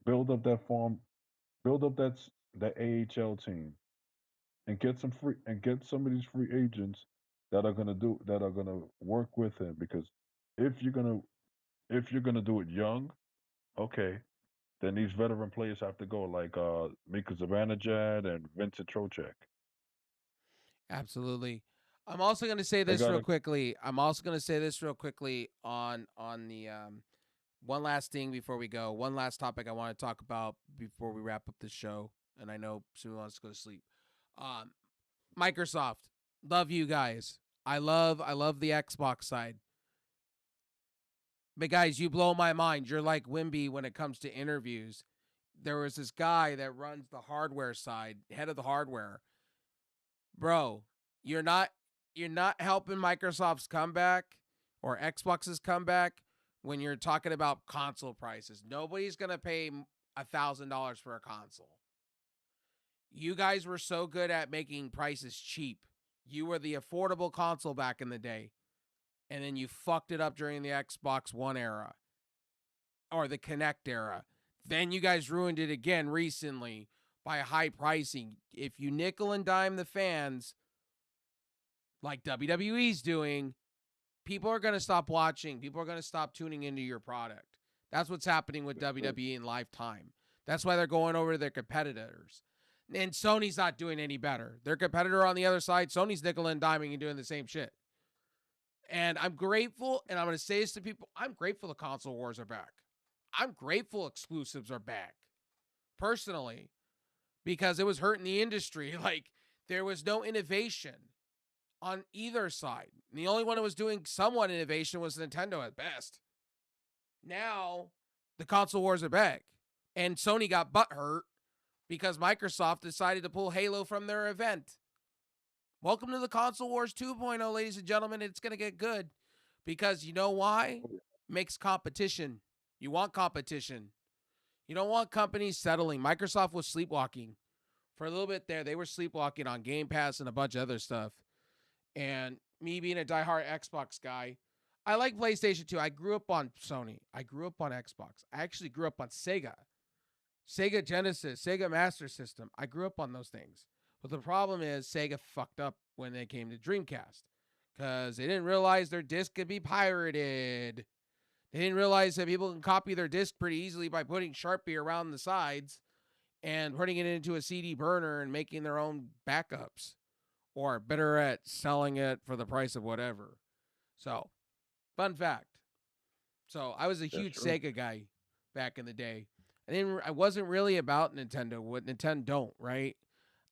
Build up that form. Build up the AHL team, and get some of these free agents that are gonna work with him. Because if you're gonna if you're gonna do it young, okay, then these veteran players have to go, like Mika Zibanejad and Vincent Trocek. Absolutely. I'm also going to say They this real gotta. quickly. I'm also going to say this real quickly on the one last thing before we go. One last topic I want to talk about before we wrap up the show. And I know Sue wants to go to sleep. Um, Microsoft, love you guys. I love the Xbox side. But guys, you blow my mind. You're like Wimby when it comes to interviews. There was this guy that runs the hardware side, head of the hardware. Bro, you're not you're not helping Microsoft's comeback or Xbox's comeback when you're talking about console prices. Nobody's gonna pay $1,000 for a console. You guys were so good at making prices cheap. You were the affordable console back in the day, and then you fucked it up during the Xbox One era or the Kinect era. Then you guys ruined it again recently by high pricing. If you nickel and dime the fans like WWE's doing, people are going to stop watching. People are going to stop tuning into your product. That's what's happening with That's true. WWE in Lifetime. That's why they're going over to their competitors. And Sony's not doing any better. Their competitor on the other side, Sony's nickel and diming and doing the same shit. And I'm grateful, and I'm going to say this to people, I'm grateful the console wars are back. I'm grateful exclusives are back, personally, because it was hurting the industry. Like, there was no innovation on either side. And the only one that was doing somewhat innovation was Nintendo at best. Now, the console wars are back. And Sony got butthurt because Microsoft decided to pull Halo from their event. Welcome to the Console Wars 2.0, ladies and gentlemen. It's going to get good because you know why? Makes competition. You want competition. You don't want companies settling. Microsoft was sleepwalking for a little bit there. They were sleepwalking on Game Pass and a bunch of other stuff. And me being a diehard Xbox guy, I like PlayStation 2. I grew up on Sony. I grew up on Xbox. I actually grew up on Sega. Sega Genesis, Sega Master System. I grew up on those things. But the problem is Sega fucked up when they came to Dreamcast because they didn't realize their disc could be pirated. They didn't realize that people can copy their disc pretty easily by putting Sharpie around the sides and putting it into a CD burner and making their own backups. Or better at selling it for the price of whatever. So, fun fact. So, I was a That's huge true. Sega guy back in the day. I wasn't really about Nintendo, what Nintendo don't, right?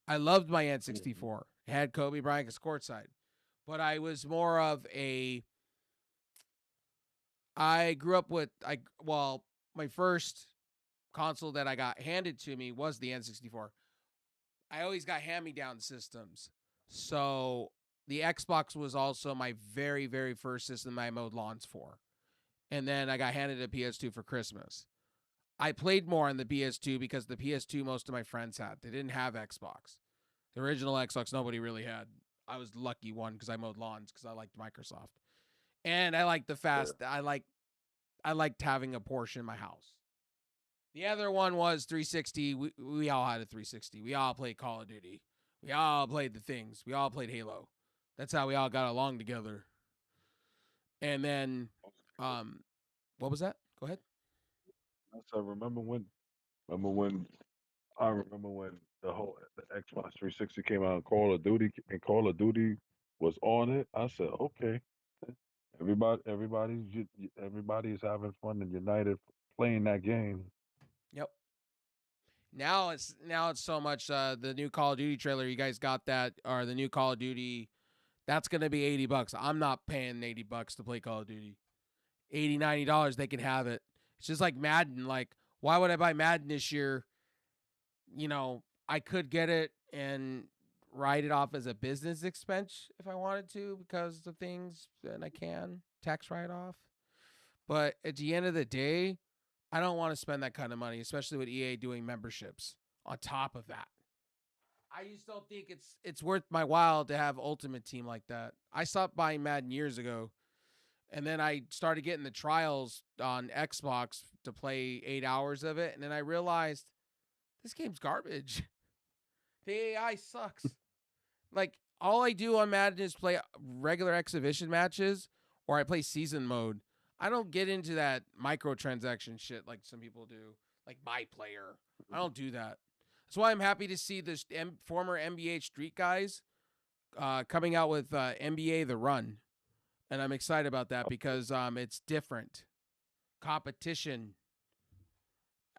I loved my Mhm. N64. It had Kobe Bryant as courtside. But I was more of a I grew up with my first console that I got handed to me was the N64. I always got hand-me-down systems. So the Xbox was also my very, very first system I mowed lawns for. And then I got handed a PS2 for Christmas. I played more on the PS2 because the PS2 most of my friends had. They didn't have Xbox. The original Xbox nobody really had. I was the lucky one because I mowed lawns because I liked Microsoft. And I liked the Yeah. fast. I liked having a Porsche in my house. The other one was 360. We all had a 360. We all played Call of Duty. We all played the things. We all played Halo. That's how we all got along together. And then, um, what was that? Go ahead. So remember when I remember when the Xbox 360 came out and Call of Duty was on it. I said, okay, everybody's having fun and united playing that game. Yep. Now it's so much. The new Call of Duty trailer. You guys got that? Or the new Call of Duty? That's gonna be $80. I'm not paying $80 to play Call of Duty. $80, $90, they can have it. It's just like Madden. Like, why would I buy Madden this year? I could get it and write it off as a business expense if I wanted to because of things, and I can tax write off. But at the end of the day, I don't want to spend that kind of money, especially with EA doing memberships on top of that. I just don't think it's worth my while to have Ultimate Team like that. I stopped buying Madden years ago, and then I started getting the trials on Xbox to play 8 hours of it, and then I realized this game's garbage. The AI sucks. Like, all I do on Madden is play regular exhibition matches or I play season mode. I don't get into that microtransaction shit like some people do, like my player. I don't do that. That's why I'm happy to see this former NBA Street guys coming out with NBA The Run. And I'm excited about that because it's different competition.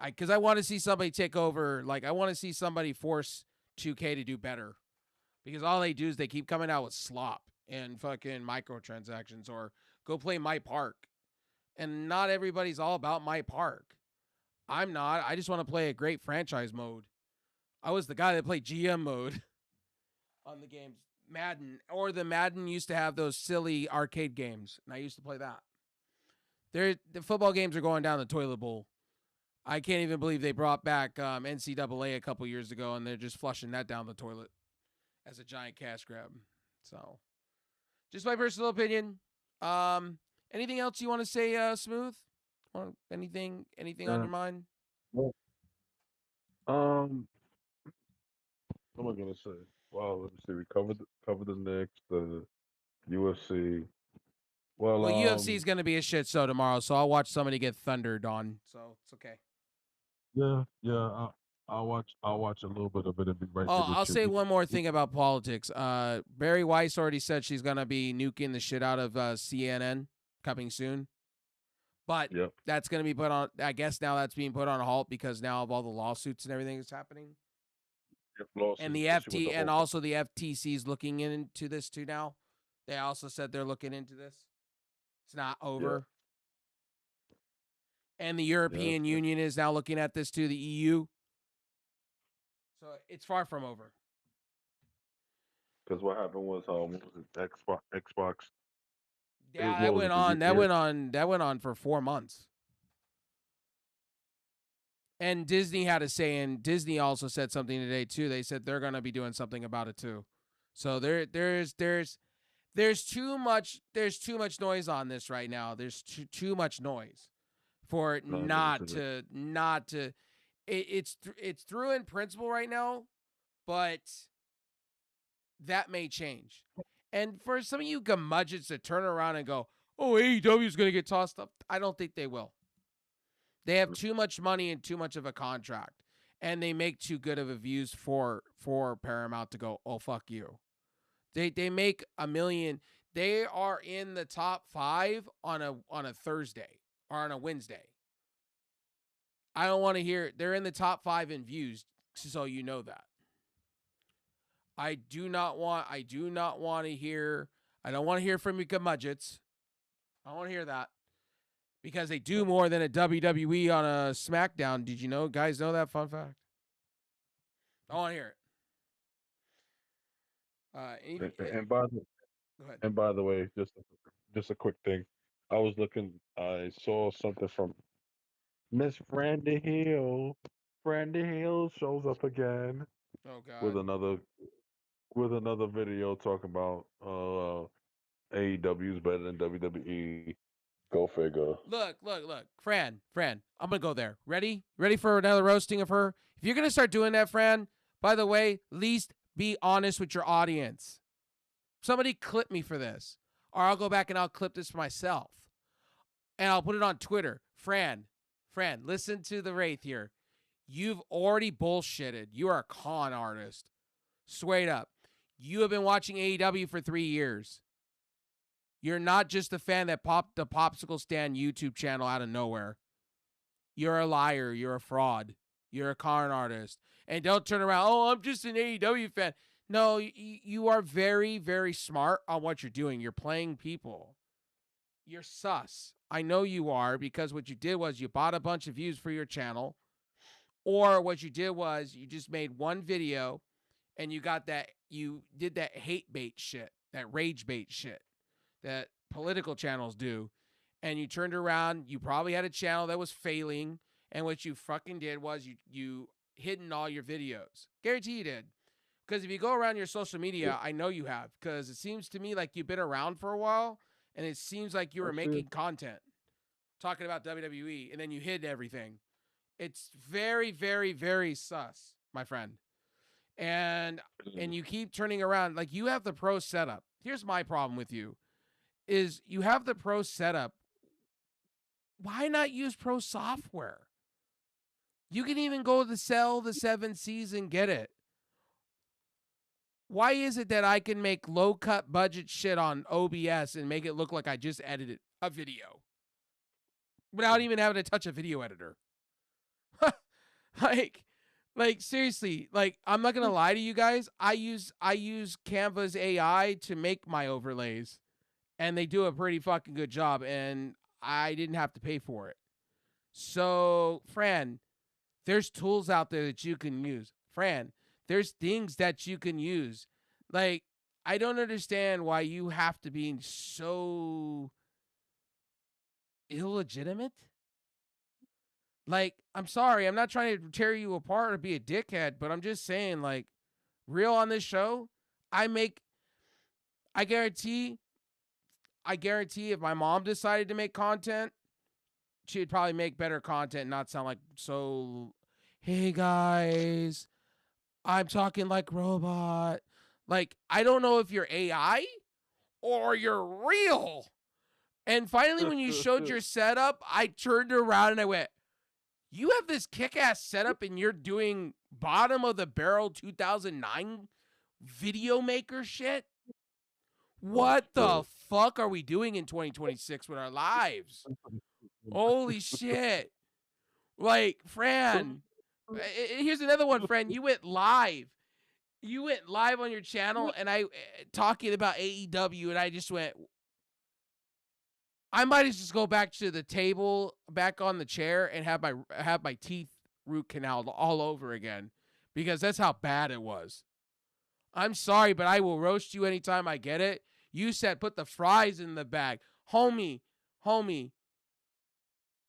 Because I want to see somebody take over. Like, I want to see somebody force 2K to do better. Because all they do is they keep coming out with slop and fucking microtransactions or go play My Park. And not everybody's all about My Park. I'm not. I just want to play a great franchise mode. I was the guy that played GM mode on the games. Madden. Or the Madden used to have those silly arcade games. And I used to play that. The football games are going down the toilet bowl. I can't even believe they brought back NCAA a couple years ago and they're just flushing that down the toilet as a giant cash grab. So, just my personal opinion. Um, Anything else you want to say, Smooth? Or anything on Yeah. your mind? Well, what am I gonna say? Well, let me see. We covered the Knicks, the UFC. Well, Well, UFC is going to be a shit show tomorrow, so I'll watch somebody get thundered on. So it's okay. yeah. I'll watch a little bit of it and be right there Oh, with I'll you. say one more thing about politics. Barry Weiss already said she's going to be nuking the shit out of CNN coming soon. But Yep. that's going to be put on, I guess now that's being put on a halt because now of all the lawsuits and everything that's happening. Yep. And Lawsuits, the especially with the FT and whole. also the FTC is looking into this too now. They also said they're looking into this. It's not Yeah. over. And the Yeah. European Union is now looking at this too, the EU. So it's far from over. Because what happened was, what was it? Xbox. Yeah, What that was went it? on. That went on for 4 months. And Disney had a say, and Disney also said something today too. They said they're going to be doing something about it too. So there's too much noise on this right now. There's too much noise for it No, there not isn't. to not to. It's through in principle right now, but that may change. And for some of you gumudgets to turn around and go, "Oh, AEW is going to get tossed up," I don't think they will. They have too much money and too much of a contract, and they make too good of a views for Paramount to go, "Oh, fuck you." They make $1 million. They are in the top 5 on a Thursday or on a Wednesday. I don't want to hear they're in the top 5 in views, so you know that. I do not want to hear I don't want to hear from you gumudgets. I don't want to hear that. because they do more than a WWE on a SmackDown. Did you know? Guys know that fun fact? I want to hear And by the go ahead. and by the way, just a quick thing. I was looking. I saw something from Miss Brandy Hill. Brandy Hill shows up again Oh with God. another video talking about AEW is better than WWE. Go figure. Look. Fran. I'm gonna go there. Ready? Ready for another roasting of her? If you're gonna start doing that, Fran, by the way, least be honest with your audience. Somebody clip me for this. Or I'll go back and I'll clip this for myself. And I'll put it on Twitter. Fran, listen to the Wraith here. You've already bullshitted. You are a con artist. Straight up. You have been watching AEW for 3 years. You're not just a fan that popped the Popsicle Stand YouTube channel out of nowhere. You're a liar. You're a fraud. You're a con artist. And don't turn around, oh, I'm just an AEW fan. No, you are very, very smart on what you're doing. You're playing people. You're sus. I know you are, because what you did was you bought a bunch of views for your channel. Or what you did was you just made one video and you did that hate bait shit, that rage bait shit that political channels do. And you turned around, you probably had a channel that was failing, and what you fucking did was you hidden all your videos. Guarantee you did. Because if you go around your social media, I know you have, because it seems to me like you've been around for a while, and it seems like you were making content talking about WWE, and then you hid everything. It's very, very, very sus, my friend. And you keep turning around. Like, you have the pro setup. Here's my problem with you, is you have the pro setup. Why not use pro software? You can even go to sell the 7 Cs and get it. Why is it that I can make low-cut budget shit on OBS and make it look like I just edited a video without even having to touch a video editor? like seriously, like, I'm not gonna lie to you guys. I use Canva's AI to make my overlays, and they do a pretty fucking good job, and I didn't have to pay for it. So, Fran, there's tools out there that you can use. Fran, there's things that you can use. Like, I don't understand why you have to be so illegitimate. Like, I'm sorry, I'm not trying to tear you apart or be a dickhead, but I'm just saying, like, real on this show, I guarantee if my mom decided to make content, she'd probably make better content and not sound like, so, hey guys, I'm talking like robot. Like, I don't know if you're AI or you're real. And finally, when you showed your setup, I turned around and I went, you have this kick-ass setup and you're doing bottom of the barrel 2009 video maker shit? What the fuck are we doing in 2026 with our lives? Holy shit. Like, Fran, here's another one, Fran. You went live. You went live on your channel, and I talking about AEW, and I just went, I might just go back to the table, back on the chair, and have my teeth root canal all over again, because that's how bad it was. I'm sorry, but I will roast you anytime I get it. You said put the fries in the bag, homie.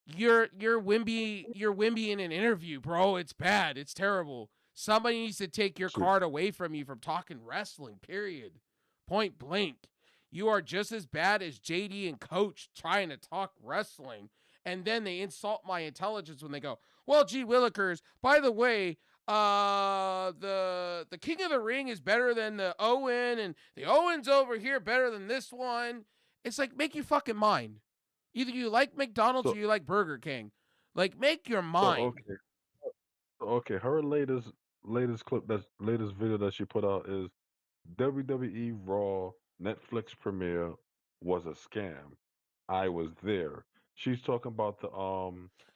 You're Wimby in an interview, bro. It's bad. It's terrible. Somebody needs to take your card away from you from talking wrestling, period. Point blank. You are just as bad as JD and Coach trying to talk wrestling. And then they insult my intelligence when they go, well, gee Willikers, by the way, the King of the Ring is better than the Owen, and the Owen's over here better than this one. It's like, make your fucking mind. Either you like McDonald's or you like Burger King. Like, make your mind. Okay. Her latest video that she put out is WWE Raw Netflix premiere was a scam. I was there. She's talking about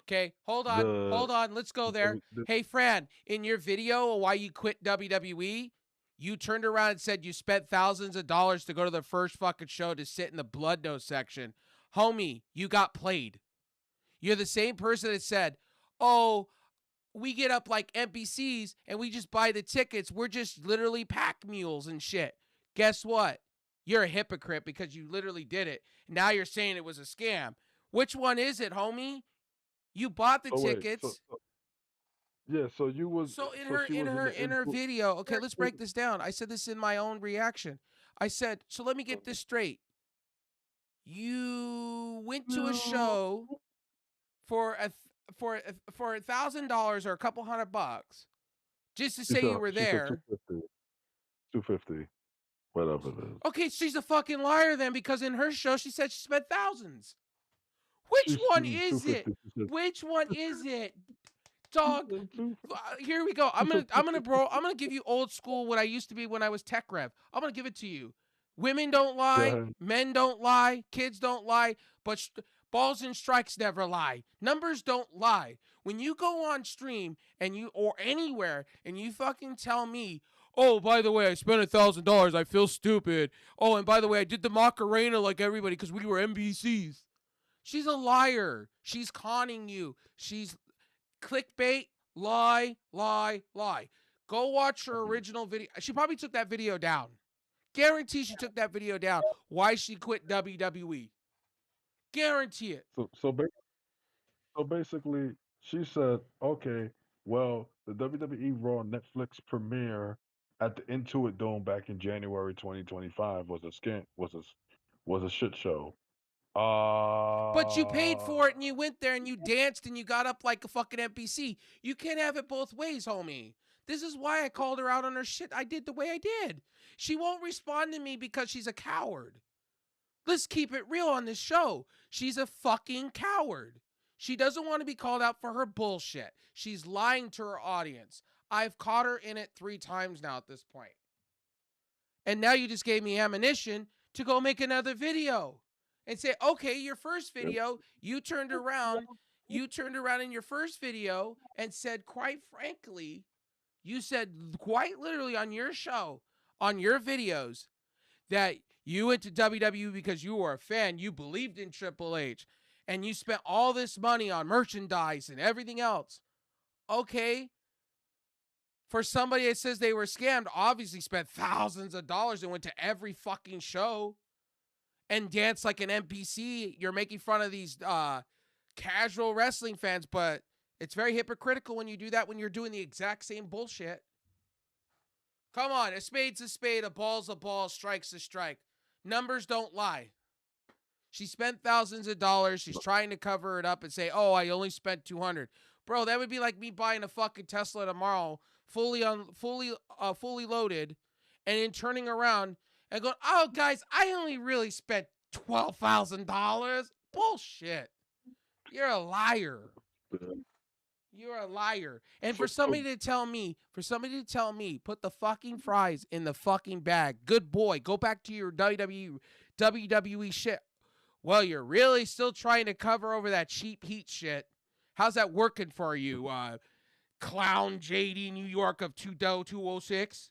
Okay, hold on. Let's go there. Hey, Fran, in your video why you quit WWE, you turned around and said you spent thousands of dollars to go to the first fucking show to sit in the blood nose section. Homie, you got played. You're the same person that said, oh, we get up like NPCs and we just buy the tickets. We're just literally pack mules and shit. Guess what? You're a hypocrite because you literally did it. Now you're saying it was a scam. Which one is it, homie? You bought the So wait, tickets. yeah, so you was So in so her she in was in her the in her influ. video, okay, let's break this down. I said this in my own reaction. I said, so let me get this straight. You went to a show for $1,000 or a couple $100 just to say you were She said there. 250, 250, whatever it is. Okay, she's a fucking liar then because in her show she said she spent thousands. Which one is it? 250. Which one is it? Dog, here we go. She said I'm gonna give you old school what I used to be when I was tech rev. I'm gonna give it to you. Women don't Go lie, ahead. men don't lie, kids don't lie, but balls and strikes never lie. Numbers don't lie. When you go on stream and you or anywhere and you fucking tell me, oh, by the way, I spent $1,000. I feel stupid. Oh, and by the way, I did the Macarena like everybody because we were NBCs. She's a liar. She's conning you. She's clickbait, lie, lie, lie. Go watch her original video. She probably took that video down. Guarantee she took that video down. Why she quit WWE. Guarantee it. So basically, she said, okay, well, the WWE Raw Netflix premiere at the Intuit Dome back in January 2025 was a scam, was a shit show. But you paid Uh for it and you went there and you danced and you got up like a fucking NPC. You can't have it both ways, homie. This is why I called her out on her shit. I did the way I did. She won't respond to me because she's a coward. Let's keep it real on this show. She's a fucking coward. She doesn't want to be called out for her bullshit. She's lying to her audience. I've caught her in it 3 times now at this point. And now you just gave me ammunition to go make another video and say, okay, your first video, you turned around in your first video and said, quite frankly, you said quite literally on your show, on your videos, that you went to WWE because you were a fan, you believed in Triple H, and you spent all this money on merchandise and everything else. Okay. For somebody that says they were scammed, obviously spent thousands of dollars and went to every fucking show and danced like an NPC. You're making fun of these casual wrestling fans, but it's very hypocritical when you do that when you're doing the exact same bullshit. Come on, a spade's a spade, a ball's a ball, strike's a strike. Numbers don't lie. She spent thousands of dollars. She's trying to cover it up and say, "Oh, I only spent 200." Bro, that would be like me buying a fucking Tesla tomorrow, fully loaded, and then turning around and going, "Oh, guys, I only really spent $12,000." Bullshit. You're a liar. You're a liar. And so for somebody to tell me, put the fucking fries in the fucking bag. Good boy. Go back to your WWE shit. Well, you're really still trying to cover over that cheap heat shit. How's that working for you, clown JD New York of 206?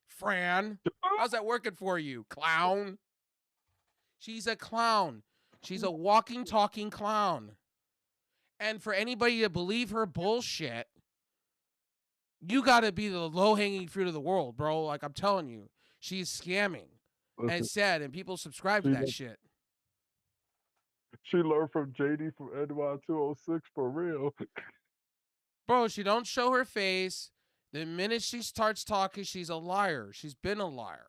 Fran, how's that working for you, clown? She's a clown. She's a walking, talking clown. And for anybody to believe her bullshit, you got to be the low-hanging fruit of the world, bro. Like, I'm telling you, she's scamming. And listen, it's sad, and people subscribe to she that shit. she learned from JD from NY206 for real. Bro, she don't show her face. The minute she starts talking, she's a liar. She's been a liar.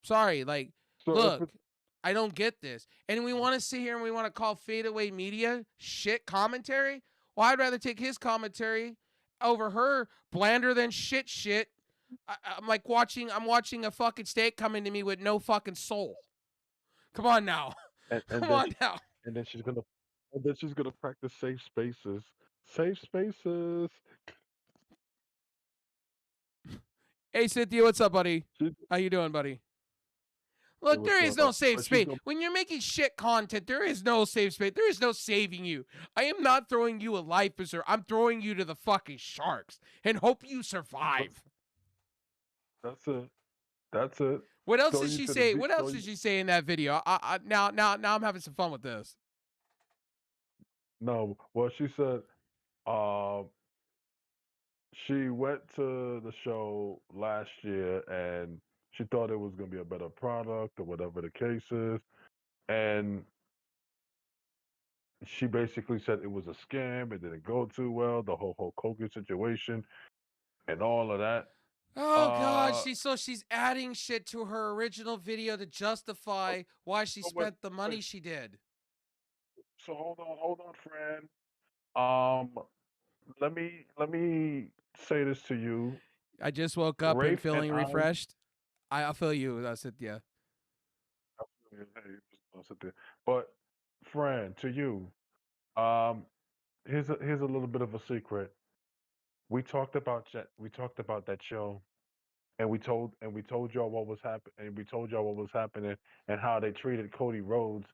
Sorry, like, So if look, I don't get this. And we want to sit here and we want to call Fadeaway Media shit commentary. Well, I'd rather take his commentary over her blander than shit. I'm watching a fucking steak coming to me with no fucking soul. Come on now. and Come on now. and then she's gonna practice safe spaces. Safe spaces. Hey, Cynthia, what's up, buddy? She, How you doing, buddy? hey, Look, what's there is up? no safe But she's space. gonna When you're making shit content, there is no safe space. There is no saving you. I am not throwing you a life preserver. I'm throwing you to the fucking sharks and hope you survive. That's it. That's it. What else Throw did you she to the say? beat. What else did she say in that video? Now I'm having some fun with this. No, well, she said um she went to the show last year and she thought it was gonna be a better product or whatever the case is, and she basically said it was a scam. It didn't go too well. The whole Hulk Hogan situation and all of that. Oh God, Uh, she's adding shit to her original video to justify why she so wait, spent the wait. money she did. So hold on, friend. Um, let me say this to you. I just woke up and Rafe and feeling I. refreshed. I'll feel you, Cynthia. I'll sit there. But friend, to you, um, here's a little bit of a secret. We talked about that show, and we told y'all what was happening, and we told y'all what was happening, and how they treated Cody Rhodes,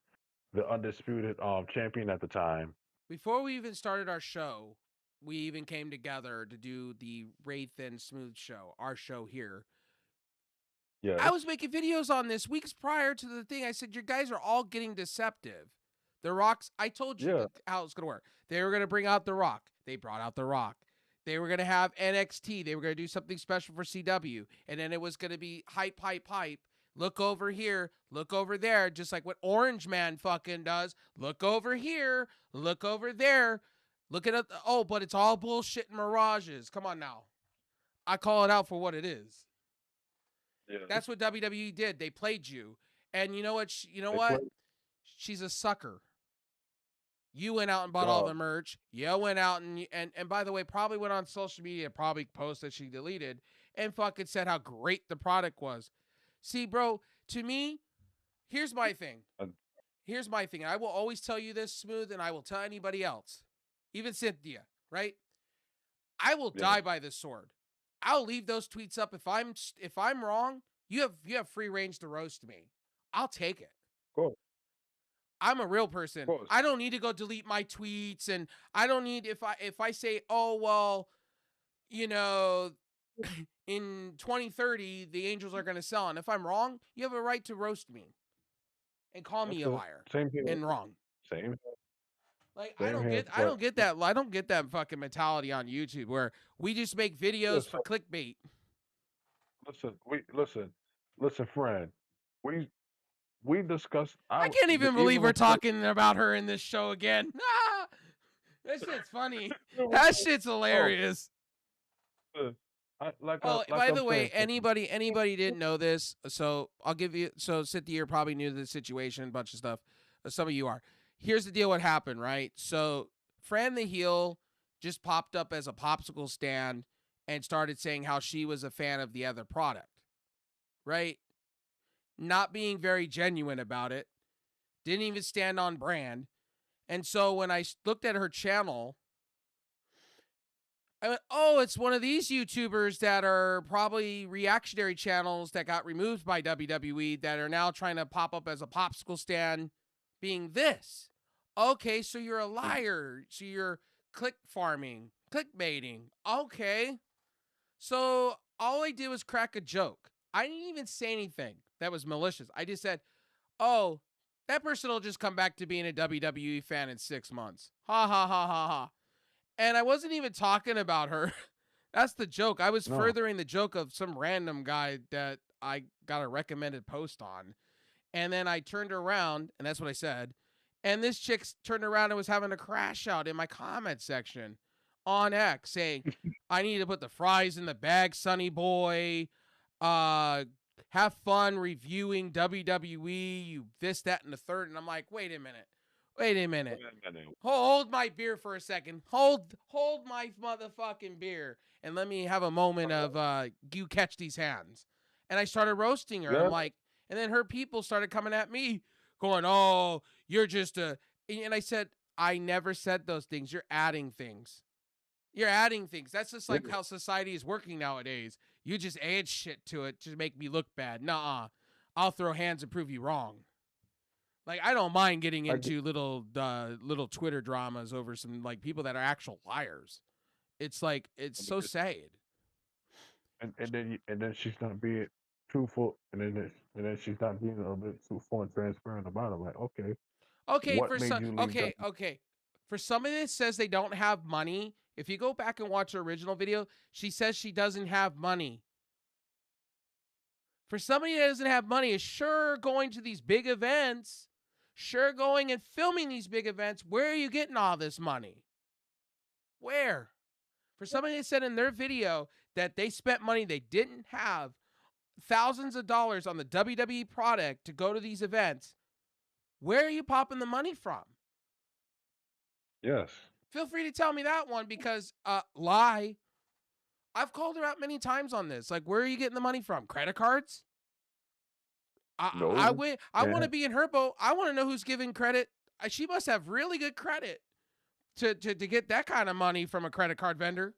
the undisputed champion at the time. Before we even started our show, we even came together to do the Wraith and Smooth show, our show here. I Yes. was making videos on this weeks prior to the thing. I said, you guys are all getting deceptive. The Rock's, I told you Yeah. how it's going to work. They were going to bring out The Rock. They brought out The Rock. They were going to have NXT. They were going to do something special for CW. And then it was going to be hype, hype, hype. Look over here. Look over there. Just like what Orange Man fucking does. Look over here. Look over there. Look at it. Oh, but it's all bullshit and mirages. Come on now. I call it out for what it is. Yes. That's what WWE did. They played you. And you know what? You know They what? played She's a sucker. You went out and bought all God. the merch. You went out and by the way, probably went on social media, probably posted she deleted and fucking said how great the product was. See, bro, to me, here's my thing. And Here's my thing. I will always tell you this, Smooth, and I will tell anybody else, even Cynthia, right? I will yes. die by this sword. I'll leave those tweets up if I'm wrong. You have free range to roast me. I'll take it. Of course. I'm a real Of person. course. I don't need to go delete my tweets, and I don't need if I say, oh well, you know, in 2030 the Angels are going to sell, and if I'm wrong, you have a right to roast me and call me a Okay. liar Same here. and wrong. Same. Like Same here. I don't get that I don't get that fucking mentality on YouTube where we just make Yeah. videos for So clickbait. listen, friend. We we discussed I out can't even even believe we're before. talking about her in this show again. That shit's funny. No, That shit's no, hilarious. Oh, like by I'm the way, saying, friend. anybody didn't know this, so I'll give you. So Cynthia, you're probably new to the situation, a bunch of stuff. Some of you are. Here's the deal: what happened, right? So Fran the heel just popped up as a popsicle stand and started saying how she was a fan of the other product, right? Not being very genuine about it. Didn't even stand on brand. And so when I looked at her channel, I went, oh, it's one of these YouTubers that are probably reactionary channels that got removed by WWE that are now trying to pop up as a popsicle stand being this. Okay, so you're a liar. So you're click farming, clickbaiting. Okay. So all I did was crack a joke. I didn't even say anything that was malicious. I just said, oh, that person will just come back to being a WWE fan in 6 months. Ha ha ha ha ha. And I wasn't even talking about her. That's the joke. I was No. furthering the joke of some random guy that I got a recommended post on. And then I turned around, and that's what I said. And this chick turned around and was having a crash out in my comment section on X saying, I need to put the fries in the bag, Sonny boy. Uh, have fun reviewing WWE, you this, that, and the third. And I'm like, wait a minute. Wait a minute. Hold my beer for a second. Hold my motherfucking beer and let me have a moment of you catch these hands. And I started roasting her. I'm Yeah. like, and then her people started coming at me, going, "Oh, you're just a." And I said, I never said those things. You're adding things. You're adding things. That's just Yeah. like how society is working nowadays. You just add shit to it to make me look bad. Nuh-uh. I'll throw hands and prove you wrong. Like I don't mind getting I get, into little Twitter dramas over some like people that are actual liars. It's like it's I so get- sad. and then she's not being truthful, and then she's not being a little bit truthful and transparent about it. Like, okay, Okay, what for made some you leave? okay, okay. For somebody that says they don't have money, if you go back and watch her original video, she says she doesn't have money. For somebody that doesn't have money, is sure going to these big events, sure going and filming these big events. Where are you getting all this money? Where? For somebody that said in their video that they spent money they didn't have, thousands of dollars on the WWE product to go to these events, where are you popping the money from? Yes. Feel free to tell me that one because lie. I've called her out many times on this. Like, where are you getting the money from? Credit cards? No. I want to be in her boat. I want to know who's giving credit. She must have really good credit to get that kind of money from a credit card vendor.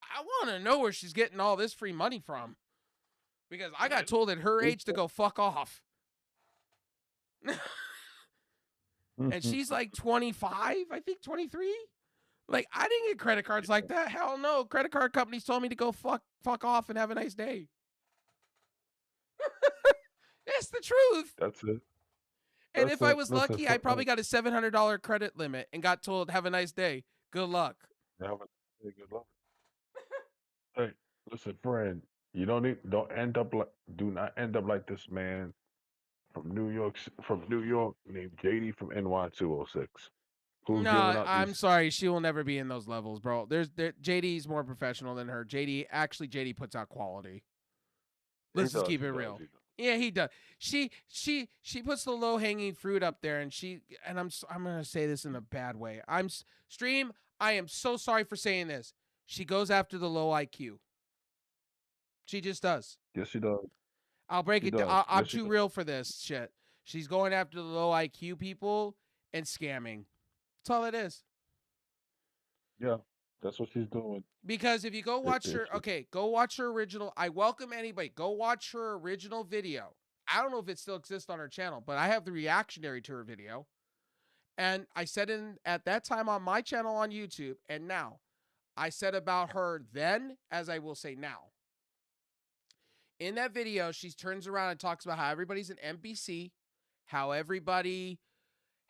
I want to know where she's getting all this free money from because I got told at her age to go fuck off. And she's like 25, I think 23. Like, I didn't get credit cards like that. Hell no. Credit card companies told me to go fuck off and have a nice day. It's the truth. That's it. And if I was lucky, I probably got a $700 credit limit and got told, have a nice day. Good luck. Good luck. Hey, listen, friend. You don't do not end up like this man from New York, named JD from NY206, who's No, giving out I'm these. sorry. She will never be in those levels, bro. JD's more professional than her. JD puts out quality. Let's just keep it real. Yeah, he does. She puts the low hanging fruit up there, and I'm gonna say this in a bad way. Stream. I am so sorry for saying this. She goes after the low IQ. She just does. Yes, she does. I'll break it down. I'm too real for this shit. She's going after the low IQ people and scamming. That's all it is. Yeah, that's what she's doing. Because if you go watch go watch her original. I welcome anybody. Go watch her original video. I don't know if it still exists on her channel, but I have the reactionary to her video. And I said at that time on my channel on YouTube, and now I said about her then as I will say now. In that video, she turns around and talks about how everybody's an NPC, how everybody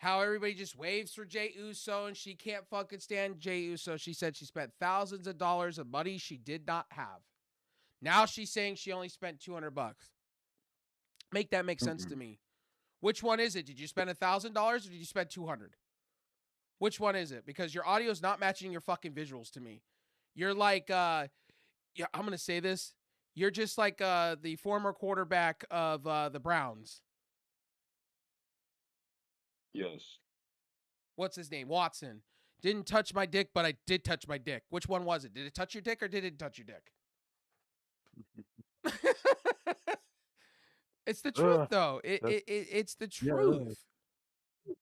just waves for Jey Uso and she can't fucking stand Jey Uso. She said she spent thousands of dollars of money she did not have. Now she's saying she only spent $200. Make that make sense to me. Which one is it? Did you spend $1,000 or did you spend $200? Which one is it? Because your audio is not matching your fucking visuals to me. You're like, yeah, I'm going to say this. You're just like the former quarterback of the Browns. Yes. What's his name? Watson. Didn't touch my dick, but I did touch my dick. Which one was it? Did it touch your dick or did it touch your dick? It's the truth, though. It's the truth. Yeah.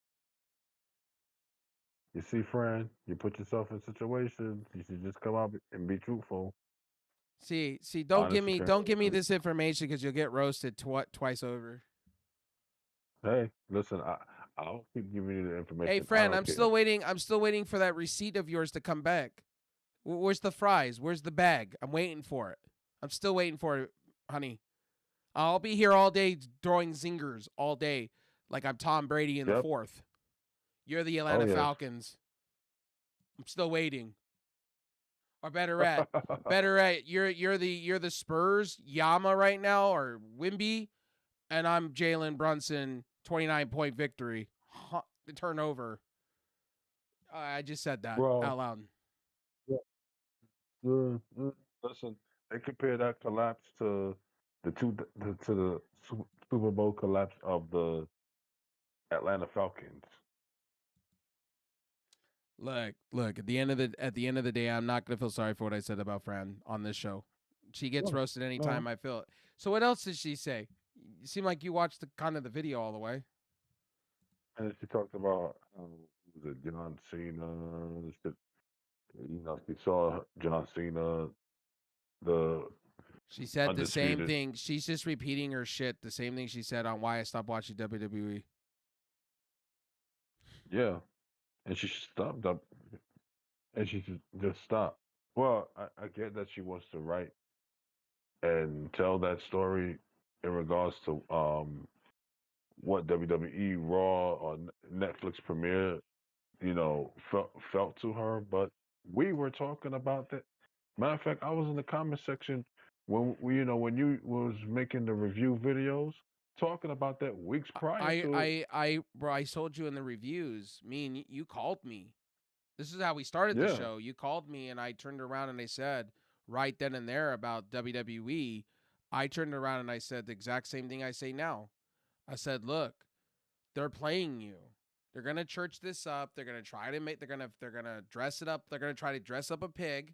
You see, friend, you put yourself in situations. You should just come out and be truthful. See, don't give me this information because you'll get roasted twice over. Hey, listen, I'll keep giving you the information. Hey, friend, I'm still waiting. I'm still waiting for that receipt of yours to come back. Where's the fries? Where's the bag? I'm waiting for it. I'm still waiting for it, honey. I'll be here all day throwing zingers all day, like I'm Tom Brady in the fourth. You're the Atlanta Falcons. I'm still waiting. Or better yet, you're the Spurs, Yama right now, or Wimby, and I'm Jalen Brunson, 29-point victory, the turnover. I just said that out loud. Listen, they compare that collapse to the Super Bowl collapse of the Atlanta Falcons. Look. At the end of the day, I'm not gonna feel sorry for what I said about Fran on this show. She gets roasted anytime I feel it. So what else did she say? You seem like you watched the video all the way. And she talked about was it John Cena? She saw John Cena. She said the same thing. She's just repeating her shit. The same thing she said on why I stopped watching WWE. Yeah, and she stopped up, and she just stopped. Well, I get that she wants to write and tell that story in regards to what WWE Raw or Netflix premiere felt to her, but we were talking about that. Matter of fact, I was in the comment section when you was making the review videos, talking about that weeks prior to it. Bro, I told you in the reviews. Me and you called me. This is how we started the Yeah, show. You called me, and I turned around and I said right then and there about WWE. I turned around and I said the exact same thing I say now. I said, look, they're playing you. They're gonna church this up. They're gonna try to make. They're gonna dress it up. They're gonna try to dress up a pig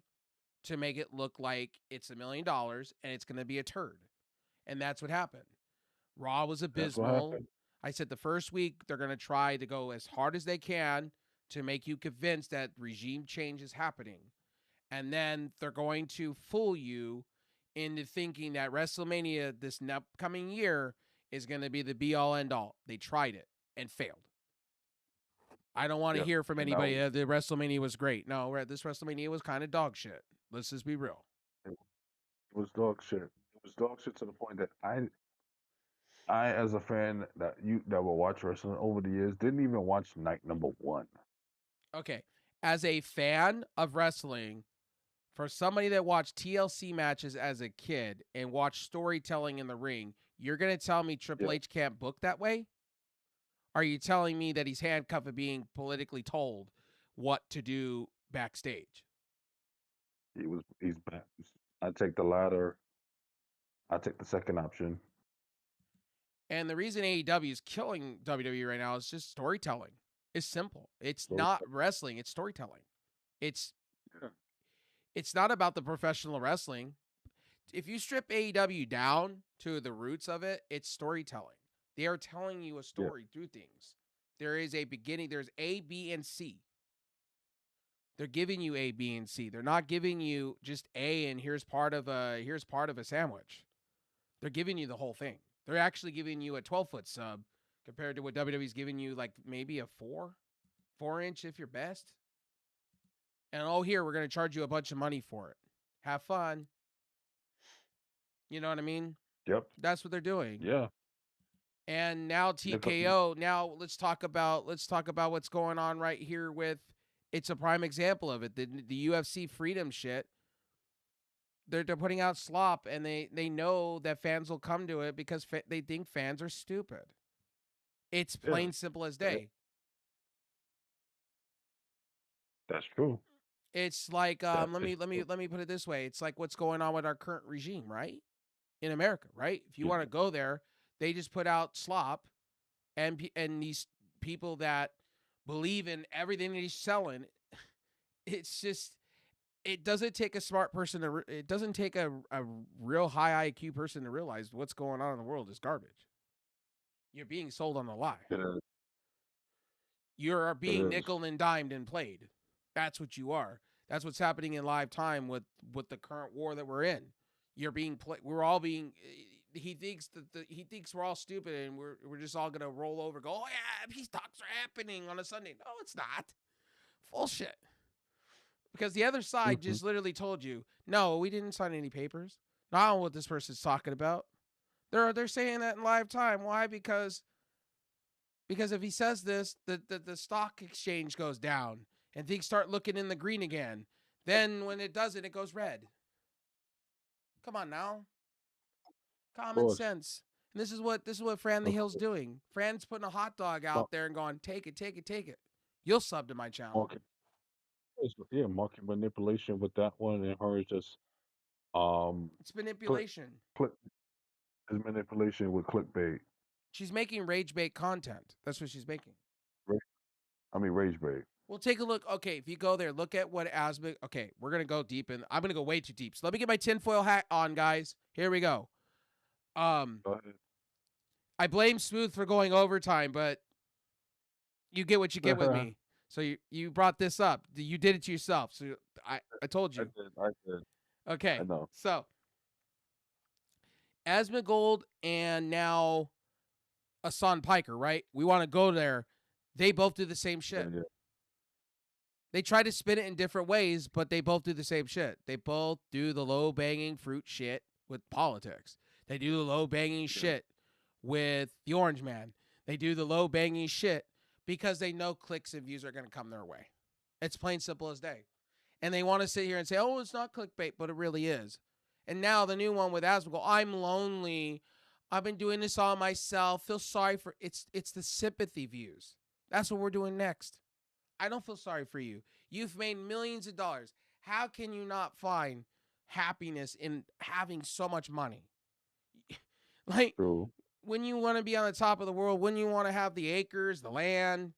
to make it look like it's $1 million, and it's gonna be a turd. And that's what happened. Raw was that's what abysmal. happened. I said the first week they're gonna try to go as hard as they can to make you convinced that regime change is happening, and then they're going to fool you into thinking that WrestleMania this upcoming year is going to be the be all end all. They tried it and failed. I don't want to Yep, hear from and that anybody that the WrestleMania was great. No, this WrestleMania was kind of dog shit. Let's just be real. it was dog shit. It was dog shit to the point that I as a fan that will watch wrestling over the years didn't even watch night number one. Okay. As a fan of wrestling, for somebody that watched TLC matches as a kid and watched storytelling in the ring, you're going to tell me Triple Yeah, H can't book that way? Are you telling me that he's handcuffed and being politically told what to do backstage? he's back. I take the latter. I take the second option. And the reason AEW is killing WWE right now is just storytelling. It's simple. It's So not wrestling, it's storytelling. It's yeah, it's not about the professional wrestling. If you strip AEW down to the roots of it, it's storytelling. They are telling you a yeah, story through things. There is a beginning, there's A, B, and C. They're giving you A, B, and C. They're not giving you just A and here's part of a sandwich. They're giving you the whole thing. They're actually giving you a 12-foot sub compared to what WWE's giving you, like maybe a 4-inch if you're best. And oh, here we're gonna charge you a bunch of money for it. Have fun. You know what I mean? yep, That's what they're doing. yeah. And now Nickel, TKO. Now let's talk about what's going on right here with. It's a prime example of it. The UFC freedom shit. They're putting out slop, and they know that fans will come to it because they think fans are stupid. It's yeah, plain simple as that- day. that's true. It's like That let is me let me true. let me put it this way. It's like what's going on with our current regime, right? In America, right? If you Yeah, want to go there, they just put out slop, and these people that believe in everything that he's selling. It's just it doesn't take a smart person it doesn't take a real high IQ person to realize what's going on in the world is garbage. You're being sold on a lie. it is. You're It being is. nickel and dimed and played. That's what you are. That's what's happening in live time with the current war that we're in. You're being played. We're all being. He thinks he thinks we're all stupid and we're just all gonna roll over. Go, oh yeah, peace talks are happening on a Sunday. No, it's not. Bullshit. Because the other side Hmm. just literally told you, no, we didn't sign any papers. Not know what this person's talking about. They're saying that in live time. Why? Because if he says this, the stock exchange goes down and things start looking in the green again. Then when it doesn't, it goes red. Come on now. Of Common course, sense. And this is what Fran the of Hill's course. doing. Fran's putting a hot dog Ma- out there and going, take it, take it, take it. You'll sub to my channel. Market, yeah, market manipulation with that one, and her just um, It's click, manipulation. click is manipulation with clickbait. She's making rage bait content. That's what she's making. Ra- I mean, rage bait. Well, take a look. Okay, if you go there, look at what Asma. Okay, we're gonna go deep, and I'm gonna go way too deep. So let me get my tinfoil hat on, guys. Here we go. Um, Go ahead. I blame Smooth for going overtime, but you get what you get with I me. So you brought this up. You did it to yourself. So I told you. did. I did. I Okay. know. So Asmongold and now Asan Piker, right? We want to go there. They both do the same Yeah, shit. yeah, They try to spin it in different ways, but they both do the same shit. They both do the low banging fruit shit with politics. They do the low banging yeah. shit with the Orange Man. They do the low banging shit because they know clicks and views are going to come their way. It's plain simple as day. And they want to sit here and say, oh, it's not clickbait, but it really is. And now the new one with Asmongold, I'm lonely. I've been doing this all myself. Feel sorry for it's the sympathy views. That's what we're doing next. I don't feel sorry for you. You've made millions of dollars. How can you not find happiness in having so much money? Like, True. when you want to be on the top of the world, when you want to have the acres, the land,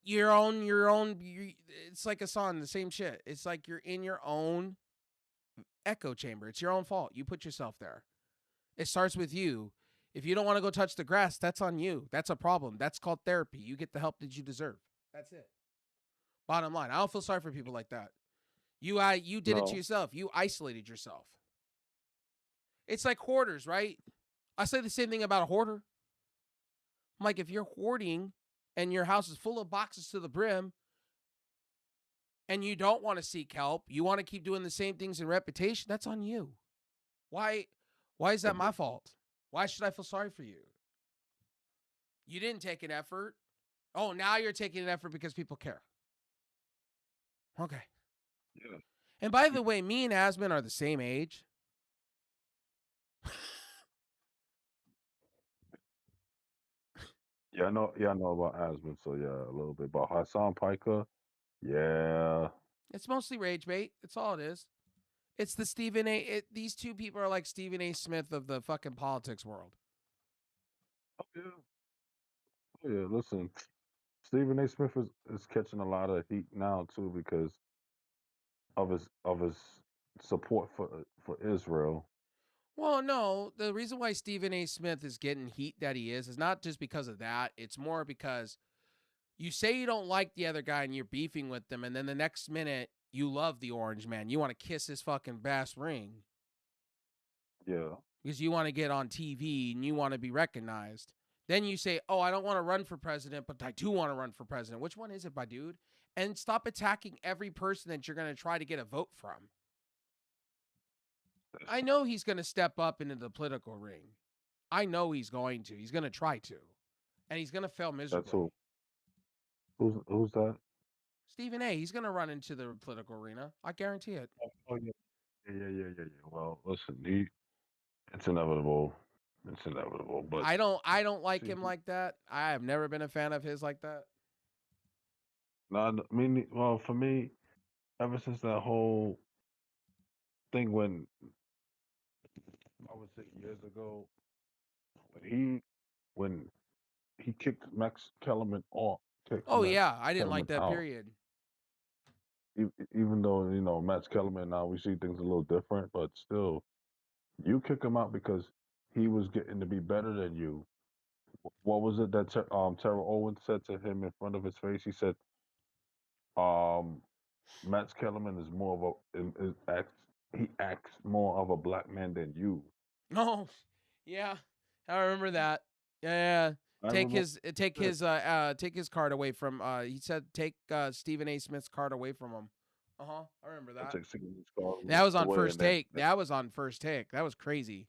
your own, it's like a song, the same shit. It's like you're in your own echo chamber. It's your own fault. You put yourself there. It starts with you. If you don't want to go touch the grass, that's on you. That's a problem. That's called therapy. You get the help that you deserve. That's it. Bottom line. I don't feel sorry for people like that. You did it to No. yourself. You isolated yourself. It's like hoarders, right? I say the same thing about a hoarder. I'm like, if you're hoarding and your house is full of boxes to the brim and you don't want to seek help, you want to keep doing the same things in reputation, that's on you. Why is that my fault? Why should I feel sorry for you? You didn't take an effort. Oh, now you're taking an effort because people care. Okay. Yeah. And by the way, me and Asman are the same age. Yeah, I know. Yeah, I know about Asmund. So yeah, a little bit. But Hassan Piker, yeah, It's mostly rage bait. It's all it is. It's the Stephen A. These two people are like Stephen A. Smith of the fucking politics world. oh, yeah, oh, yeah. Listen, Stephen A. Smith is catching a lot of heat now too because of his support for Israel. Well, no, the reason why Stephen A. Smith is getting heat that he is not just because of that. It's more because you say you don't like the other guy and you're beefing with them, and then the next minute you love the orange man. You want to kiss his fucking bass ring Yeah, because you want to get on TV and you want to be recognized. Then you say, oh, I don't want to run for president, but I do want to run for president. Which one is it, my dude? And stop attacking every person that you're going to try to get a vote from. that's I know he's going to step up into the political ring. I know he's going to. He's going to try to. And he's going to fail that's miserably. who's that? Stephen A., he's going to run into the political arena. I guarantee it. Oh yeah, yeah. Well, listen, it's inevitable. It's inevitable. But I don't like see, him like that. I have never been a fan of his like that. not I mean, well, for me, ever since that whole thing when I would say years ago, when he when he kicked Oh Max yeah, I didn't like Kellerman that out. period. Even though Max Kellerman now we see things a little different, but still, you kick him out because he was getting to be better than you. What was it that Terrell Owens said to him in front of his face? He said, um, "Max Kellerman is more of he acts more of a black man than you." Oh, yeah. I remember that. Yeah. I remember that. Take his card away from he said take Stephen A. Smith's card away from him. Uh-huh. I remember I that. take Sigmund's card That was on away, and first then take. That was on first take. That was crazy.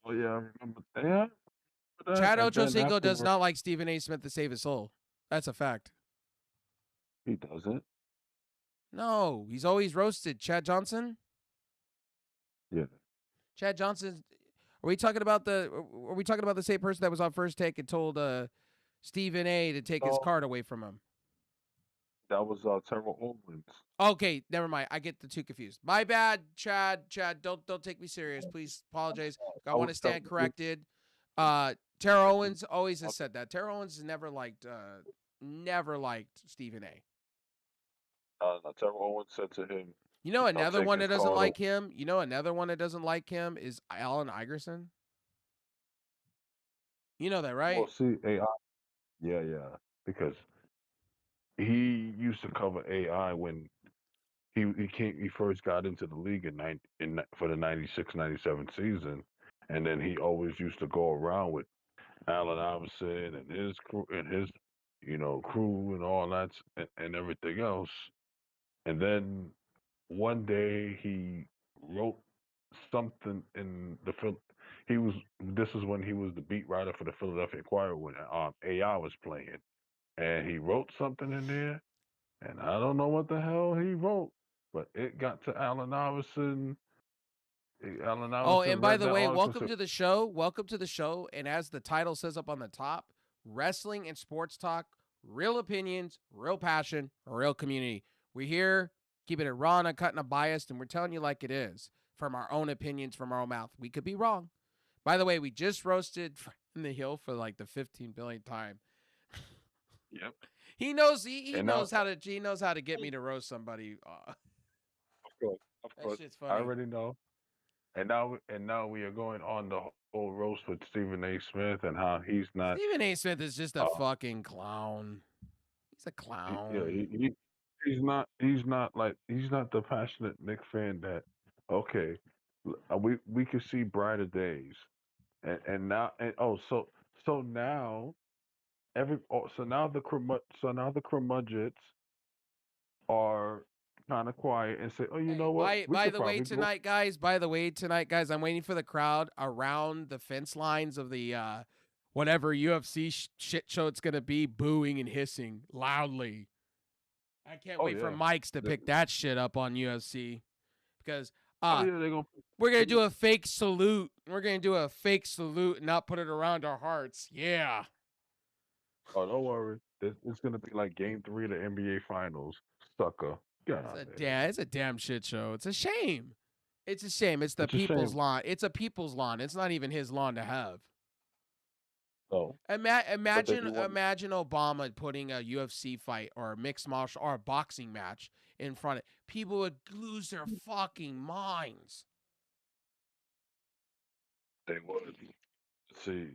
oh yeah, I remember. Yeah, I remember that. Chad And then Ochocinco does afterward, not like Stephen A. Smith to save his soul. That's a fact. he doesn't. No, he's always roasted. Chad Johnson? Yeah. Chad Johnson. Are we talking about the same person that was on first take and told Stephen A to take his No, card away from him? that was Terrell Owens. Okay, never mind. I get the two confused. My bad, Chad. Chad, don't take me serious. Please apologize. I I want was to stand telling corrected. Tara you. Owens always has said that. Tara Owens has never liked Stephen A. No, Terrell Owens said to him, You know "I'll another take one his that doesn't card." like him? You know another one that doesn't like him is Alan Igerson? You know that, Well, right? see, AI. Yeah, because he used to cover AI when he first got into the league for the 96-97 season, and then he always used to go around with Allen Iverson and his crew and all that and everything else. And then one day he wrote something in the he was this is when he was the beat writer for the Philadelphia Inquirer when AI was playing, and he wrote something in there, and I don't know what the hell he wrote, but it got to Allen Iverson. Allen Oh, Iverson and by read the that way, article. welcome to the show. Welcome to the show. And as the title says up on the top, wrestling and sports talk, real opinions, real passion, real community. We're here keeping it raw and uncut and unbiased, and we're telling you like it is from our own opinions, from our own mouth. We could be wrong. By the way, we just roasted in the Hill for like the 15 billionth time. Yep. He knows he And now, knows how to get me to roast somebody. of That course, shit's I funny. already know. And now we are going on the whole roast with Stephen A. Smith and how he's not. Stephen A. Smith is just a Uh, fucking clown. He's a yeah, clown. he's not the passionate Nick fan that. Okay, we can see brighter days, and now and oh so now so now the curmudgeons are kind of quiet and say, oh, you Hey, know what, we by could the way, probably go. tonight, guys. By the way, tonight, guys, I'm waiting for the crowd around the fence lines of the whatever UFC shit show it's gonna be, booing and hissing loudly. I can't Oh wait for yeah, Mike's to pick that shit up on UFC because oh yeah, they're gonna. we're gonna do a fake salute. We're gonna do a fake salute and not put it around our hearts. Yeah. Oh, don't worry. It's gonna be like Game 3 of the NBA Finals. Sucker, get out of there. It's a damn shit show. It's a shame. It's a shame. It's the It's a shame. people's lawn. It's a people's lawn. It's not even his lawn to have. No, but they do want. Imagine Obama putting a UFC fight or a mixed martial or a boxing match in front of people would lose their fucking minds. They would. See,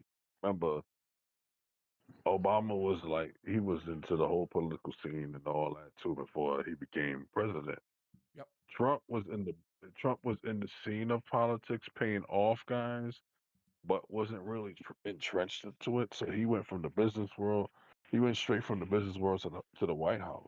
remember, Obama was like he was into the whole political scene and all that too before he became president. Yep. Trump was in the Trump was in the scene of politics, paying off guys, but wasn't really entrenched into it. So he went from the business world. He went straight from the business world to the White House.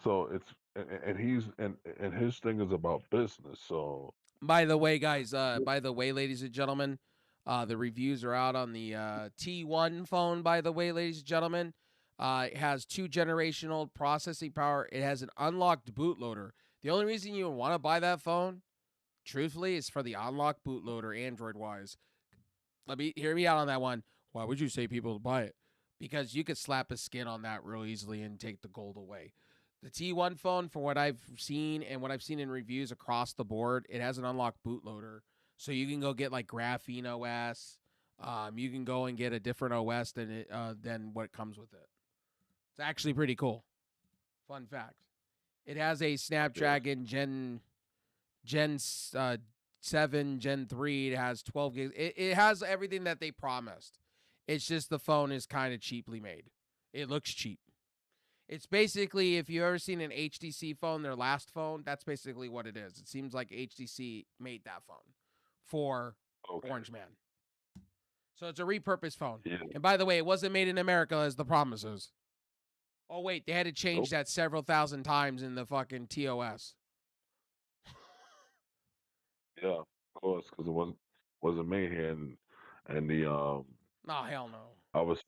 So and he's and his thing is about business. So By the way, guys, by the way, ladies and gentlemen, the reviews are out on the T1 phone, by the way, ladies and gentlemen. It has 2 generational processing power. It has an unlocked bootloader. The only reason you want to buy that phone, truthfully, is for the unlocked bootloader, Android-wise. Hear me out on that one. Why would you say people buy it? Because you could slap a skin on that real easily and take the gold away. The T1 phone, for what I've seen and what I've seen in reviews across the board, it has an unlocked bootloader. So you can go get like Graphene OS. You can go and get a different OS than what comes with it. It's actually pretty cool. Fun fact. It has a yes, Snapdragon Gen 7, Gen 3. It has 12 gigs. It has everything that they promised. It's just the phone is kind of cheaply made. It looks cheap. It's basically, if you've ever seen an HTC phone, their last phone, that's basically what it is. It seems like HTC made that phone for okay, Orange Man. So it's a repurposed phone. yeah, And by the way, it wasn't made in America as the promises. Oh, wait, they had to change nope, that several thousand times in the fucking TOS. yeah, of course, because it wasn't made here, and the Oh, hell no. I was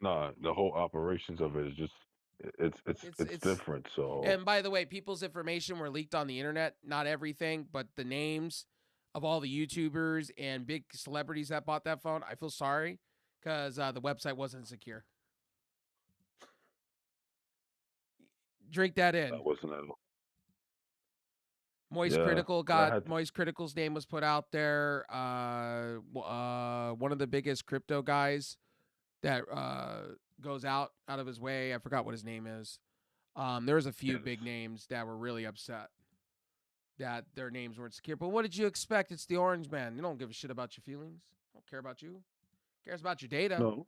nah, the whole operations of it is just it's It's different. So And by the way, people's information were leaked on the internet. Not everything, but the names of all the YouTubers and big celebrities that bought that phone. I feel sorry because the website wasn't secure. Drink that in. that wasn't at all. Moist Yeah, Critical but I got had to. Moist Critical's name was put out there. One of the biggest crypto guys that goes out of his way. I forgot what his name is. There was a few Yes. big names that were really upset that their names weren't secure. But what did you expect? It's the Orange Man. You don't give a shit about your feelings. Don't care about you. Cares about your data. No,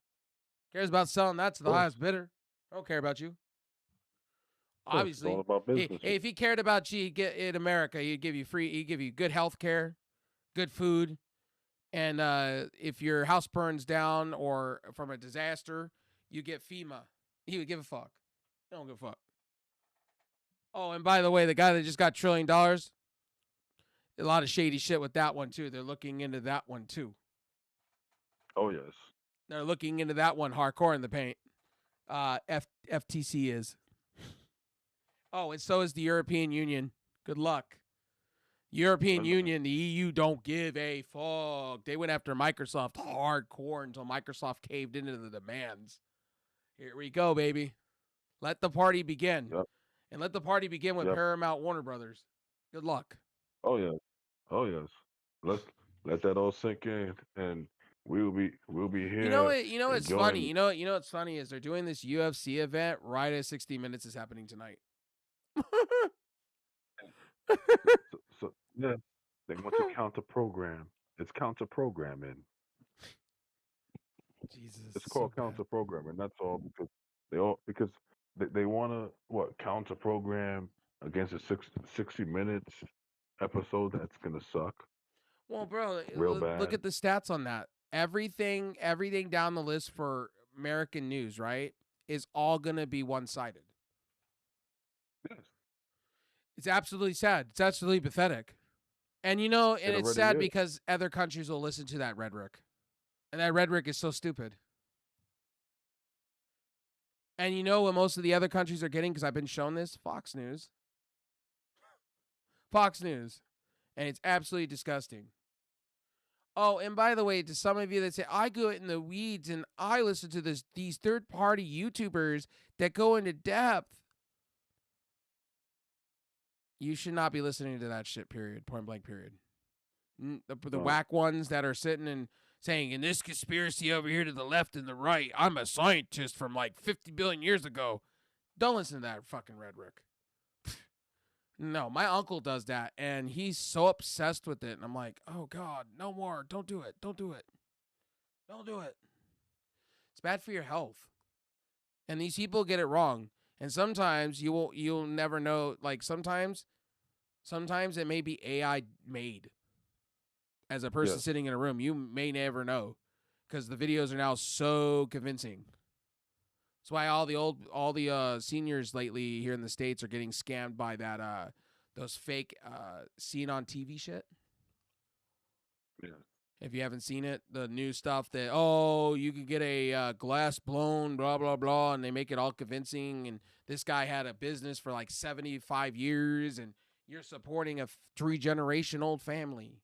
Cares about selling that to of the course, highest bidder. Don't care about you. of course, it's all Obviously, about business. if he cared about you, in America, he'd give you good health care, good food, and if your house burns down or from a disaster, you get FEMA. He would give a fuck. He don't give a fuck. Oh, and by the way, the guy that just got $1 trillion, A lot of shady shit with that one too. They're looking into that one too. Oh yes. They're looking into that one hardcore in the paint. FTC is. Oh, and so is the European Union. Good luck. European Union, the EU don't give a fuck. They went after Microsoft hardcore until Microsoft caved into the demands. Here we go, baby. Let the party begin. Yep. And let the party begin with Yep. Paramount Warner Brothers. Good luck. Oh yes. Oh yes. Let that all sink in, and we'll be You know here what? You know what's funny? enjoying. You know what's funny is they're doing this UFC event right as 60 Minutes is happening tonight. So yeah, they want to counter program. It's counter programming. Jesus, It's so called bad. counter programming. That's all because they want to what counter program against a 60 minutes episode that's gonna suck Well, bro, real look bad. at the stats on that. Everything down the list for American news, right, is all gonna be one-sided. Yes, It's absolutely sad. It's absolutely pathetic. And and it it's already sad is. because other countries will listen to that rhetoric. And that rhetoric is so stupid. And you know what most of the other countries are getting, because I've been shown this? Fox News. Fox News. And it's absolutely disgusting. Oh, and by the way, to some of you that say, I go in the weeds and I listen to these third-party YouTubers that go into depth. You should not be listening to that shit, period. Point blank, period. The No, whack ones that are sitting and saying, in this conspiracy over here to the left and the right, I'm a scientist from like 50 billion years ago. Don't listen to that fucking rhetoric. No, my uncle does that, and he's so obsessed with it. And I'm like, oh, God, no more. Don't do it. Don't do it. Don't do it. It's bad for your health. And these people get it wrong. And sometimes you'll never know. Like sometimes it may be AI made. As a person yes, sitting in a room, you may never know, because the videos are now so convincing. That's why all the seniors lately here in the States are getting scammed by those fake seen on TV shit. yes, If you haven't seen it, the new stuff that you can get a glass blown, blah blah blah, and they make it all convincing. And this guy had a business for like 75 years, and you're supporting a 3-generation old family.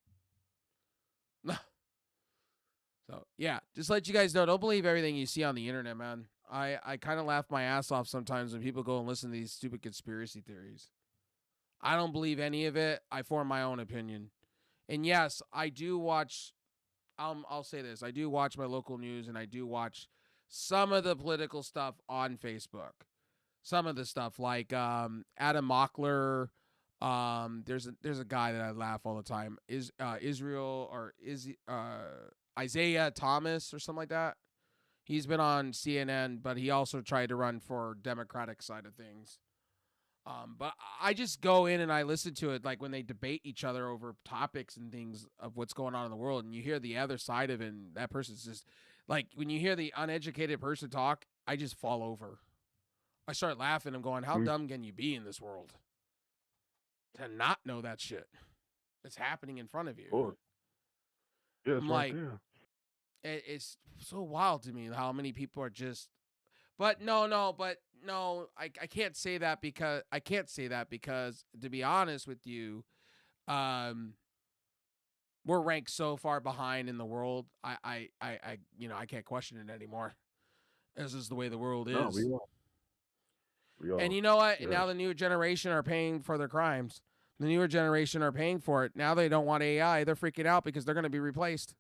So yeah, just let you guys know, don't believe everything you see on the internet, man. I kind of laugh my ass off sometimes when people go and listen to these stupid conspiracy theories. I don't believe any of it. I form my own opinion. And yes, I do watch. I'll say this: I do watch my local news, and I do watch some of the political stuff on Facebook. Some of the stuff like Adam Mockler. There's a guy that I laugh all the time. Israel or Isaiah Thomas or something like that. He's been on CNN, but he also tried to run for Democratic side of things. But I just go in and I listen to it, like when they debate each other over topics and things of what's going on in the world, and you hear the other side of it, and that person's just like, when you hear the uneducated person talk, I just fall over. I start laughing. I'm going, how we, dumb can you be in this world to not know that shit? It's happening in front of you. oh, yeah, I'm it's right like, there. it's so wild to me how many people are just. But no, I can't say that because to be honest with you, we're ranked so far behind in the world. I can't question it anymore. This is the way the world No, is. we And are. you know what? Yes, Now the newer generation are paying for their crimes. The newer generation are paying for it. Now they don't want AI. They're freaking out because they're going to be replaced.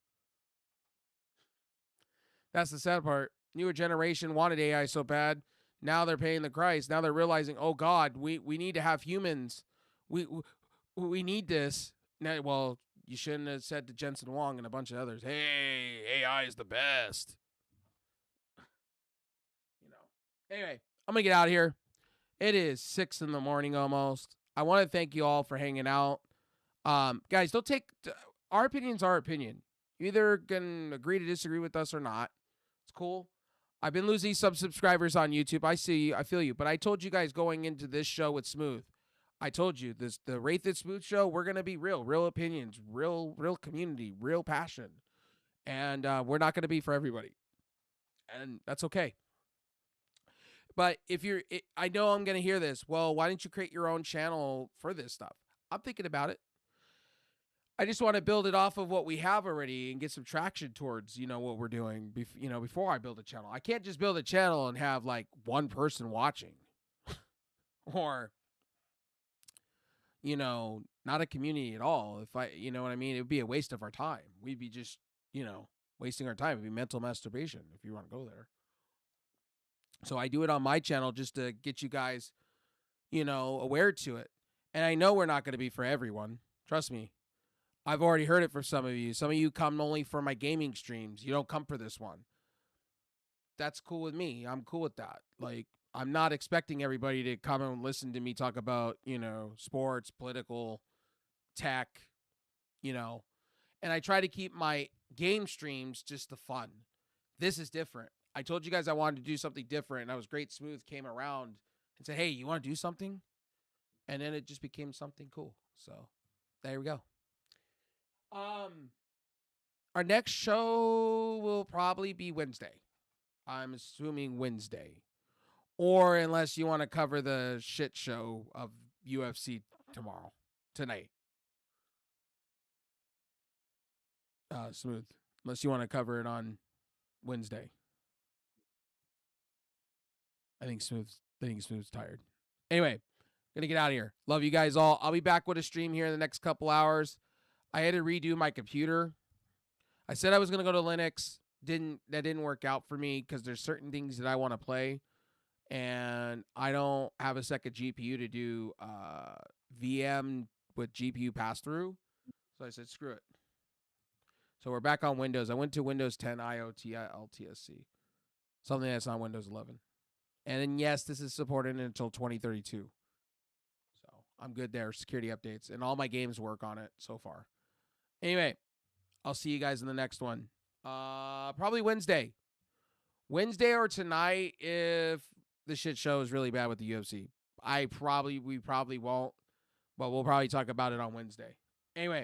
That's the sad part. Newer generation wanted AI so bad. Now they're paying the price. Now they're realizing, oh God, we need to have humans. We need this. Now, well, you shouldn't have said to Jensen Wong and a bunch of others, hey, AI is the best. Anyway, I'm gonna get out of here. It is 6 in the morning almost. I want to thank you all for hanging out. Guys, don't take our opinion's our opinion. You either can agree to disagree with us or not. It's cool. I've been losing some subscribers on YouTube. I see you. I feel you. But I told you guys going into this show with Smooth, I told you this, the Wraith and Smooth show. We're gonna be real opinions, real community, real passion, and we're not gonna be for everybody, and that's okay. But if you're, I know I'm gonna hear this. Well, why didn't you create your own channel for this stuff? I'm thinking about it. I just want to build it off of what we have already and get some traction towards, what we're doing. Before I build a channel, I can't just build a channel and have like one person watching, or not a community at all. If you know what I mean, it would be a waste of our time. We'd be just, wasting our time. It'd be mental masturbation if you want to go there. So I do it on my channel just to get you guys, aware to it. And I know we're not going to be for everyone. Trust me. I've already heard it from some of you. Some of you come only for my gaming streams. You don't come for this one. That's cool with me. I'm cool with that. Like, I'm not expecting everybody to come and listen to me talk about, sports, political, tech, and I try to keep my game streams just the fun. This is different. I told you guys I wanted to do something different, and I was great. Smooth came around and said, hey, you want to do something? And then it just became something cool. So there we go. Our next show will probably be Wednesday. I'm assuming Wednesday. Or unless you want to cover the shit show of UFC tonight. Smooth. Unless you want to cover it on Wednesday. I think Smooth's tired. Anyway, gonna get out of here. Love you guys all. I'll be back with a stream here in the next couple hours. I had to redo my computer. I said I was gonna go to Linux. That didn't work out for me because there's certain things that I want to play, and I don't have a second GPU to do VM with GPU pass through. So I said, screw it. So we're back on Windows. I went to Windows 10 IoT LTSC, something that's on Windows 11. And then, yes, this is supported until 2032. So I'm good there. Security updates. And all my games work on it so far. Anyway, I'll see you guys in the next one. Probably Wednesday. Wednesday or tonight if the shit show is really bad with the UFC. We probably won't. But we'll probably talk about it on Wednesday. Anyway,